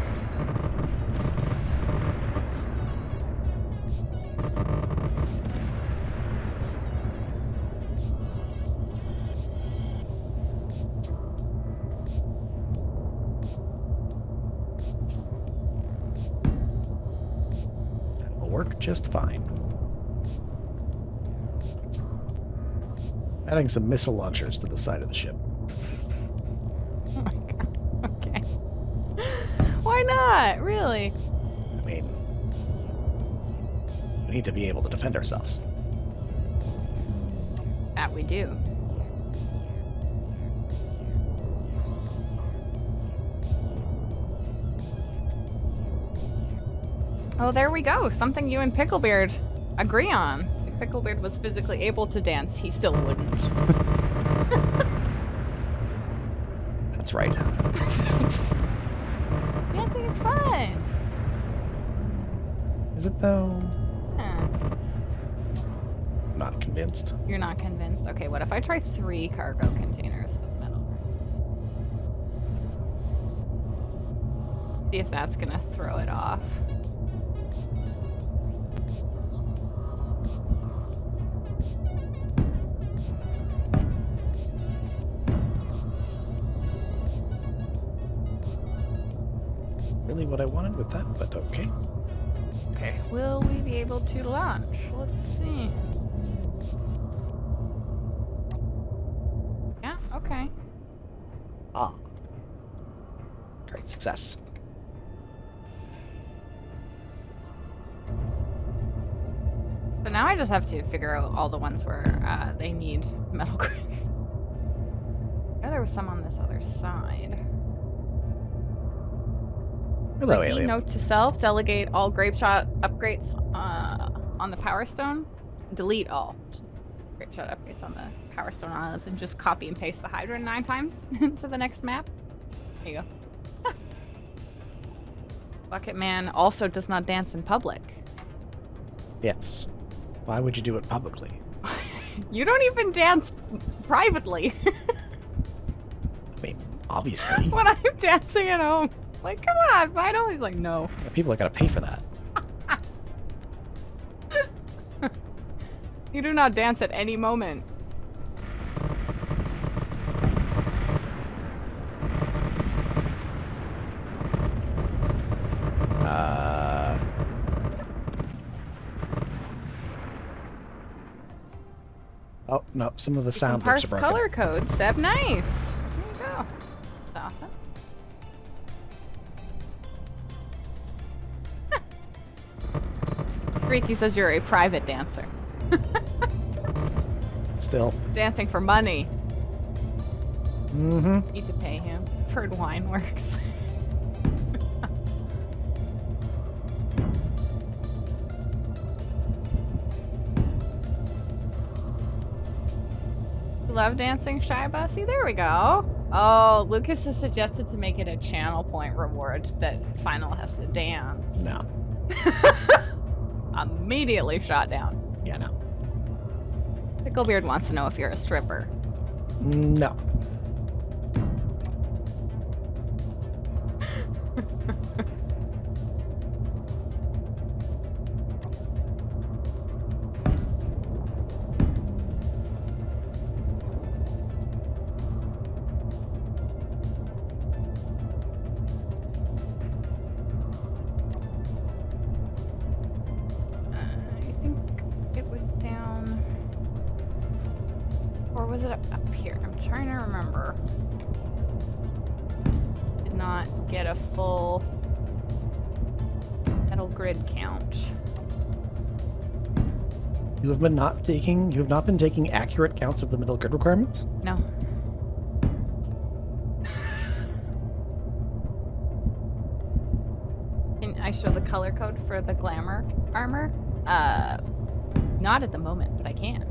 That will work just fine. Adding some missile launchers to the side of the ship. Oh my god. Okay. Why not? Really? I mean, we need to be able to defend ourselves. That we do. Oh, there we go. Something you and Picklebeard agree on. If Picklebeard was physically able to dance, he still wouldn't. That's right. Dancing is fun. Is it though? Huh. I'm not convinced. You're not convinced? Okay, what if I try 3 cargo containers with metal? See if that's gonna throw it off. Really what I wanted with that, but okay. Okay, will we be able to launch? Let's see. Yeah, okay. Ah. Great success. So now I just have to figure out all the ones where they need metal grids. I know there was some on this other side. Hello, Ricky, alien. note to self, delegate all grape shot upgrades on the Power Stone. Delete all grape shot upgrades on the Power Stone islands and just copy and paste the Hydra 9 times into the next map. There you go. Bucket Man also does not dance in public. Yes. Why would you do it publicly? You don't even dance privately. I mean, obviously. When I'm dancing at home. Like, come on, Vital. He's like, no. People are gonna pay for that. You do not dance at any moment. Oh, no, some of the You sound can loops parse are broken. color codes. Seb, nice. There you go. That's awesome. Freaky says you're a private dancer. Still. Dancing for money. Mm-hmm. Need to pay him. I've heard wine works. Love dancing, Shiba? See, there we go. Oh, Lucas has suggested to make it a channel point reward that Final has to dance. No. Immediately shot down. Yeah, no. Picklebeard wants to know if you're a stripper. No. I think it was down. Or was it up here? I'm trying to remember. Did not get a full metal grid count. You have not been taking accurate counts of the middle grid requirements? No. Can I show the color code for the glamour armor? Not at the moment, but I can.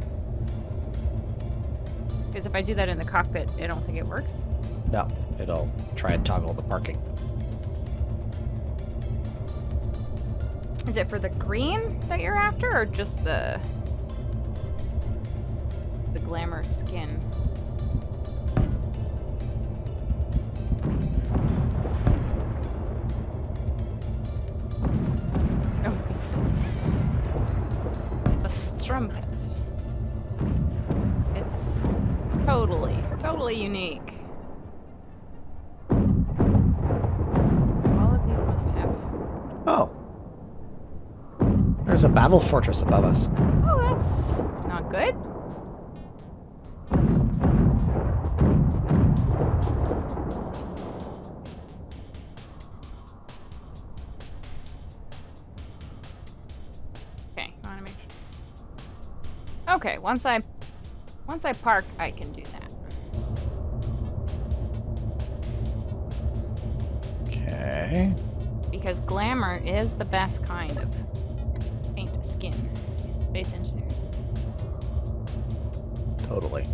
Because if I do that in the cockpit, I don't think it works. No, it'll try and toggle the parking. Is it for the green that you're after, or just the glamour skin? Oh, the strumpet. It's totally unique. All of these must have. Oh. There's a battle fortress above us. Oh, that's not good. Okay, I want to make sure. Okay, once I park, I can do that. Okay. Because glamour is the best kind of paint skin. Space engineers. Totally.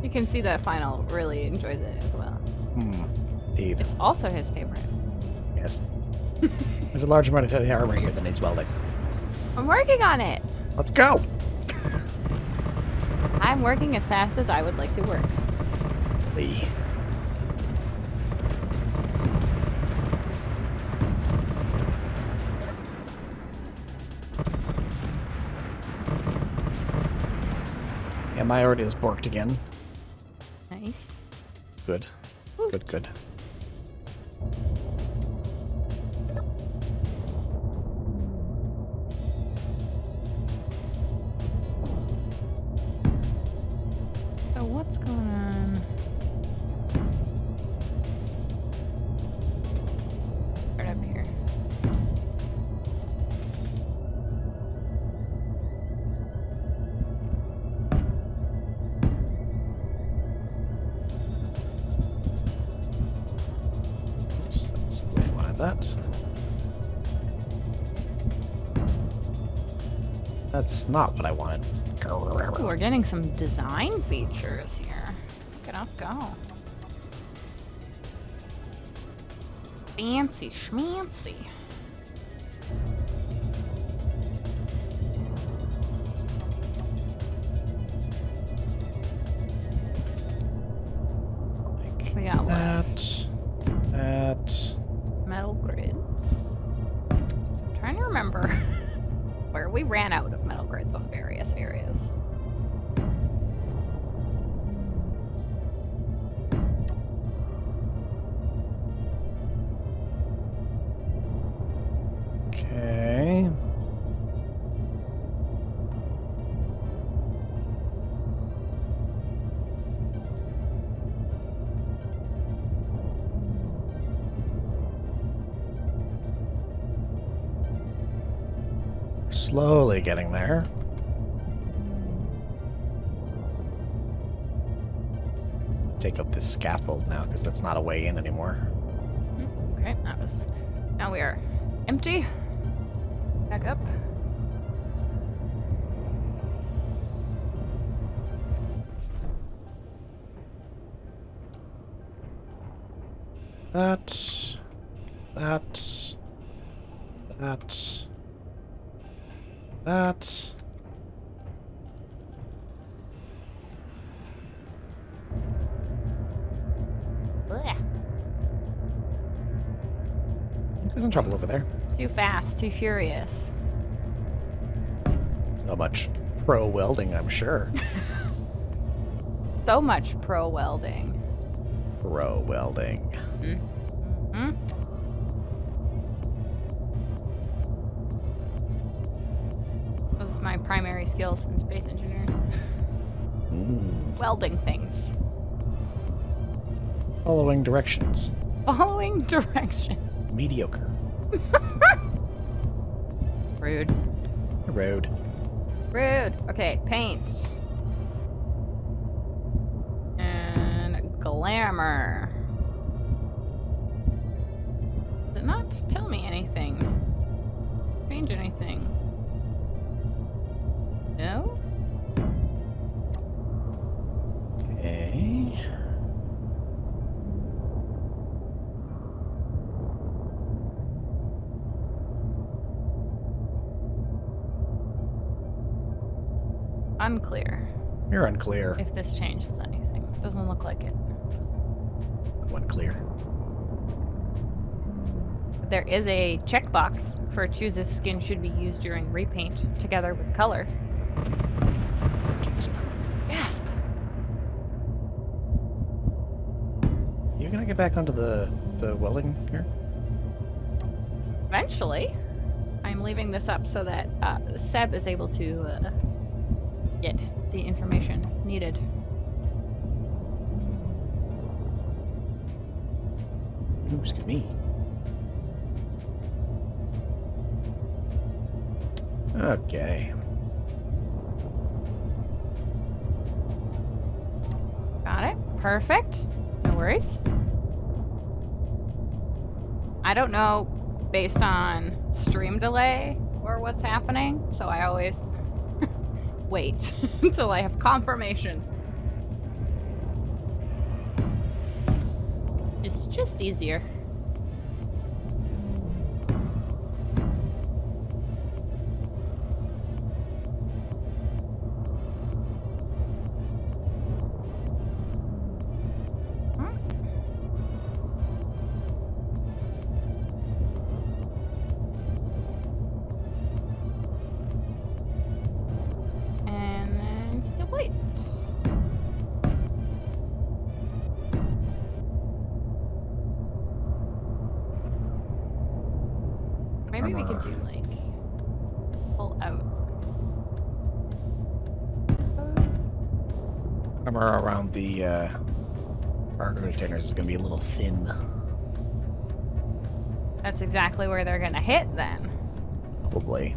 You can see that Final really enjoys it as well. Indeed. It's also his favorite. Yes. There's a large amount of heavy armor here that needs welding. I'm working on it. Let's go! I'm working as fast as I would like to work. Lee. Yeah, my already is borked again. Nice. It's good. Woo. Good. So what's going on? Right up here. Oops, that's the way I wanted that. That's not what I wanted. Ooh, we're getting some design features here. Look at us go. Fancy schmancy. Like We got what? that. Metal grids. I'm trying to remember where we ran out of metal grids on various areas. Okay. Slowly getting there. Take up this scaffold now, because that's not a way in anymore. Okay, that was. Now we are empty. Back up. That. That. That. That. Blech. Who's in trouble over there? Too fast, too furious. So much pro welding, I'm sure. So much pro welding. Pro welding. Mm-hmm. Those are my primary skills in space engineers. Welding things. Following directions. Following directions. Mediocre. Rude. Road. Rude. Okay, paint. And glamour. Did not tell me anything. Change anything. No? Okay. Unclear You're unclear. if this changes anything. Doesn't look like it. Unclear. There is a checkbox for choose if skin should be used during repaint together with color. Gasp. Gasp! You gonna get back onto the welding here? Eventually, I'm leaving this up so that Seb is able to get the information needed. Ooh, excuse me. Okay. Got it. Perfect. No worries. I don't know based on stream delay or what's happening, so I always wait until I have confirmation. It's just easier. And then still wait. Maybe we could do like pull out. Armor around the cargo containers is gonna be a little thin. That's exactly where they're gonna hit then. Probably.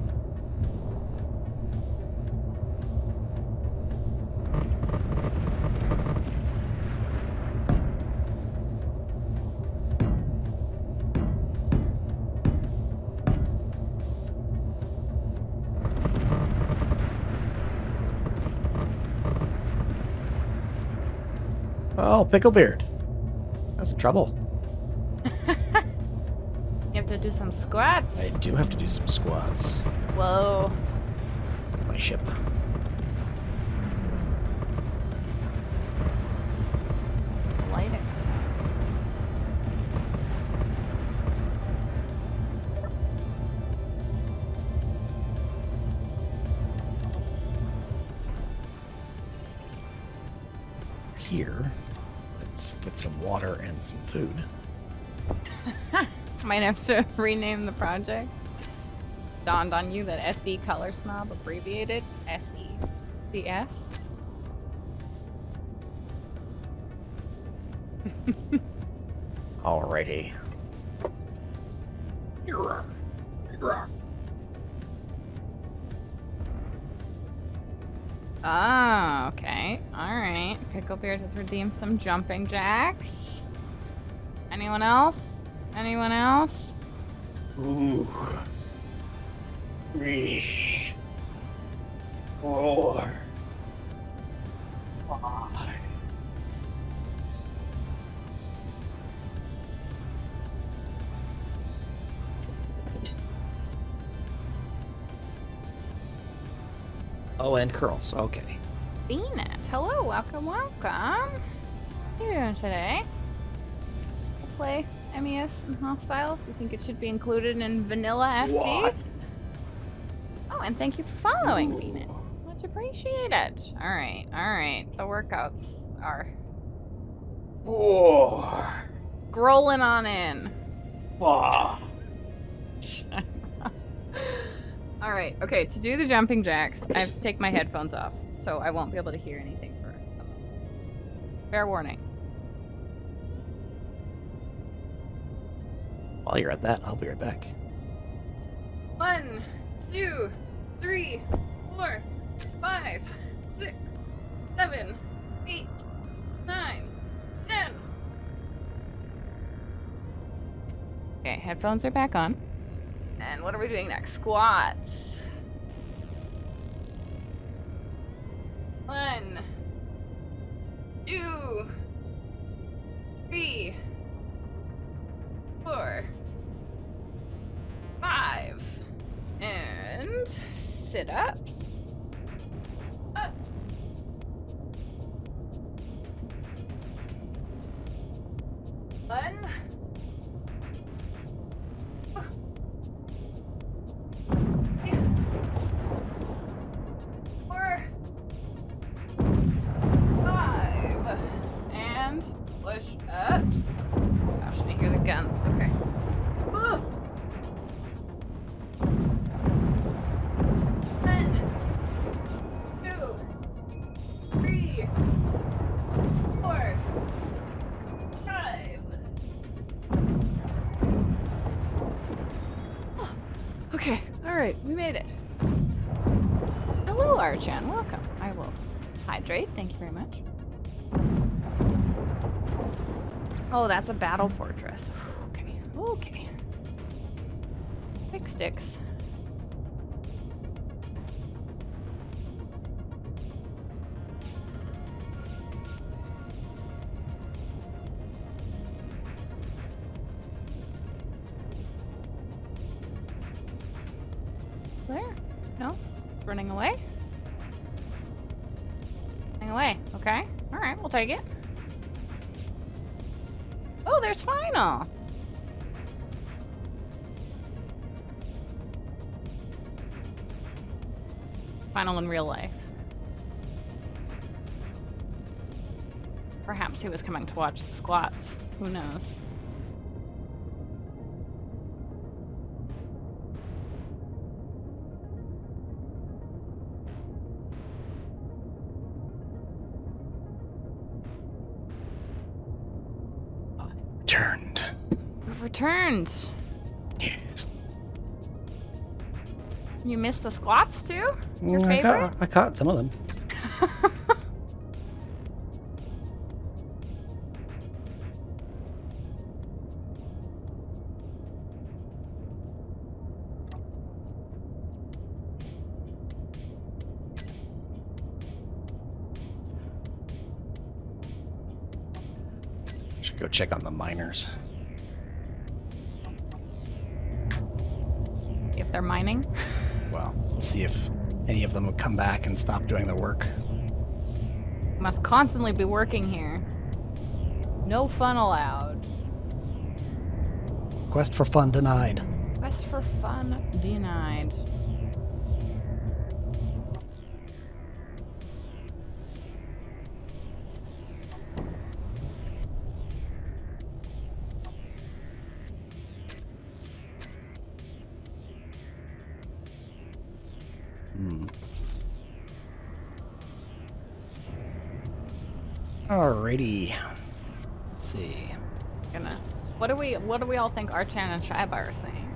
Oh, Picklebeard. That's trouble. You have to do some squats. I do have to do some squats. Whoa. My ship. Light it. Here, let's get some water and some food. Might have to rename the project. Dawned on you that SE Color Snob abbreviated SECS. Alrighty. Ah, okay. Alright. Picklebeard has redeemed some jumping jacks. Anyone else? Anyone else? Ooh. 3, 4, 5. Oh, and curls. Okay. Venus, hello, welcome, welcome. How you doing today? We'll play MES and Hostiles. You think it should be included in Vanilla SC? What? Oh, and thank you for following, Venus. Much appreciated. Alright, alright. The workouts are Whoa. scrolling on in. Whoa. Alright, okay, to do the jumping jacks, I have to take my headphones off, so I won't be able to hear anything for a moment. Fair warning. While you're at that, I'll be right back. 1, 2, 3, 4, 5, 6, 7, 8, 9, 10. Okay, headphones are back on. And what are we doing next? Squats. 1, 2, 3, 4, 5. And sit-ups. Up. One. 4, 5. And push-ups. Gosh, I hear the guns. Okay. Woo. 1, 2, 3, 4, 5. Oh, okay, alright, we made it. Hello, Archan, welcome. I will hydrate, thank you very much. Oh, that's a battle fortress. Okay, okay. Big sticks. There? No? It's running away? Running away. Okay. Alright, we'll take it. Oh, there's Final! Final in real life. Perhaps he was coming to watch the squats. Who knows? Turned. We've returned. Yes. You missed the squats too? Your favorite? I caught some of them. Should go check on the miners. If they're mining. Well, we'll see if any of them would come back and stop doing their work. Must constantly be working here. No fun allowed. Quest for fun denied. Quest for fun denied. Alrighty. Let's see. Goodness. What do we all think Archan and Shaiba are saying?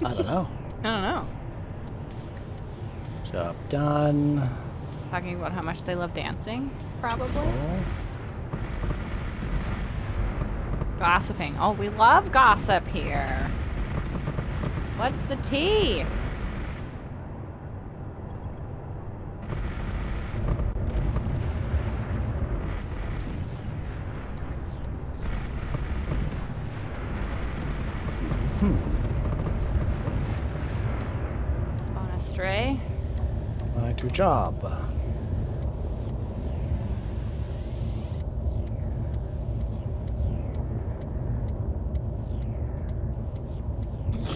I don't know. I don't know. Job done. Talking about how much they love dancing, probably. Oh. Gossiping. Oh, we love gossip here. What's the tea? Gone astray. job.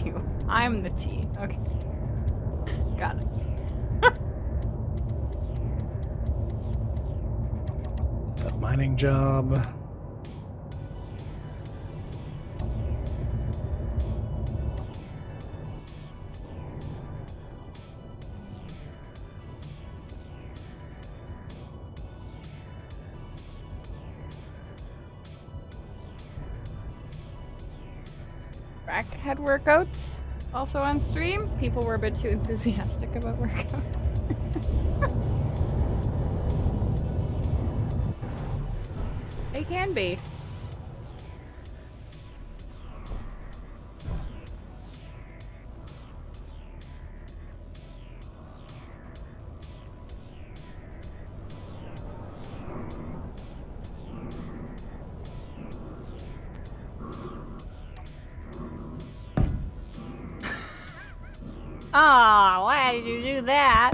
You. I'm the T. Okay. Got it. A mining job. Had workouts also on stream. People were a bit too enthusiastic about workouts. They can be. Ah, why did you do that?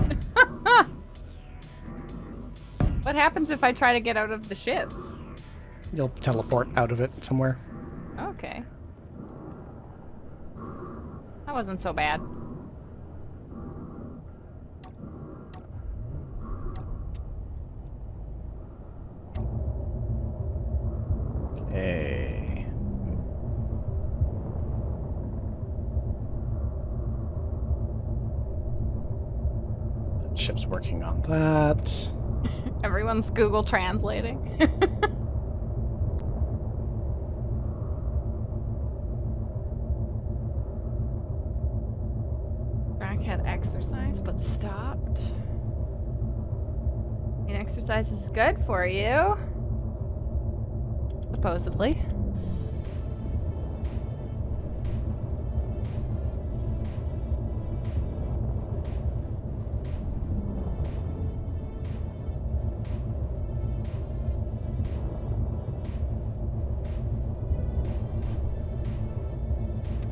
What happens if I try to get out of the ship? You'll teleport out of it somewhere. Okay. That wasn't so bad. Okay. The ship's working on that. Everyone's Google translating. Jack had exercise but stopped. And exercise is good for you. Supposedly.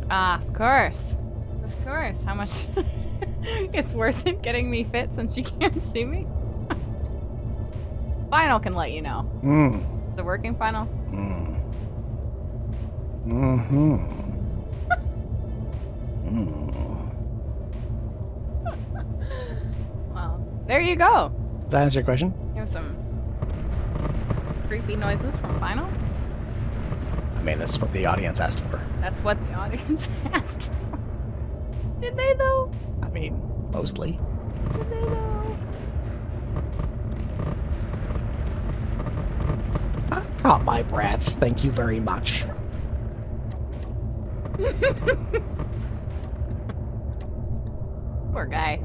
Ah, of course. Of course. How much? It's worth it getting me fit since she can't see me. Final can let you know. The working final? Well, there you go. Does that answer your question? Here's some creepy noises from final. I mean, that's what the audience asked for. That's what the audience asked for. Did they though? I mean, mostly. Did they though? I caught my breath. Thank you very much. Poor guy.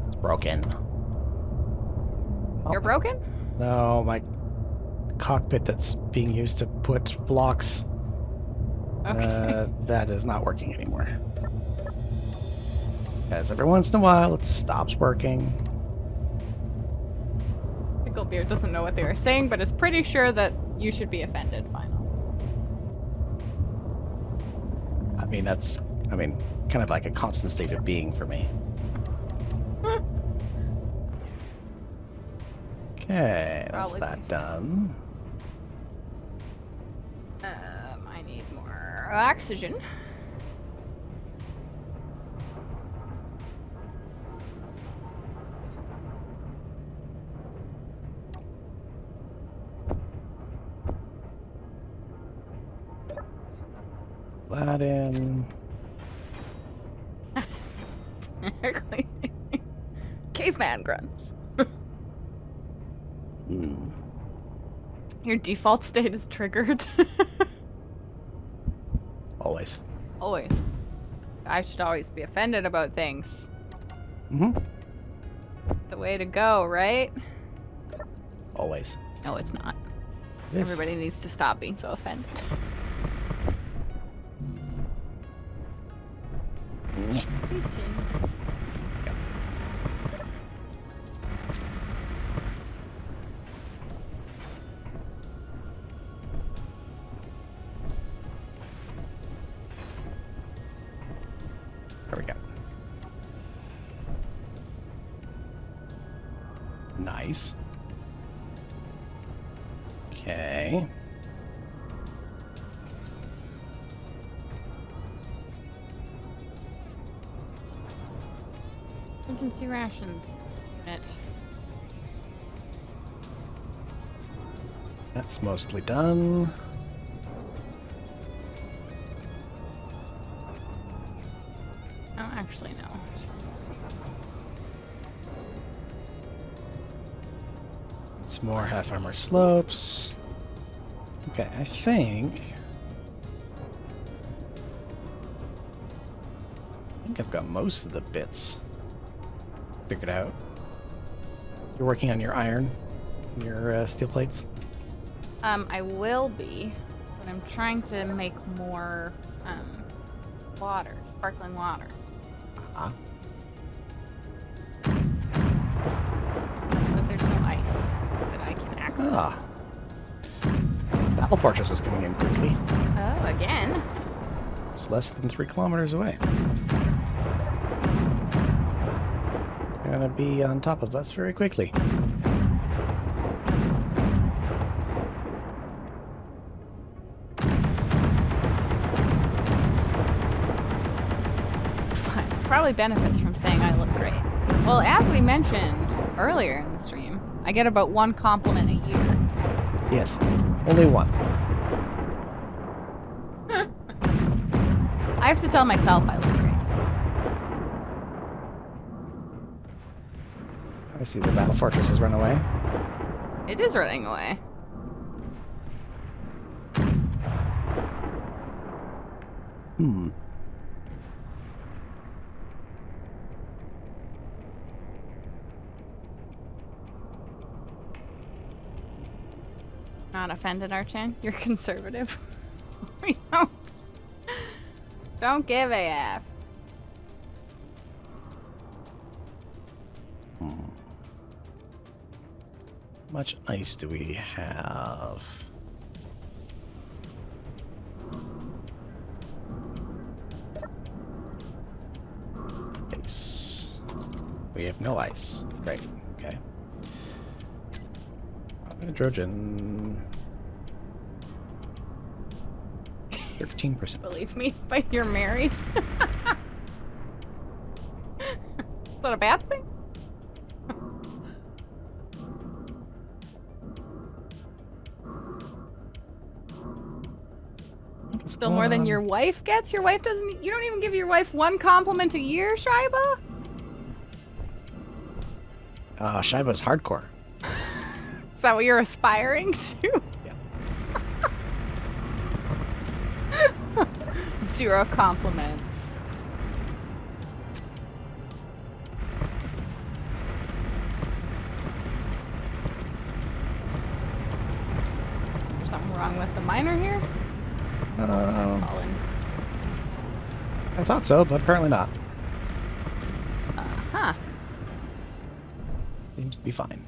It's broken. You're broken? No, my cockpit that's being used to put blocks, Okay. that is not working anymore. Because every once in a while it stops working. Picklebeard doesn't know what they were saying, but is pretty sure that you should be offended, final. I mean, that's, kind of like a constant state of being for me. Okay, that's Probably. that done. I need more oxygen. That in. Caveman grunts. Hmm. Your default state is triggered. Always. Always. I should always be offended about things. Mm-hmm. The way to go, right? Always. No, it's not. It is. Everybody needs to stop being so offended. Yeah. There we go. Okay. Emergency rations unit. That's mostly done. Oh, actually, no. It's more half armor slopes. Okay, I think I've got most of the bits figured out. You're working on your iron, your steel plates. I will be, but I'm trying to make more water, sparkling water. Ah, But there's no ice that I can access. ah. Battle Fortress is coming in quickly. Oh, again? It's less than 3 kilometers away. They're gonna be on top of us very quickly. Fine. Probably benefits from saying I look great. Well, as we mentioned earlier in the stream, I get about 1 compliment a year. Yes, only one. I have to tell myself I look great. I see the Battle Fortress has run away. It is running away. Hmm. Not offended, Archan? You're conservative. We don't give a F. How much ice do we have? Ice. We have no ice. Great. Okay. Hydrogen. 13%. Believe me, but you're married. Is that a bad thing? Still more than your wife gets? Your wife doesn't. You don't even give your wife 1 compliment a year, Shaiba? Shaiba's hardcore. Is that what you're aspiring to? Yeah. 0 compliments. There's something wrong with the miner here? Colin. I thought so, but apparently not. Uh-huh. Seems to be fine.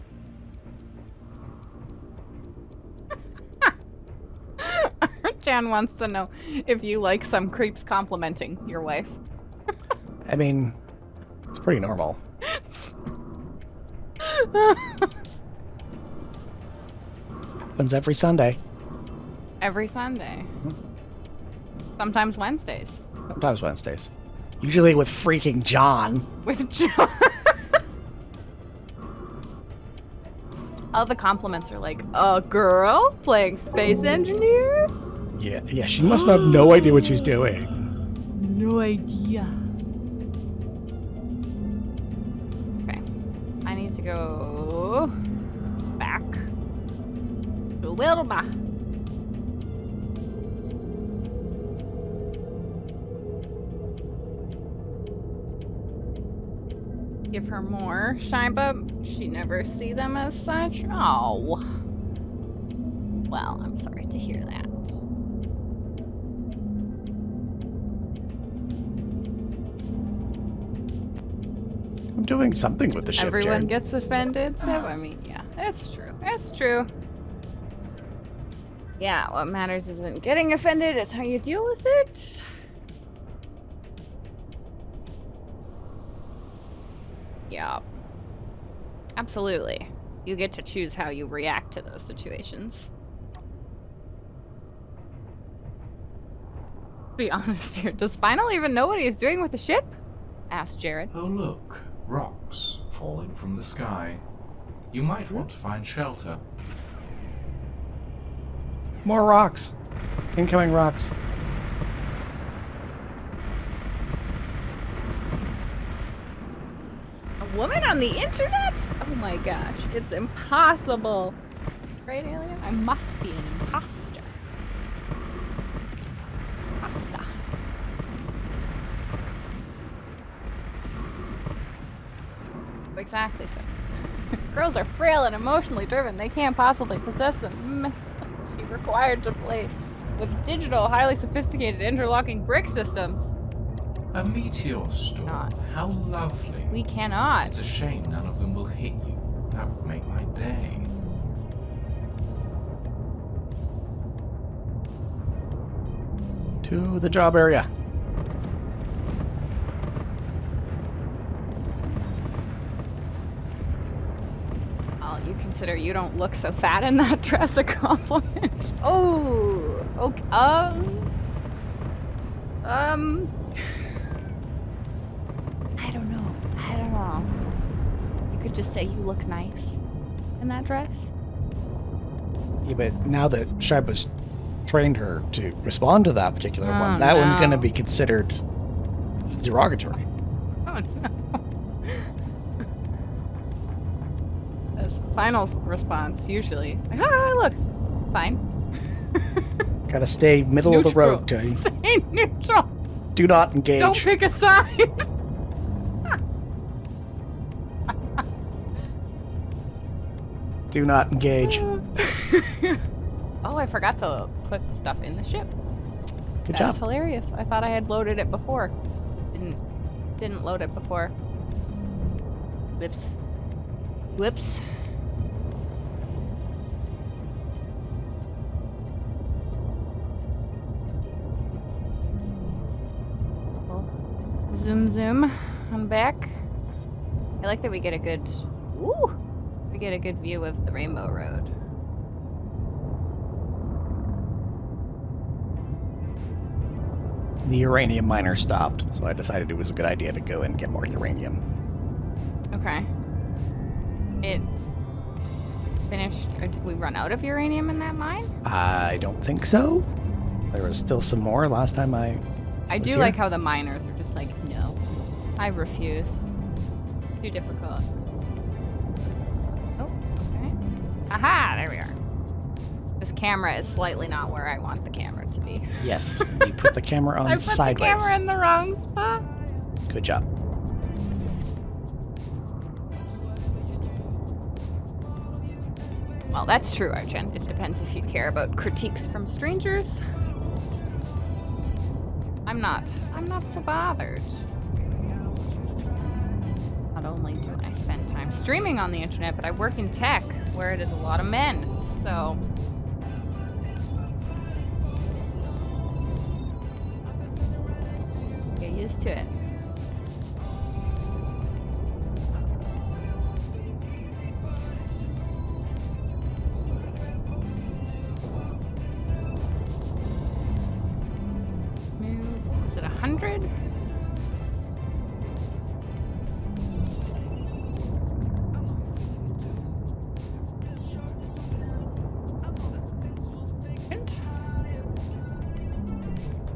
Jan wants to know if you like some creeps complimenting your wife. I mean, it's pretty normal. Happens every Sunday. Every Sunday. Sometimes Wednesdays. Sometimes Wednesdays. Usually with freaking John. With John. All the compliments are like, a girl playing space engineers? Yeah, she must have no idea what she's doing. No idea. Okay. I need to go back to Wilma. Give her more, Shaiba. She never see them as such. Oh. Well, I'm sorry to hear that. I'm doing something with the ship, Everyone Jared. gets offended, so I mean, yeah, it's true. It's true. Yeah, what matters isn't getting offended, it's how you deal with it. Yeah. Absolutely. You get to choose how you react to those situations. Be honest here. Does Spinal even know what he's doing with the ship? Asked Jared. Oh look, rocks falling from the sky. You might want to find shelter. More rocks. Incoming rocks. A woman on the internet? Oh my gosh. It's impossible. Right, Alien? I must be an imposter. Pasta. Exactly so. Girls are frail and emotionally driven. They can't possibly possess the mentality required to play with digital, highly sophisticated interlocking brick systems. A meteor storm. Not. How lovely. We cannot. It's a shame none of them will hit you. That would make my day. To the job area. Oh, you consider you don't look so fat in that dress a compliment? Oh, okay. I don't know. You could just say you look nice in that dress. Yeah, but now that Shiba's trained her to respond to that particular Oh, one, that one's no. going to be considered derogatory. Oh no. That's final response usually. It's like, oh, look, fine. Gotta stay middle of the road, Tony. Stay neutral. Do not engage. Don't pick a side. Do not engage. Oh, I forgot to put stuff in the ship. Good That's job. hilarious. I thought I had loaded it before. Didn't load it before. Whoops. Well, zoom on back. I like that we get a good view of the Rainbow Road. The uranium miner stopped, so I decided it was a good idea to go and get more uranium. Okay. It finished, or did we run out of uranium in that mine? I don't think so. There was still some more last time I I was do here. like how the miners are just like, no, I refuse. Too difficult. Oh, okay. Aha, there we are. This camera is slightly not where I want the camera to be. Yes, you put the camera on I put sideways. the camera in the wrong spot. Good job. Well, that's true, Argent. It depends if you care about critiques from strangers. I'm not so bothered. Not only do I spend time streaming on the internet, but I work in tech, where it is a lot of men, so... Get used to it. Is it 100?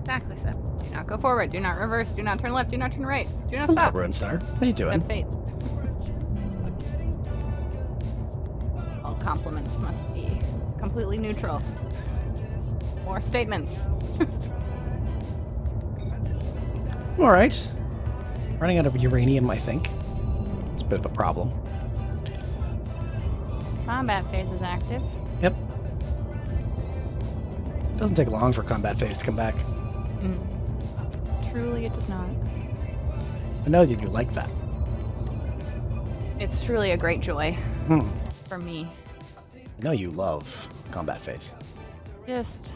Exactly so. Do not go forward. Do not reverse. Do not turn left. Do not turn right. Do not Hello, stop. Ruin Star. How you doing? Bad fate. All compliments must be completely neutral. More statements. All right. Running out of uranium, I think. It's a bit of a problem. Combat phase is active. Yep. Doesn't take long for combat phase to come back. Truly, it does not. I know you like that. It's truly a great joy Hmm. for me. I know you love combat phase. Just,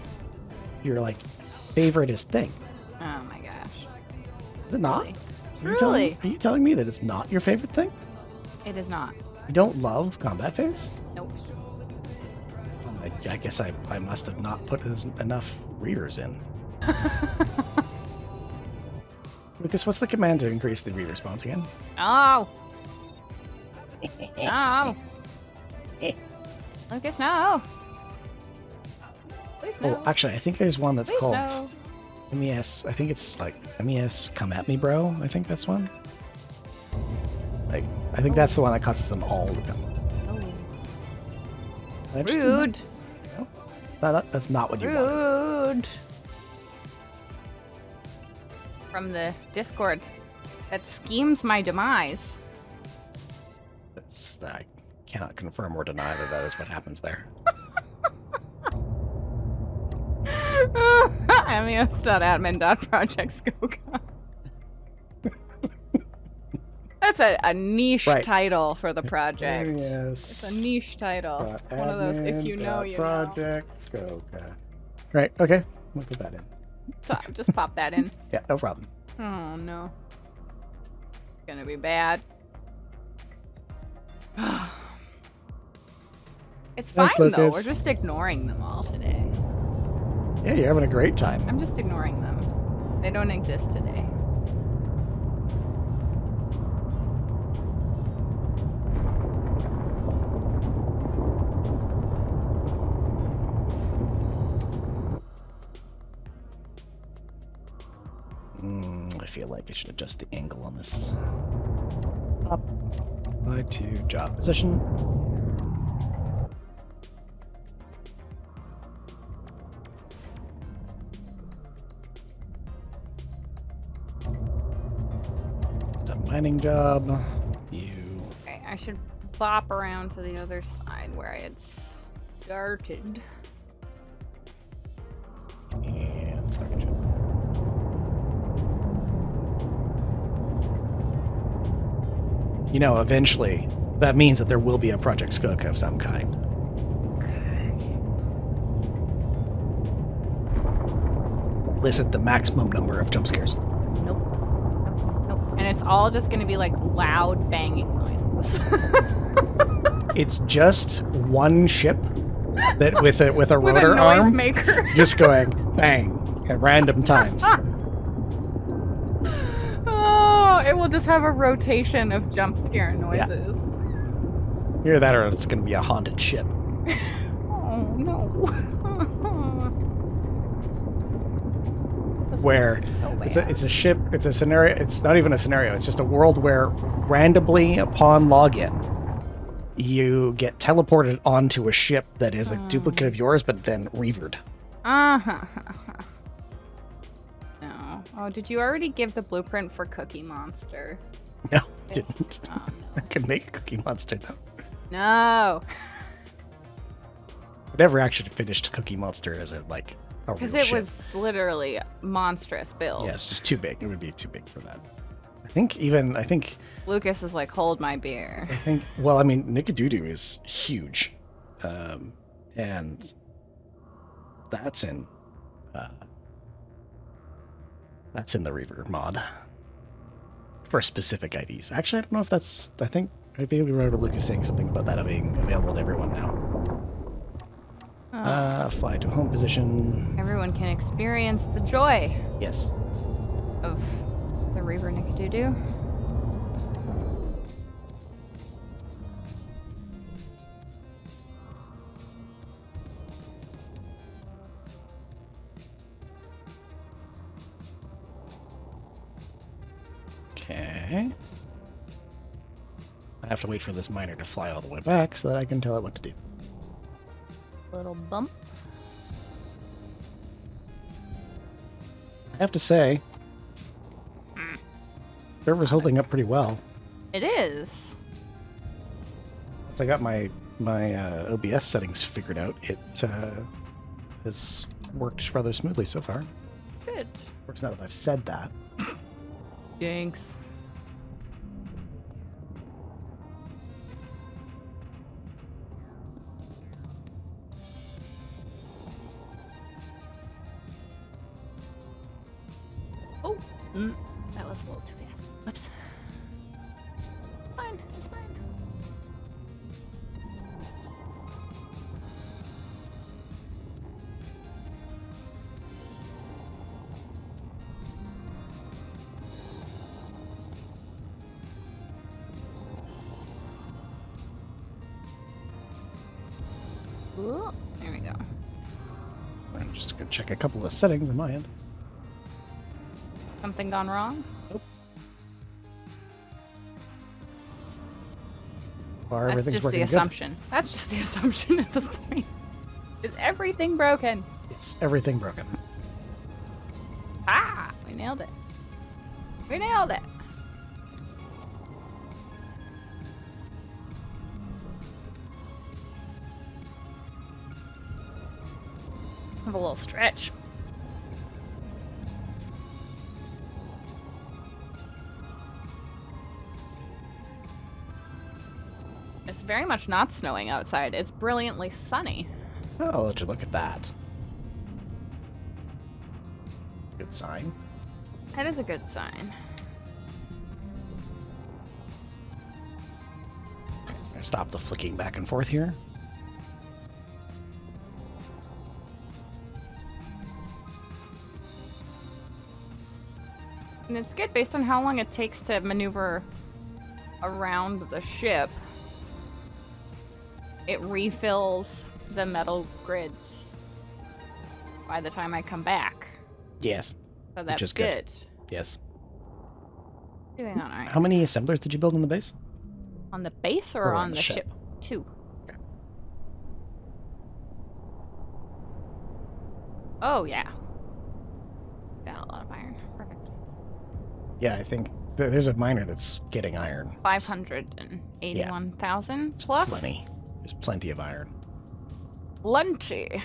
Your favoriteest thing. oh my gosh. Is it not? Really? Are you telling me that it's not your favorite thing? It is not. You don't love combat phase? Nope. I guess I must have not put enough readers in. Lucas, what's the command to increase the response again? No. No. Lucas, no. Please no. Oh, actually, I think there's one that's Please called no. MES. I think it's like MES Come At Me Bro. I think that's one. Like, I think that's the one that causes them all to come. Oh. I just didn't Rude. know. No, that's not what you want. Rude. From the Discord. That schemes my demise. I cannot confirm or deny that is what happens there. MES.admin.projectskoka. That's a niche Right. title for the project. Yes. It's a niche title. One of those, if you know, you know. Project Skoka. Right, okay. We'll put that in. So, just pop that in. Yeah, no problem. Oh, no. It's gonna be bad. It's fine, Thanks, though. Lucas. We're just ignoring them all today. Yeah, you're having a great time. I'm just ignoring them. They don't exist today. I feel like I should adjust the angle on this. Up. Apply to job position. Done mining job. You. Okay, I should bop around to the other side where I had started. And second job. You know, eventually, that means that there will be a Project Skoka of some kind. Elicit the maximum number of jump scares. Nope. Nope. And it's all just gonna be like loud banging noises. It's just one ship that with a With rotor a arm, noisemaker. just going bang at random times. Oh, it will just have a rotation of jump scare noises. Either that, or it's going to be a haunted ship. Oh no. Where it's a ship, it's a scenario, it's not even a scenario, it's just a world where randomly upon login, you get teleported onto a ship that is a duplicate of yours, but then revered. Uh-huh. No. Oh, did you already give the blueprint for Cookie Monster? No, I didn't. Oh, I could make a Cookie Monster, though. no. I never actually finished Cookie Monster as a real Because it ship. was literally a monstrous build. Yeah, it's just too big. It would be too big for that. I think Lucas is like, hold my beer. well, I mean, Nickadoodoo is huge. And that's in the Reaver mod for specific IDs. Actually, I don't know if that's, I think I remember Lucas saying something about that being available to everyone now. Fly to home position. Everyone can experience the joy Yes. of the Reaver Nickadoodoo. Okay. I have to wait for this miner to fly all the way back so that I can tell it what to do. Little bump. I have to say, server's holding up pretty well. It is. Once I got my OBS settings figured out, it has worked rather smoothly so far. Good. Works now that I've said that. Jinx. Oh, that was a little too fast. Whoops. Fine, it's fine. Ooh, there we go. I'm just gonna check a couple of settings on my end. Something gone wrong? Far, That's everything's just the working good. assumption. That's just the assumption at this point. Is everything broken? Yes, everything broken. Ah! We nailed it. We nailed it. Have a little stretch. It's very much not snowing outside. It's brilliantly sunny. Oh, I'll let you look at that. Good sign. That is a good sign. Stop the flicking back and forth here. And it's good based on how long it takes to maneuver around the ship. It refills the metal grids by the time I come back. Yes. So that's is good. good. Yes. Doing all right. How many assemblers did you build in the base? On the base or on the ship? 2. Okay. Oh, yeah. Got a lot of iron. Perfect. Yeah, I think there's a miner that's getting iron. 581,000 plus? Plenty. There's plenty of iron. Plenty.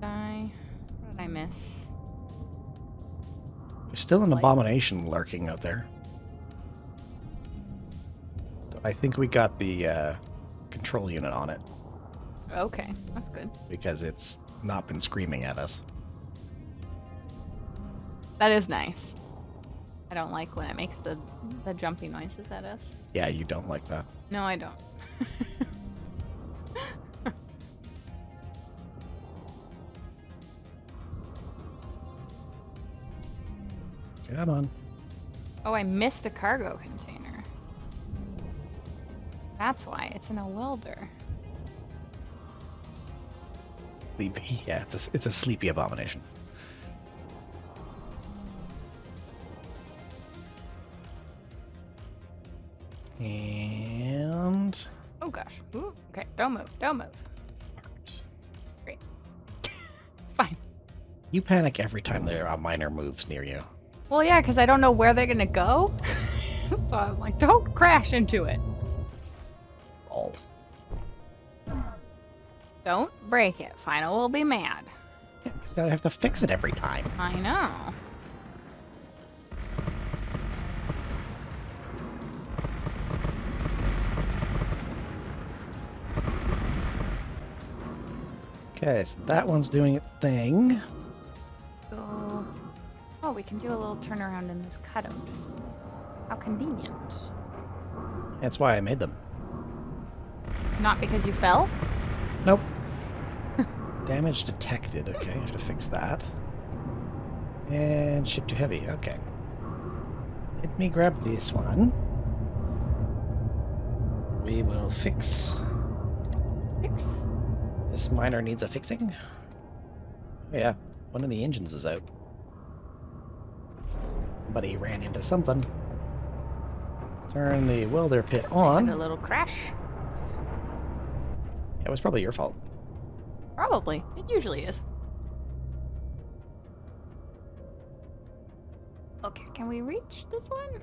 What did I miss? There's still an abomination lurking out there. I think we got the control unit on it Okay, that's good. because it's not been screaming at us. That is nice. I don't like when it makes the jumpy noises at us. Yeah, you don't like that. No, I don't. Come on. Oh, I missed a cargo container. That's why. It's in a welder. Sleepy. Yeah, it's a sleepy abomination. And Oh gosh. Ooh, okay, don't move. Don't move. Great. It's fine. you panic every time there a miner moves near you. Well, yeah, because I don't know where they're gonna go. So I'm like, don't crash into it. Oh. Don't break it. Final will be mad. Yeah, because I have to fix it every time. I know. Okay, so that one's doing its thing. So, oh, we can do a little turnaround in this cutout. How convenient. That's why I made them. Not because you fell? Nope. Damage detected. Okay, I have to fix that. And ship too heavy. Okay. Let me grab this one. We will fix. Fix. This miner needs a fixing. Oh, yeah, one of the engines is out. But he ran into something. Let's turn the welder pit on. A little crash. It was probably your fault. Probably. It usually is. Okay, can we reach this one?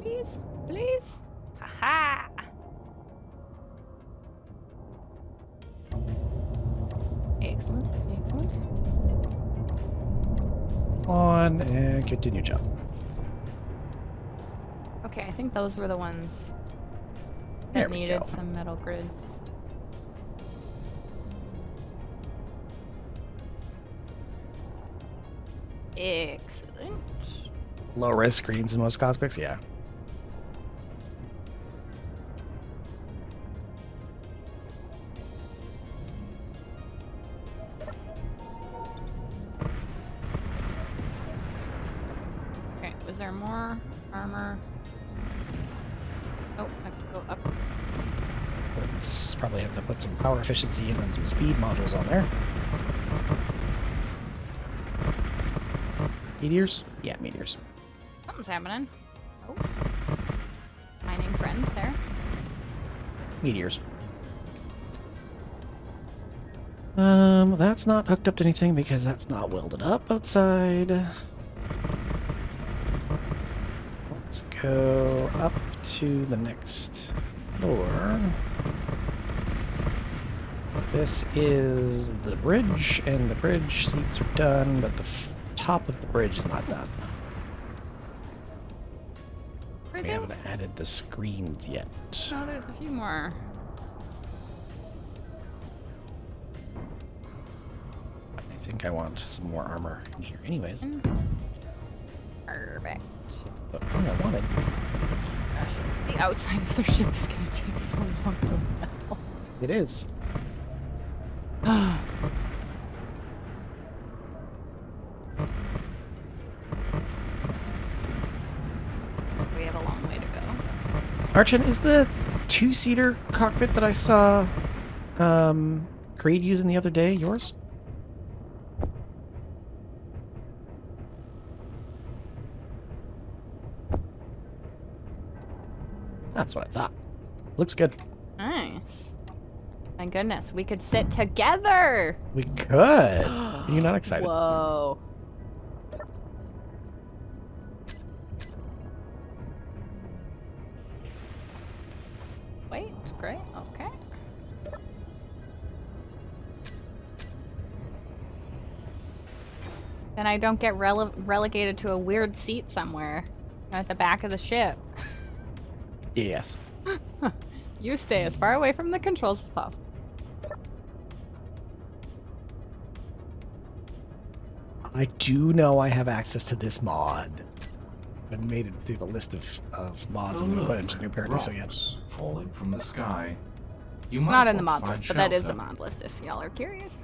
Please? Please? Haha! Excellent, excellent. On and continue jump. Okay, I think those were the ones There that we needed go. some metal grids. Excellent. Low risk screens and most cosmics, yeah. Okay, was there more armor? Oh, I have to go up. Oops, probably have to put some power efficiency and then some speed modules on there. Meteors? Yeah, meteors. Something's happening. Oh. Mining friend there. Meteors. That's not hooked up to anything because that's not welded up outside. Let's go up to the next floor. This is the bridge, and the bridge seats are done, but the top of the bridge is not done. We haven't added the screens yet. Oh, there's a few more. I think I want some more armor in here anyways. Perfect. But the thing I wanted... The outside of their ship is going to take so long to melt. It is. We have a long way to go. Archon, is the two-seater cockpit that I saw Creed using the other day yours? That's what I thought. Looks good. Nice. My goodness, we could sit together! We could. Are you not excited? Whoa. Wait, great, okay. Then I don't get relegated to a weird seat somewhere at the back of the ship. Yes. You stay as far away from the controls as possible. I do know I have access to this mod. I haven't made it through the list of mods I'm going to put into New Paradiso yet. Rocks falling from the sky. You It's might not in the want mod to list, find but that is shelter. the mod list if y'all are curious.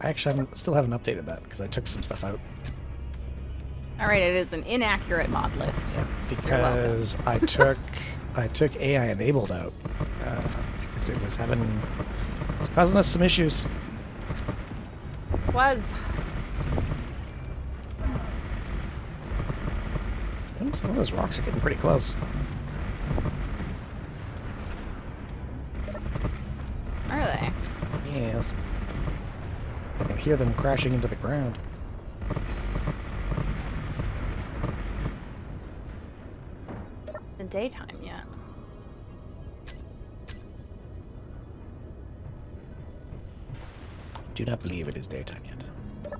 I actually still haven't updated that because I took some stuff out. Alright, it is an inaccurate mod list. Because I took AI enabled out because it was causing us some issues. Was. Oh, some of those rocks are getting pretty close. Are they? Yes. I can hear them crashing into the ground. The daytime yet. Do not believe it is daytime yet.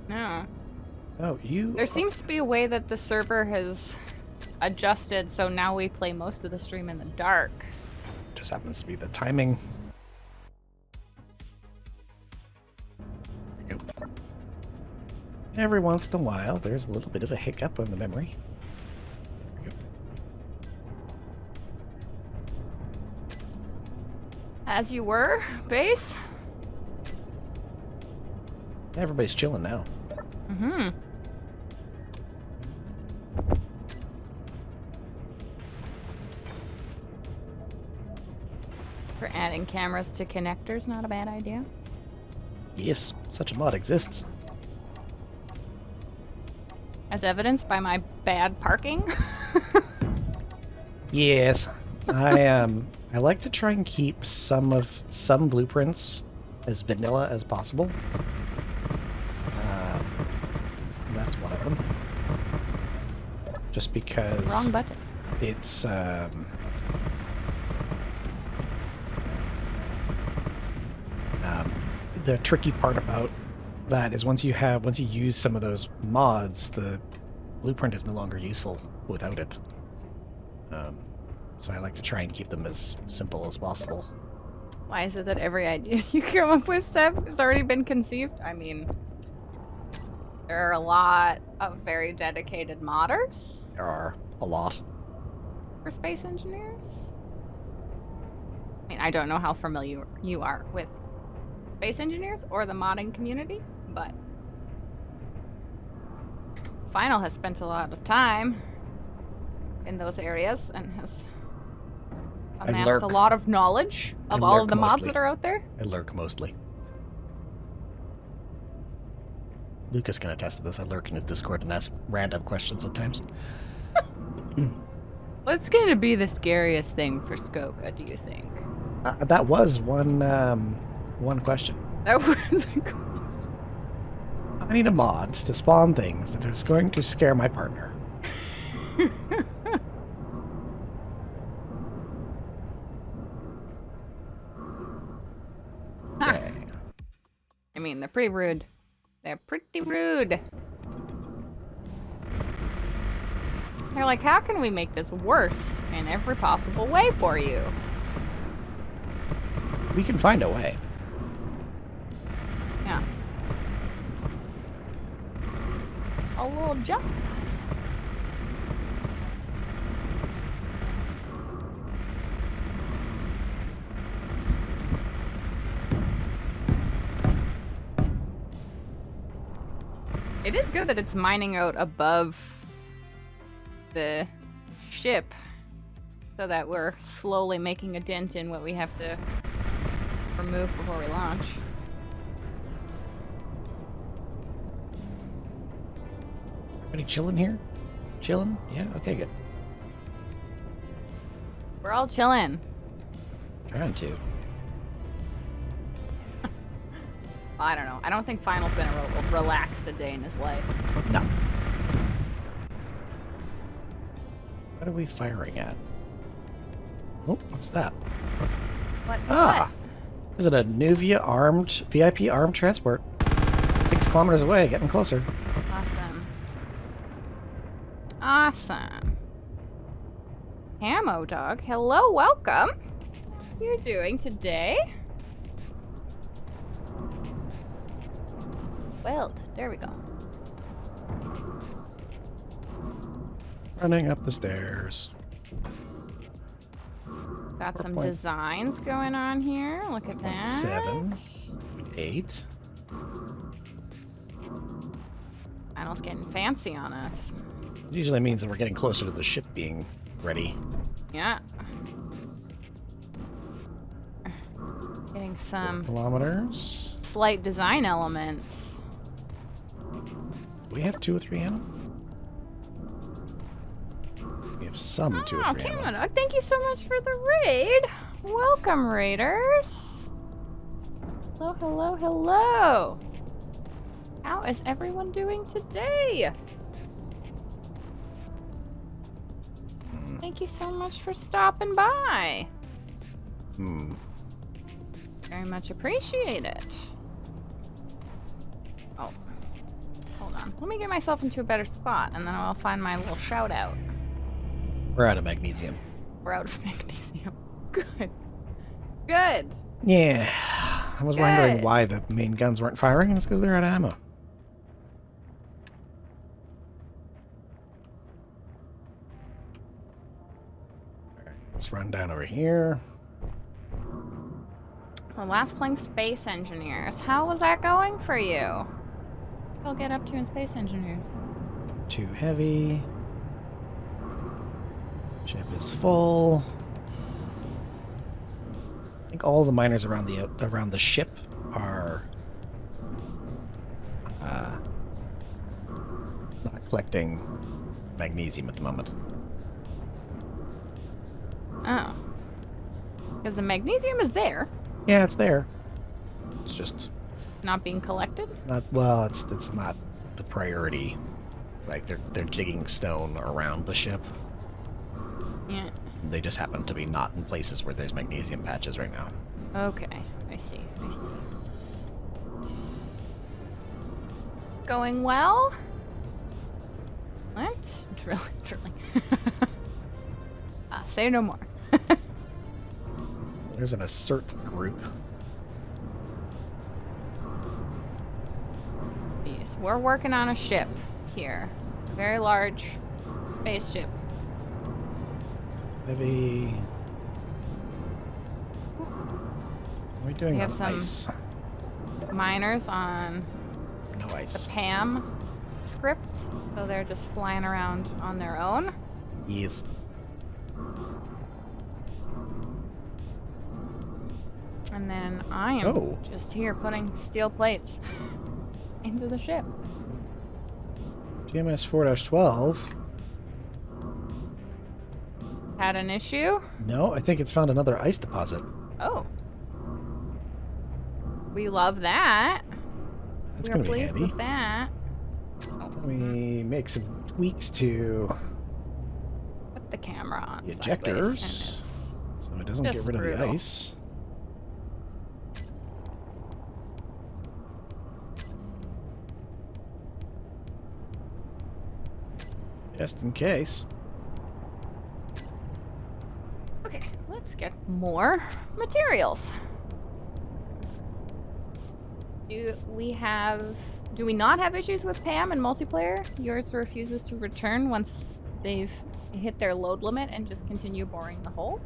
No. Oh, you... There seems to be a way that the server has adjusted, so now we play most of the stream in the dark. Just happens to be the timing. There we go. Every once in a while, there's a little bit of a hiccup on the memory. There we go. As you were, base? Everybody's chilling now. Mm-hmm. For adding cameras to connectors, not a bad idea. Yes, such a mod exists. As evidenced by my bad parking. Yes, I like to try and keep some blueprints as vanilla as possible. That's one of them. Just because Wrong button. it's the tricky part about that is once you use some of those mods, the blueprint is no longer useful without it. So I like to try and keep them as simple as possible. Why is it that every idea you come up with, Steph, has already been conceived? I mean, there are a lot of very dedicated modders There are a lot. for space engineers. I mean, I don't know how familiar you are with space engineers or the modding community, but Final has spent a lot of time in those areas and has amassed lurk. a lot of knowledge of I all lurk of the mobs mostly. that are out there. I lurk mostly. Lucas can attest to this. I lurk in his Discord and ask random questions at times. What's going to be the scariest thing for Skoka, do you think? That was one question. That was I need a mod to spawn things that is going to scare my partner. Okay. I mean, they're pretty rude. They're pretty rude. They're like, how can we make this worse in every possible way for you? We can find a way. Yeah. A little jump. It is good that it's mining out above the ship so that we're slowly making a dent in what we have to remove before we launch. Everybody chilling here? Chilling? Yeah? Okay, good. We're all chilling. Trying to. I don't know. I don't think Final's been a relaxed a day in his life. No. What are we firing at? Oh, what's that? What? Ah! Is it a Nuvia VIP armed transport? 6 kilometers away, getting closer. Awesome. Awesome. Camo Dog, hello, welcome. How are you doing today? Weld, there we go. Running up the stairs. Got some 4.7. designs going on here. Look at that. 8. Final's getting fancy on us. It usually means that we're getting closer to the ship being ready. Yeah. Getting some Kilometers. slight design elements. Do we have 2 or 3 ammo? We have some 2 Oh, or 3 ammo. Camo Dog, thank you so much for the raid. Welcome, raiders. Hello, hello, hello. How is everyone doing today? Thank you so much for stopping by. Hmm. Very much appreciate it. Oh, hold on. Let me get myself into a better spot, and then I'll find my little shout out. We're out of magnesium. We're out of magnesium. Good. Good. Yeah. I was wondering Good. why the main guns weren't firing, and it's because they're out of ammo. Alright, let's run down over here. Well, last playing Space Engineers. How was that going for you? What I'll get up to in Space Engineers. Too heavy. Ship is full. I think all the miners around the ship are not collecting magnesium at the moment. Oh. Because the magnesium is there, Yeah, it's there. It's just not being collected. not well. It's not the priority. Like they're digging stone around the ship. Yeah. They just happen to be not in places where there's magnesium patches right now. Okay. I see. I see. Going well? What? Drilling. Say no more. There's an assert group. Yes, we're working on a ship here. A very large spaceship. Heavy. What are we doing We on have some ice? Miners on No the ice. PAM script, so they're just flying around on their own. Yes. And then I am just here putting steel plates into the ship. GMS 4-12. Had an issue? No, I think it's found another ice deposit. Oh. We love that. That's We're going to be pleased handy. with that. We make some tweaks to Put the camera on the sideways, ejectors and it's so it doesn't get just rid of the brutal. ice. Just in case. Okay, let's get more materials. Do we not have issues with Pam in multiplayer? Yours refuses to return once they've hit their load limit and just continue boring the hole?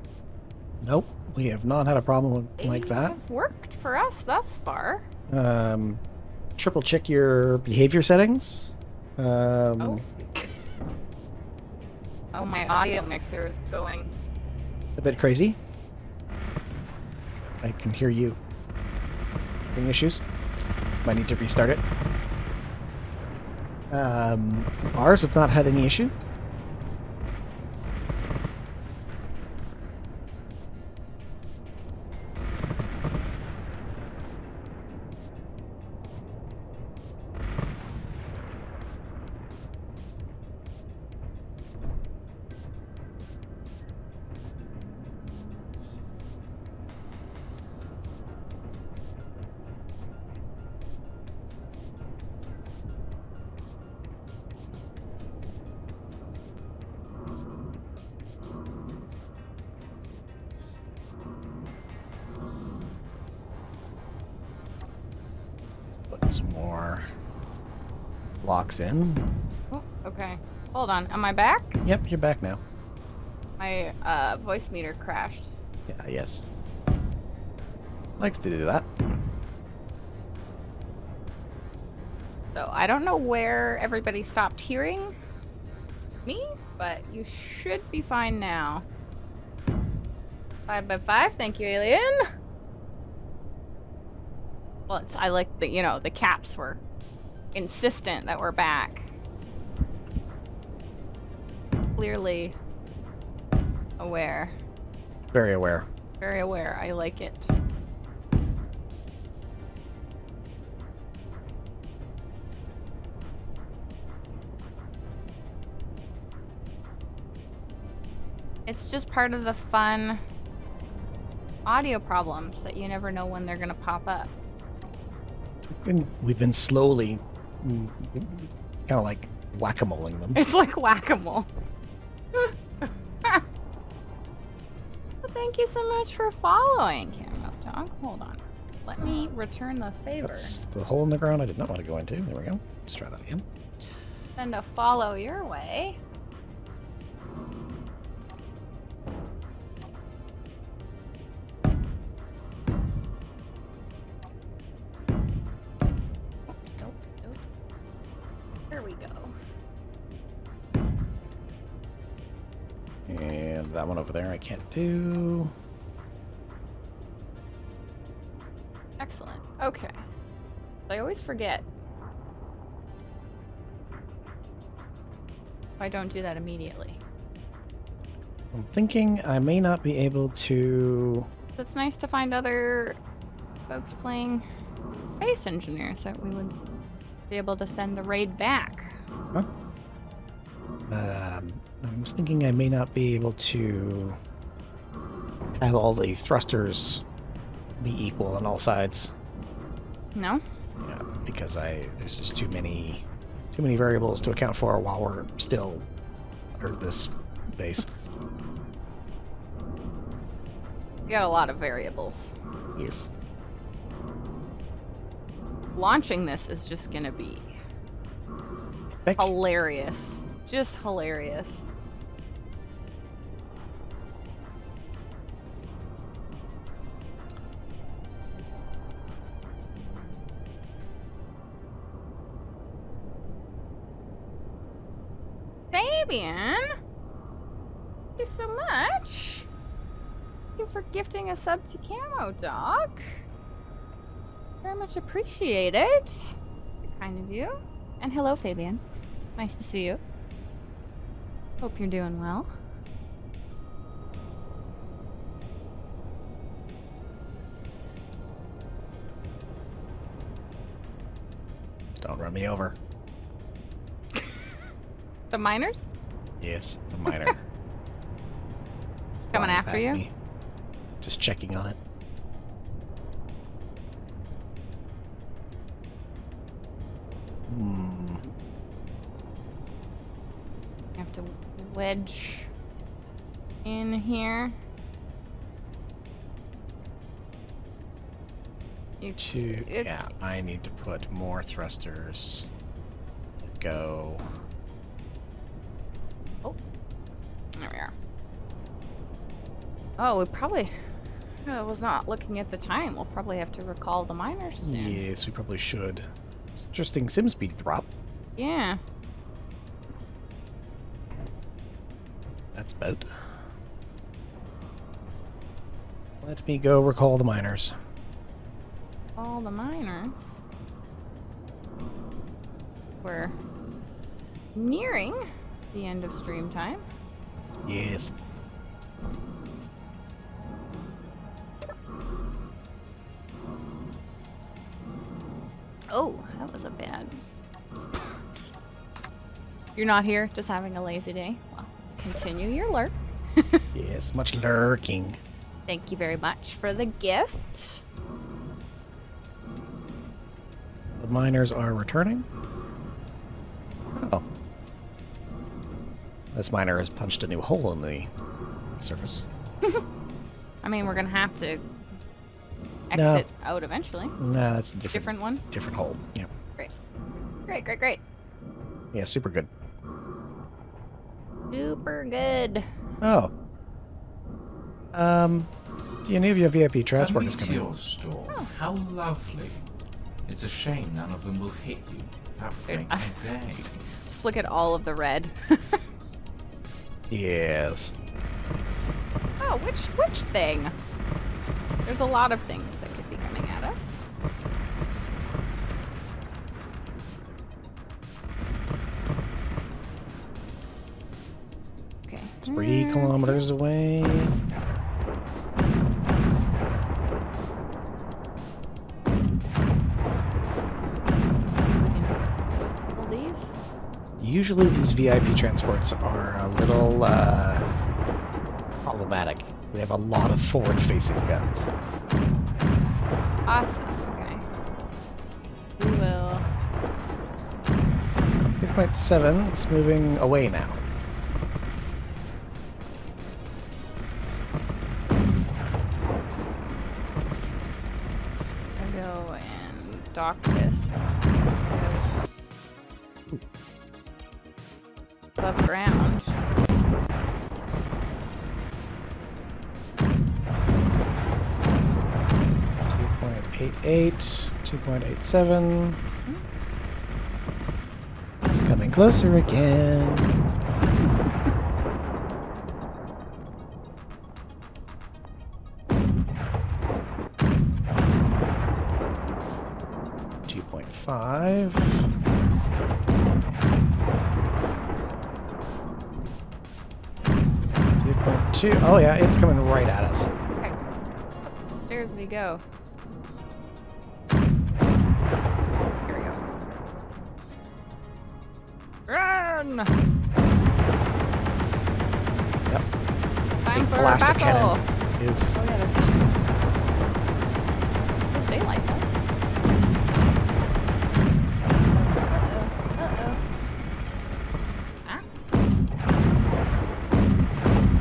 Nope, we have not had a problem like that. It's worked for us thus far. Triple check your behavior settings. Oh, my audio mixer is going. A bit crazy. I can hear you. Having issues? Might need to restart it. Ours have not had any issue. Put some more locks in. Oh, okay. Hold on. Am I back? Yep, you're back now. My voice meter crashed. Yeah, yes. Likes to do that. So I don't know where everybody stopped hearing me, but you should be fine now. 5x5, thank you, alien. Well, I like the caps were insistent that we're back. Clearly aware. Very aware. Very aware. I like it. It's just part of the fun audio problems that you never know when they're going to pop up. We've been slowly kind of like whack-a-moling them. It's like whack-a-mole. Well, thank you so much for following, Camo Dog. Hold on. Let me return the favor. That's the hole in the ground I did not want to go into. There we go. Let's try that again. Send a follow your way. Nope. There we go. And that one over there I can't do. Excellent. Okay. I always forget. If I don't do that immediately. I'm thinking I may not be able to... It's nice to find other folks playing Space Engineers that we would be able to send a raid back. Huh? I was thinking I may not be able to have all the thrusters be equal on all sides. No? Yeah, because there's just too many variables to account for while we're still under this base. You got a lot of variables. Yes. Launching this is just gonna be Beck, hilarious. Just hilarious. Fabian! Thank you so much. Thank you for gifting a sub to Camo Dog. Very much appreciated. Very kind of you. And hello, Fabian. Nice to see you. Hope you're doing well. Don't run me over. The miners? Yes, it's a miner. It's Coming flying after past you? me. Just checking on it. Hmm. You have to wedge in here. Yeah, I need to put more thrusters. Go. Oh, there we are. Oh, we probably. I was not looking at the time. We'll probably have to recall the miners soon. Yes, we probably should. It's interesting sim speed drop. Yeah. That's about. Let me go recall the miners. All the miners. We're nearing the end of stream time. Yes. Oh, that was a bad. You're not here, just having a lazy day. Well, continue your lurk. Yes, much lurking. Thank you very much for the gift. The miners are returning. Oh. This miner has punched a new hole in the surface. I mean, we're gonna have to No. exit out eventually. Nah, that's a Different one? different hole. Yeah. Great. Great, great, great. Yeah, super good. Super good. Oh. Do any of your VIP transporters A come meteor in? storm. Oh. How lovely. It's a shame none of them will hit you. That would make my day. Just look at all of the red. Yes. Oh, which thing? There's a lot of things that could be coming at us. Okay. 3 kilometers away. Leave. Usually these VIP transports are a little problematic. We have a lot of forward-facing guns. Awesome. Okay. We will. 2.7, it's moving away now. I'll go and dock this. Above ground. .88, 2.87. It's coming closer again. .5. 2.2. Oh yeah, it's coming right at us. Okay. Upstairs we go. Here we go. Run! Yep. Time Big for blaster battle! cannon is. Oh yeah, that's. It's daylight though. Uh-oh. Ah,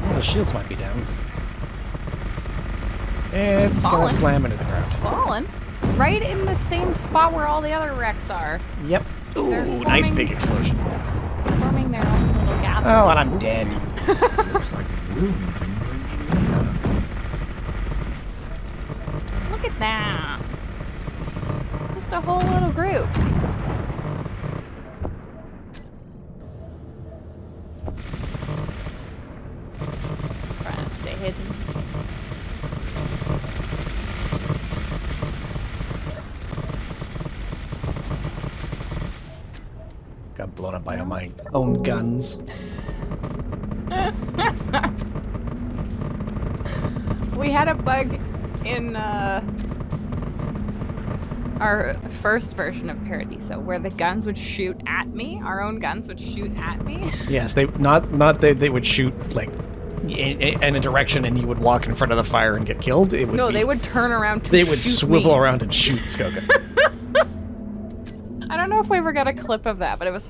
Oh, the shields might be down. It's Fallen. gonna slam into the ground. fallen. Right in the same spot where all the other wrecks are. Yep. Ooh, They're nice forming- big explosion. Forming their own little gathering. Oh, and I'm dead. Look at that. Just a whole little group. hidden. Got blown up by my own guns. We had a bug in our first version of Paradiso where the guns would shoot at me. Our own guns would shoot at me. Yes, they they would shoot like in a direction, and you would walk in front of the fire and get killed. It would No, be, they would turn around to they would shoot swivel me. around and shoot Skoga. I don't know if we ever got a clip of that, but it was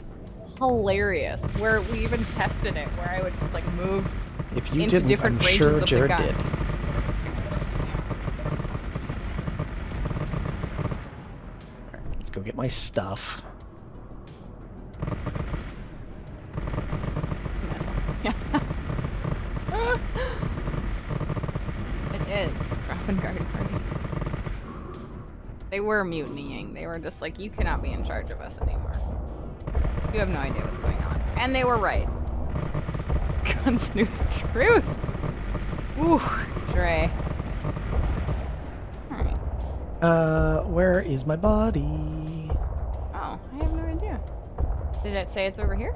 hilarious. Where we even tested it, where I would just like move If you into didn't, different I'm ranges sure of the Jared gun. did. Let's go get my stuff. It is. Drop and guard party. They were mutinying. They were just like, you cannot be in charge of us anymore. You have no idea what's going on. And they were right. Guns knew the truth. Ooh, Dre. Alright. Where is my body? Oh, I have no idea. Did it say it's over here?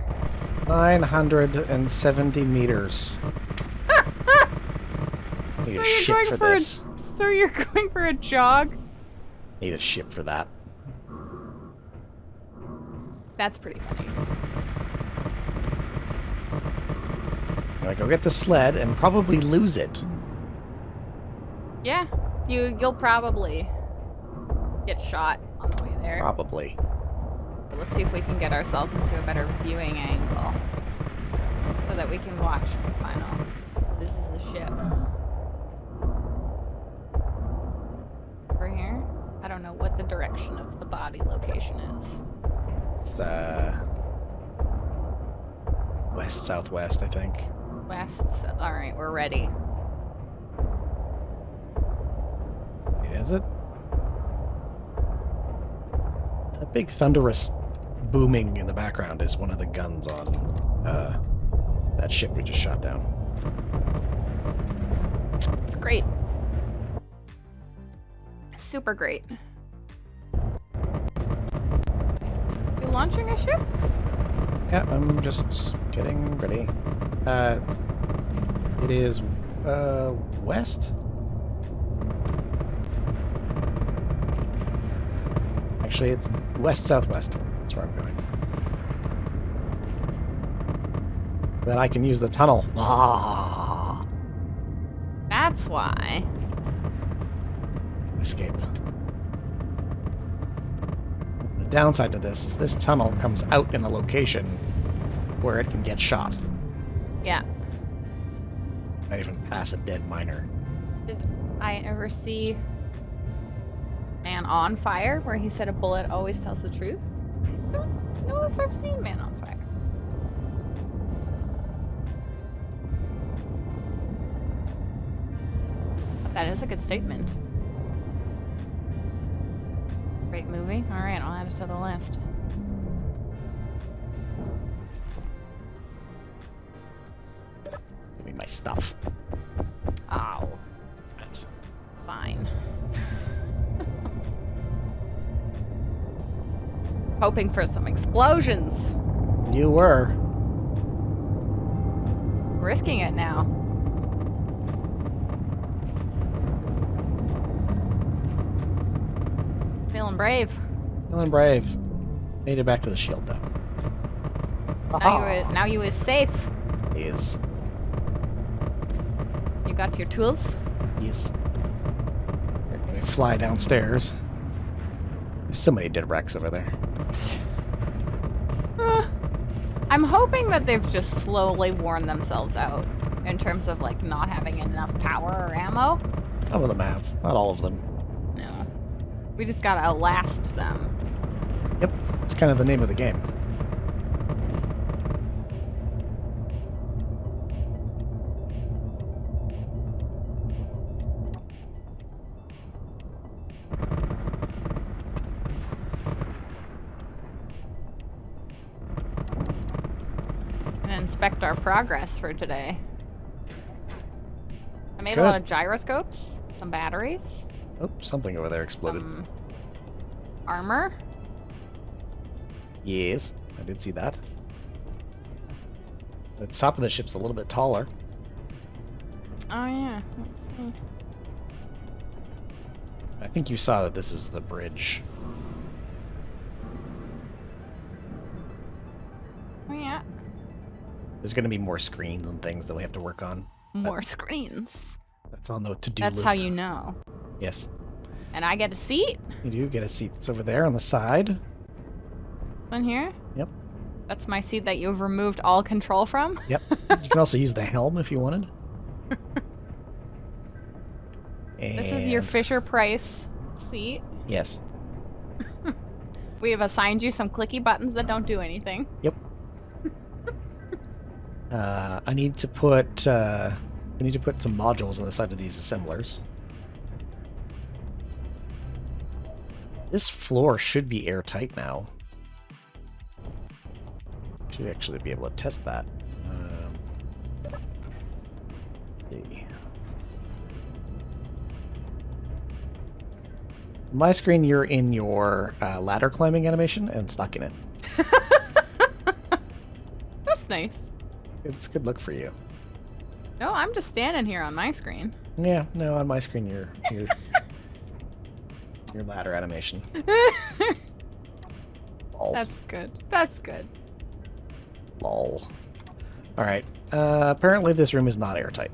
970 meters. Need a ship for this. So you're going for a jog? Need a ship for that. That's pretty funny. I'm gonna go get the sled and probably lose it. Yeah, you'll probably get shot on the way there. Probably. But let's see if we can get ourselves into a better viewing angle so that we can watch the final. This is the ship. Over here? I don't know what the direction of the body location is. It's west southwest, I think. West. All right, we're ready. Wait, is it? That big thunderous booming in the background is one of the guns on that ship we just shot down. It's great. Super great. You launching a ship? Yeah, I'm just getting ready. It is west? Actually, it's west-southwest. That's where I'm going. Then I can use the tunnel. Ah! That's why. Escape. The downside to this is this tunnel comes out in a location where it can get shot. Yeah. Might even pass a dead miner. Did I ever see Man on Fire, where he said a bullet always tells the truth? I don't know if I've seen Man on Fire. But that is a good statement. Great movie. All right, I'll add it to the list. Give me my stuff. Oh, That's- fine. Hoping for some explosions. You were. Risking it now. Feeling brave. Feeling brave. Made it back to the shield, though. Now you is safe. Is. You got your tools. Yes. We fly downstairs. There's so many dead wrecks over there. I'm hoping that they've just slowly worn themselves out in terms of like not having enough power or ammo. Some of them have. Not all of them. No. We just gotta outlast them. Yep. It's kind of the name of the game. And inspect our progress for today. I made Good. a lot of gyroscopes, some batteries, Oh, something over there exploded. armor. Yes, I did see that. The top of the ship's a little bit taller. Oh yeah. Let's see. I think you saw that this is the bridge. Oh yeah. There's going to be more screens and things that we have to work on. More screens. That's on the to-do That's list. how you know. Yes. And I get a seat. You do get a seat that's over there on the side. In here. Yep. That's my seat that you've removed all control from. Yep. You can also use the helm if you wanted. This is your And- Fisher-Price seat. Yes. We have assigned you some clicky buttons that don't do anything. Yep. I need to put some modules on the side of these assemblers. This floor should be airtight now. Should actually be able to test that. Let's see. On my screen, you're in your ladder climbing animation and stuck in it. That's nice. It's a good look for you. No, I'm just standing here on my screen. Yeah, no, on my screen, you're your ladder animation. Lol. That's good. That's good. Lol. Alright. Apparently this room is not airtight.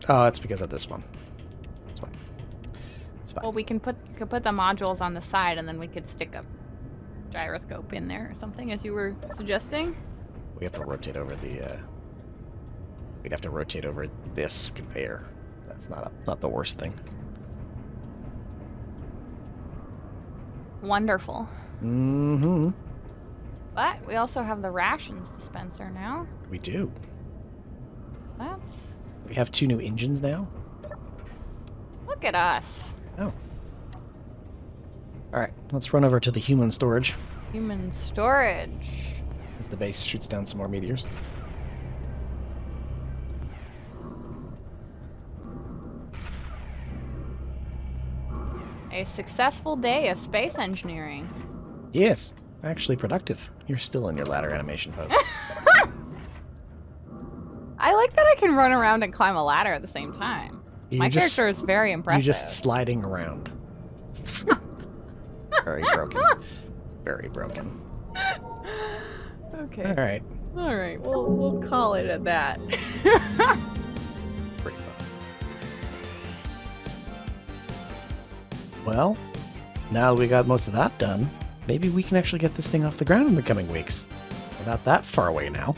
Oh, it's because of this one. It's fine. It's fine. Well, we can put the modules on the side, and then we could stick a gyroscope in there or something, as you were suggesting. We have to rotate over the, we'd have to rotate over this conveyor. That's not the worst thing. Wonderful. Mm-hmm. But we also have the rations dispenser now. We do. That's... We have 2 new engines now. Look at us. Oh. Alright, let's run over to the human storage Human storage. as the base shoots down some more meteors. A successful day of space engineering. Yes, actually productive. You're still in your ladder animation pose. I like that I can run around and climb a ladder at the same time. You're My just- character is very impressive. You're just sliding around. Very broken. Very broken. Okay. All right. All right. We'll call it at that. Pretty fun. Well, now that we got most of that done, maybe we can actually get this thing off the ground in the coming weeks. We're not that far away now.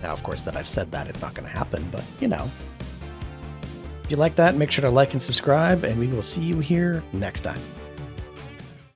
Now, of course, that I've said that, it's not going to happen, but, you know. If you like that, make sure to like and subscribe, and we will see you here next time.